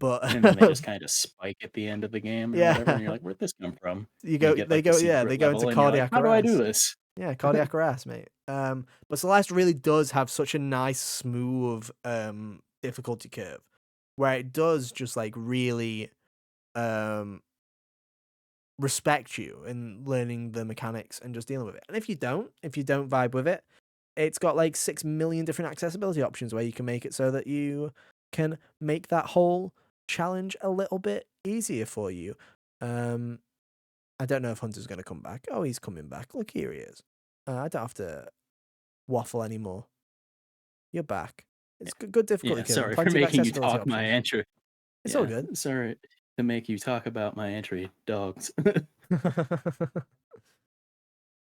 Speaker 1: But
Speaker 2: and then they just kind of spike at the end of the game or whatever, and you're
Speaker 1: yeah,
Speaker 2: like, "Where'd this come from?"
Speaker 1: you
Speaker 2: And you
Speaker 1: go
Speaker 2: get
Speaker 1: they
Speaker 2: like the
Speaker 1: go yeah,
Speaker 2: secret
Speaker 1: they go into
Speaker 2: level, and you're like,
Speaker 1: cardiac
Speaker 2: "How do I do
Speaker 1: arrest.
Speaker 2: this?"
Speaker 1: Yeah, cardiac arrest, mate. But Celeste really does have such a nice, smooth difficulty curve where it does just like really um respect you in learning the mechanics and just dealing with it. And if you don't vibe with it, it's got like 6 million different accessibility options where you can make it so that you can make that whole challenge a little bit easier for you. Um I don't know if Hunter's going to come back. Oh, he's coming back. Look, here he is. I don't have to waffle anymore. You're back. It's good difficulty
Speaker 2: Yeah,
Speaker 1: curve and
Speaker 2: sorry for
Speaker 1: plenty of
Speaker 2: making you
Speaker 1: accessibility
Speaker 2: talk my
Speaker 1: options.
Speaker 2: entry.
Speaker 1: It's all
Speaker 2: Yeah,
Speaker 1: good.
Speaker 2: sorry to make you talk about my entry, dogs.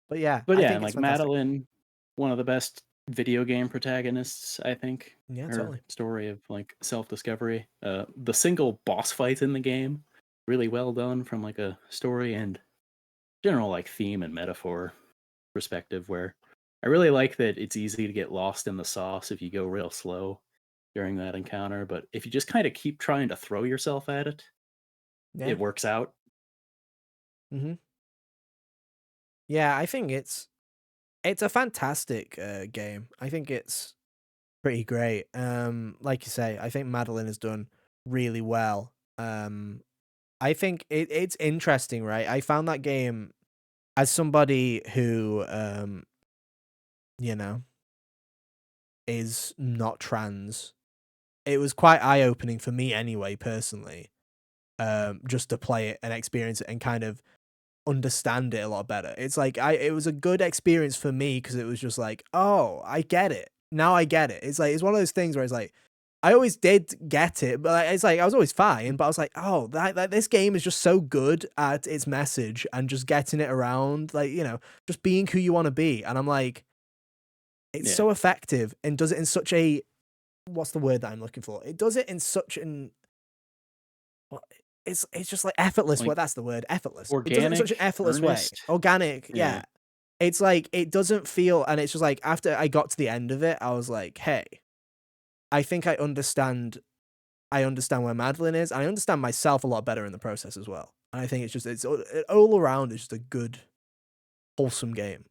Speaker 1: But yeah,
Speaker 2: But
Speaker 1: I
Speaker 2: yeah,
Speaker 1: think
Speaker 2: and
Speaker 1: it's
Speaker 2: like
Speaker 1: fantastic.
Speaker 2: Madeline, one of the best video game protagonists, I think.
Speaker 1: Yeah,
Speaker 2: Her
Speaker 1: totally.
Speaker 2: story of like self-discovery. The single boss fight in the game, really well done from like a story and general like theme and metaphor perspective, where I really like that it's easy to get lost in the sauce if you go real slow during that encounter, but if you just kind of keep trying to throw yourself at it,
Speaker 1: Yeah.
Speaker 2: it works out.
Speaker 1: Mhm. Yeah, I think it's a fantastic game. I think it's pretty great. Like you say, I think Madeline has done really well. I think it's interesting, right? I found that game as somebody who you know, is not trans. It was quite eye-opening for me anyway, personally, just to play it and experience it and kind of understand it a lot better. It's like it was a good experience for me because it was just like, "Oh, I get it. Now I get it." It's like it's one of those things where it's like I always did get it, but it's like I was always fine, but I was like, "Oh, that this game is just so good at its message and just getting it around, like, just being who you want to be." And I'm like, it's
Speaker 2: Yeah,
Speaker 1: so effective and does it in such a what's the word that I'm looking for? It does it in such an what it's just like effortless. Well,
Speaker 2: like
Speaker 1: that's the word, effortless. It does it in such an
Speaker 2: organic,
Speaker 1: effortless way.
Speaker 2: earnest.
Speaker 1: Organic,
Speaker 2: Yeah,
Speaker 1: yeah. It's like it doesn't feel and it's just like after I got to the end of it, I was like, "Hey, I think I understand where Madeline is, and I understand myself a lot better in the process as well." And I think it's all around it's just a good wholesome game.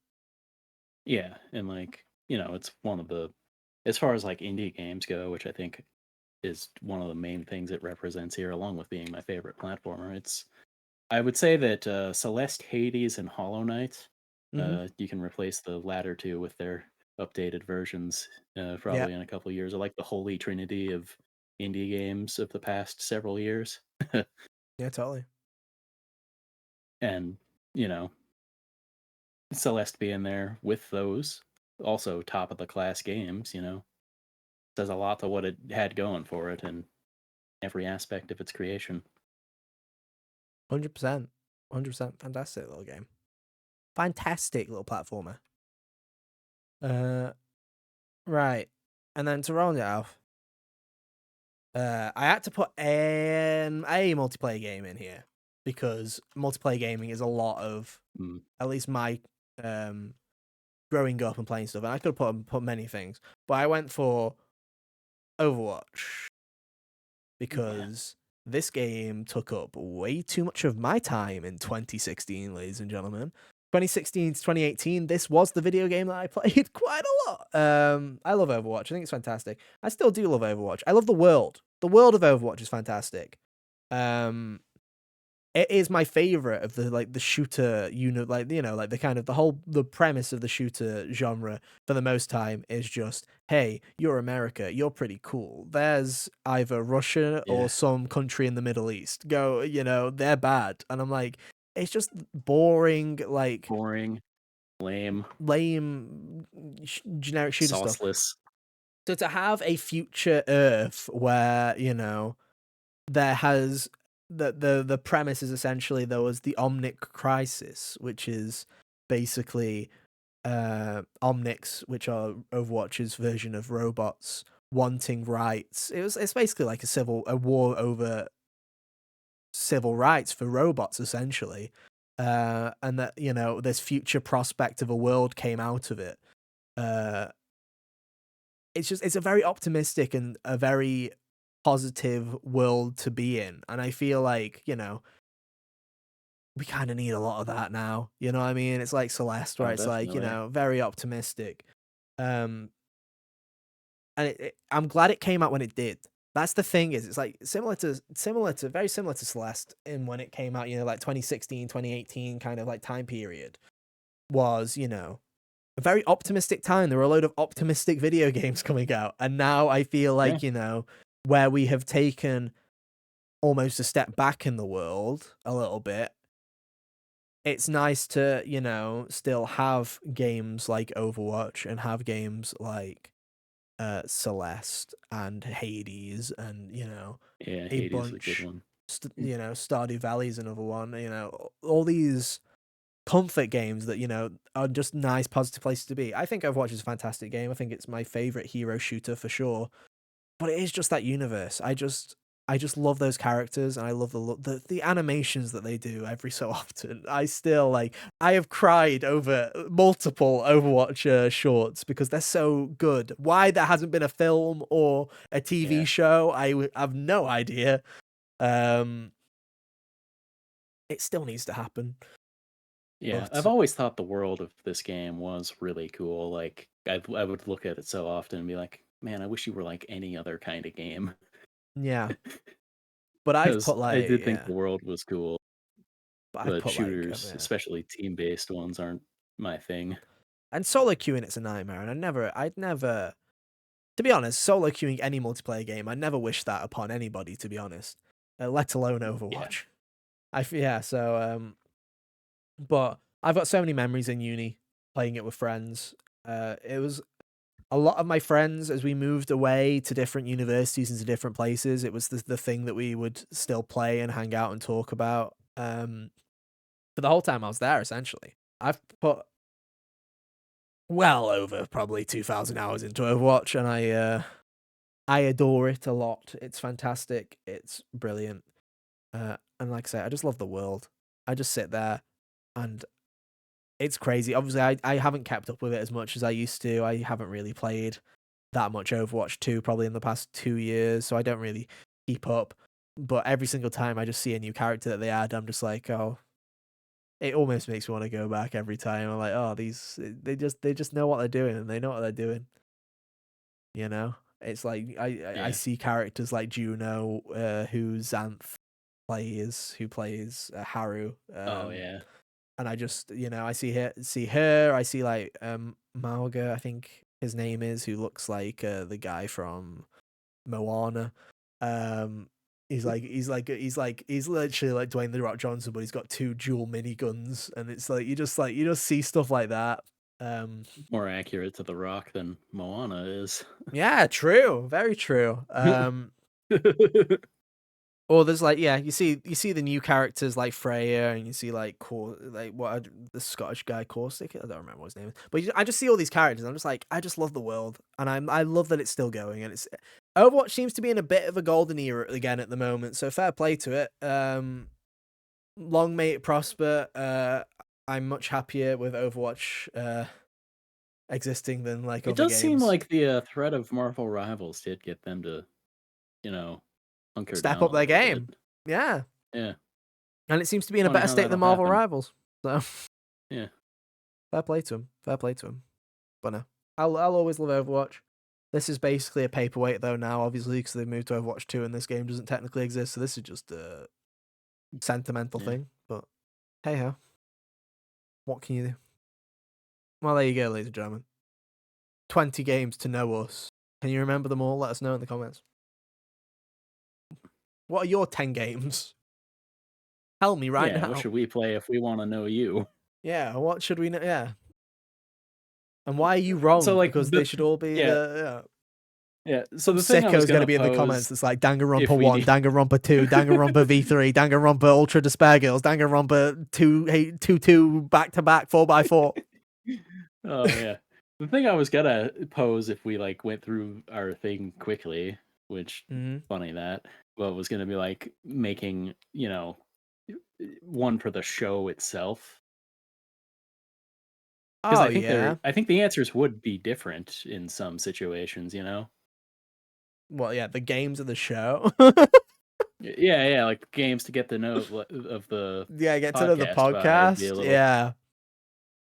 Speaker 2: yeah, and like it's one of the as far as like indie games go, which I think is one of the main things it represents here, along with being my favorite platformer. It's I would say that Celeste, Hades, and Hollow Knight,
Speaker 1: Mhm.
Speaker 2: you can replace the latter two with their updated versions,
Speaker 1: Yeah.
Speaker 2: probably in a couple of years. I like the holy trinity of indie games of the past several years,
Speaker 1: Yeah, totally.
Speaker 2: and you know Celeste being there with those, also top of the class games. Says a lot to what it had going for it and every aspect of its creation.
Speaker 1: 100%. 100% fantastic little game. Fantastic little platformer. Uh right. And then to round it off, I had to put a multiplayer game in here because multiplayer gaming is a lot of
Speaker 2: Mm.
Speaker 1: at least my um growing up and playing stuff, and I could put many things, but I went for Overwatch
Speaker 2: Yeah.
Speaker 1: because this game took up way too much of my time in 2016, ladies and gentlemen. 2016 to 2018, this was the video game that I played quite a lot. I love Overwatch. I think it's fantastic. I still do love Overwatch. I love the world. The world of Overwatch is fantastic. Um, it is my favorite of the shooter like the kind of the premise of the shooter genre for the most time is just, hey, you're America, you're pretty cool. There's either Russia or
Speaker 2: Yeah.
Speaker 1: some country in the Middle East. Go, they're bad. And I'm like, it's just boring, like
Speaker 2: Boring, lame,
Speaker 1: lame generic shooter stuff.
Speaker 2: sauceless.
Speaker 1: So to have a future Earth where, there has the premise is essentially there was the Omnic crisis, which is basically Omnics, which are Overwatch's version of robots wanting rights. It's basically like a war over civil rights for robots essentially. And that, this future prospect of a world came out of it. Uh it's a very optimistic and a very positive world to be in. And I feel like, we kind of need a lot of that now. You know what I mean? It's like Celeste, where
Speaker 2: Oh,
Speaker 1: it's like,
Speaker 2: definitely.
Speaker 1: very optimistic. Um, and I'm glad it came out when it did. That's the thing is, it's like very similar to Celeste in when it came out, like 2016, 2018 kind of like time period was, a very optimistic time. There were a load of optimistic video games coming out. And now I feel
Speaker 2: Yeah.
Speaker 1: like, where we have taken almost a step back in the world a little bit, it's nice to, still have games like Overwatch and have games like Celeste and Hades and,
Speaker 2: Yeah,
Speaker 1: a
Speaker 2: Hades is a good
Speaker 1: bunch,
Speaker 2: one.
Speaker 1: Stardew Valley is another one, all these comfort games that, are just nice, positive places to be. I think Overwatch is a fantastic game. I think it's my favorite hero shooter for sure. But it is just that universe. I just love those characters, and I love the animations that they do every so often. I have cried over multiple Overwatch shorts because they're so good. Why there hasn't been a film or a TV
Speaker 2: Yeah.
Speaker 1: show, have no idea. Um, it still needs to happen,
Speaker 2: Yeah, I've
Speaker 1: but
Speaker 2: always thought the world of this game was really cool. Like, I would look at it so often and be like, man, I wish you were like any other kind of game.
Speaker 1: yeah. But I've
Speaker 2: Because
Speaker 1: put
Speaker 2: I
Speaker 1: like
Speaker 2: did think
Speaker 1: yeah,
Speaker 2: the world was cool,
Speaker 1: but I've
Speaker 2: but
Speaker 1: put like
Speaker 2: shooters,
Speaker 1: yeah.
Speaker 2: especially team-based ones, aren't my thing.
Speaker 1: And solo queuing, it's a nightmare, and I'd never. To be honest, solo queuing any multiplayer game, I never wish that upon anybody, to be honest, let alone
Speaker 2: Yeah.
Speaker 1: Overwatch. Yeah, so, but I've got so many memories in uni playing it with friends. It was a lot of my friends as we moved away to different universities and to different places. It was the thing that we would still play and hang out and talk about. For the whole time I was there, essentially. I've put well over probably 2,000 hours into Overwatch, and I adore it a lot. It's fantastic. It's brilliant. And like I say, I just love the world. I just sit there and it's crazy. Obviously, I haven't kept up with it as much as I used to. I haven't really played that much Overwatch 2 probably in the past 2 years, so I don't really keep up. But every single time I just see a new character that they add, I'm just like, oh, it almost makes me want to go back every time. I'm like, oh, they just know what they're doing and they know what they're doing. You know, it's like I
Speaker 2: Yeah.
Speaker 1: see characters like Juno, who Xanth who plays Haru,
Speaker 2: Oh, yeah.
Speaker 1: and I just I see her, I see like Mauga, I think his name is, who looks like the guy from Moana. Um, he's literally like Dwayne the Rock Johnson, but he's got two dual miniguns, and it's like you just see stuff like that. Um,
Speaker 2: More accurate to The Rock than Moana is.
Speaker 1: yeah, true, very true. Or there's like you see the new characters like Freya, and you see like the Scottish guy Caustic. I don't remember what his name is, but I just see all these characters. And I'm just like, I just love the world, and I love that it's still going. And it's Overwatch seems to be in a bit of a golden era again at the moment. So fair play to it. Long may it prosper. I'm much happier with Overwatch existing than like
Speaker 2: It
Speaker 1: other
Speaker 2: does seem
Speaker 1: games.
Speaker 2: like the threat of Marvel Rivals did get them to, you know, hunker
Speaker 1: step
Speaker 2: down
Speaker 1: up
Speaker 2: a
Speaker 1: their
Speaker 2: little
Speaker 1: game.
Speaker 2: bit.
Speaker 1: Yeah.
Speaker 2: Yeah.
Speaker 1: And it seems to be in a
Speaker 2: Funny
Speaker 1: better
Speaker 2: how
Speaker 1: state than
Speaker 2: that'll
Speaker 1: Marvel
Speaker 2: happen.
Speaker 1: Rivals. So
Speaker 2: Yeah.
Speaker 1: fair play to him. Fair play to him. But no, I'll always love Overwatch. This is basically a paperweight though now, obviously, because they've moved to Overwatch 2 and this game doesn't technically exist. So this is just a sentimental thing. But hey ho, what can you do? Well, there you go, ladies and gentlemen. 20 games to know us. Can you remember them all? Let us know in the comments. What are your 10 games? Tell me right now.
Speaker 2: What should we play if we want to know you?
Speaker 1: Yeah, what should we know? Yeah. And why are you wrong?
Speaker 2: So, like,
Speaker 1: Because they should all be
Speaker 2: yeah. So
Speaker 1: Some
Speaker 2: the thing I was
Speaker 1: sicko's going to
Speaker 2: gonna
Speaker 1: be in the comments
Speaker 2: pose
Speaker 1: that's like
Speaker 2: if
Speaker 1: Danganronpa
Speaker 2: we
Speaker 1: 1,
Speaker 2: need,
Speaker 1: Danganronpa 2, Danganronpa V3, Danganronpa Ultra Despair Girls, Danganronpa 2 back-to-back 4x4.
Speaker 2: oh yeah, the thing I was gonna pose if we like went through our thing quickly, which funny that, but was gonna be like making one for the show itself. Because
Speaker 1: Oh, yeah.
Speaker 2: I think the answers would be different in some situations,
Speaker 1: Well, yeah, the games of the show.
Speaker 2: Yeah, like games to get the know of the
Speaker 1: Yeah, get to know the
Speaker 2: podcast by would be a
Speaker 1: podcast.
Speaker 2: little.
Speaker 1: Yeah.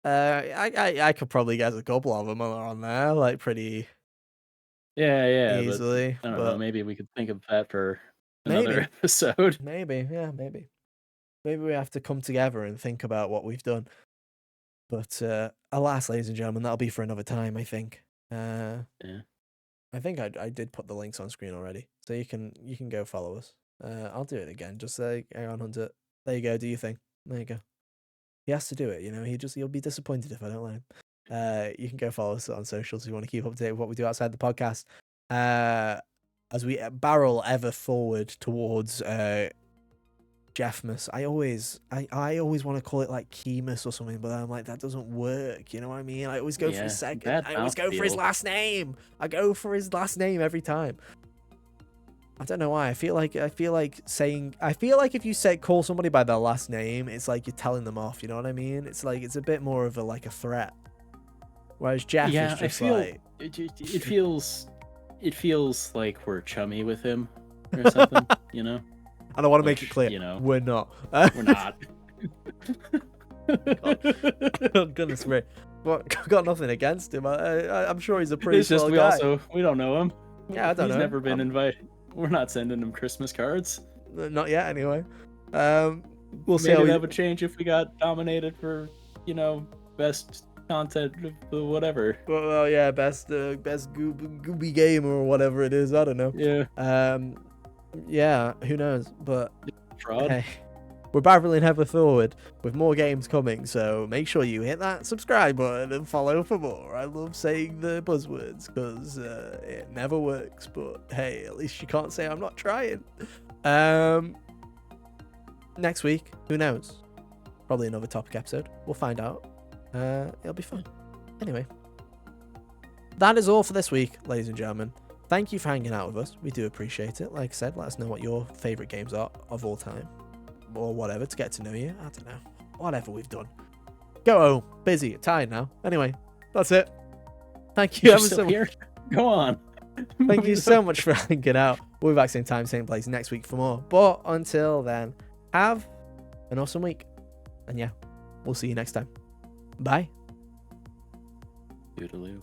Speaker 1: I could probably guess a couple of them are on there, like pretty
Speaker 2: Yeah, but
Speaker 1: easily.
Speaker 2: I don't know.
Speaker 1: But
Speaker 2: Maybe we could think of that for another
Speaker 1: maybe,
Speaker 2: episode.
Speaker 1: maybe, yeah, maybe we have to come together and think about what we've done. But alas, ladies and gentlemen, that'll be for another time, I think.
Speaker 2: Yeah.
Speaker 1: I think I did put the links on screen already, so you can go follow us. I'll do it again. Just say, hang on, Hunter. There you go. Do your thing. There you go. He has to do it. He'll be disappointed if I don't let him. You can go follow us on socials if you want to keep up to date with what we do outside the podcast. As we barrel ever forward towards Jeffmas. I always want to call it like Keemus or something, but I'm like, that doesn't work. You know what I mean? I always go for his second. I always go for his last name. I go for his last name every time. I don't know why. I feel like if you call somebody by their last name, it's like you're telling them off. You know what I mean? It's like it's a bit more of a threat. Whereas Jeff is just like
Speaker 2: it feels like we're chummy with him or something.
Speaker 1: And I want to make it clear, we're not.
Speaker 2: We're not.
Speaker 1: Oh, goodness me. But I've got nothing against him. I'm sure he's a pretty swell guy.
Speaker 2: We don't know him.
Speaker 1: Yeah, I don't know.
Speaker 2: He's never been invited. We're not sending him Christmas cards.
Speaker 1: Not yet, anyway. We'll see.
Speaker 2: Maybe that would change if we got nominated for, best content of whatever.
Speaker 1: Well, yeah, best gooby game or whatever it is. I don't know.
Speaker 2: Yeah.
Speaker 1: Yeah, who knows? But
Speaker 2: fraud.
Speaker 1: Hey, we're barreling ever forward with more games coming, so make sure you hit that subscribe button and follow for more. I love saying the buzzwords because it never works, but hey, at least you can't say I'm not trying. Next week, who knows? Probably another topic episode. We'll find out. It'll be fun. Anyway, that is all for this week, ladies and gentlemen. Thank you for hanging out with us. We do appreciate it. Like I said, let us know what your favourite games are of all time. Or whatever, to get to know you. I don't know. Whatever we've done. Go home. Busy. Tired now. Anyway, that's it. Thank you ever so much.
Speaker 2: Go on.
Speaker 1: Thank you so much for hanging out. We'll be back same time, same place next week for more. But until then, have an awesome week. And yeah, we'll see you next time. Bye.
Speaker 2: Toodaloo.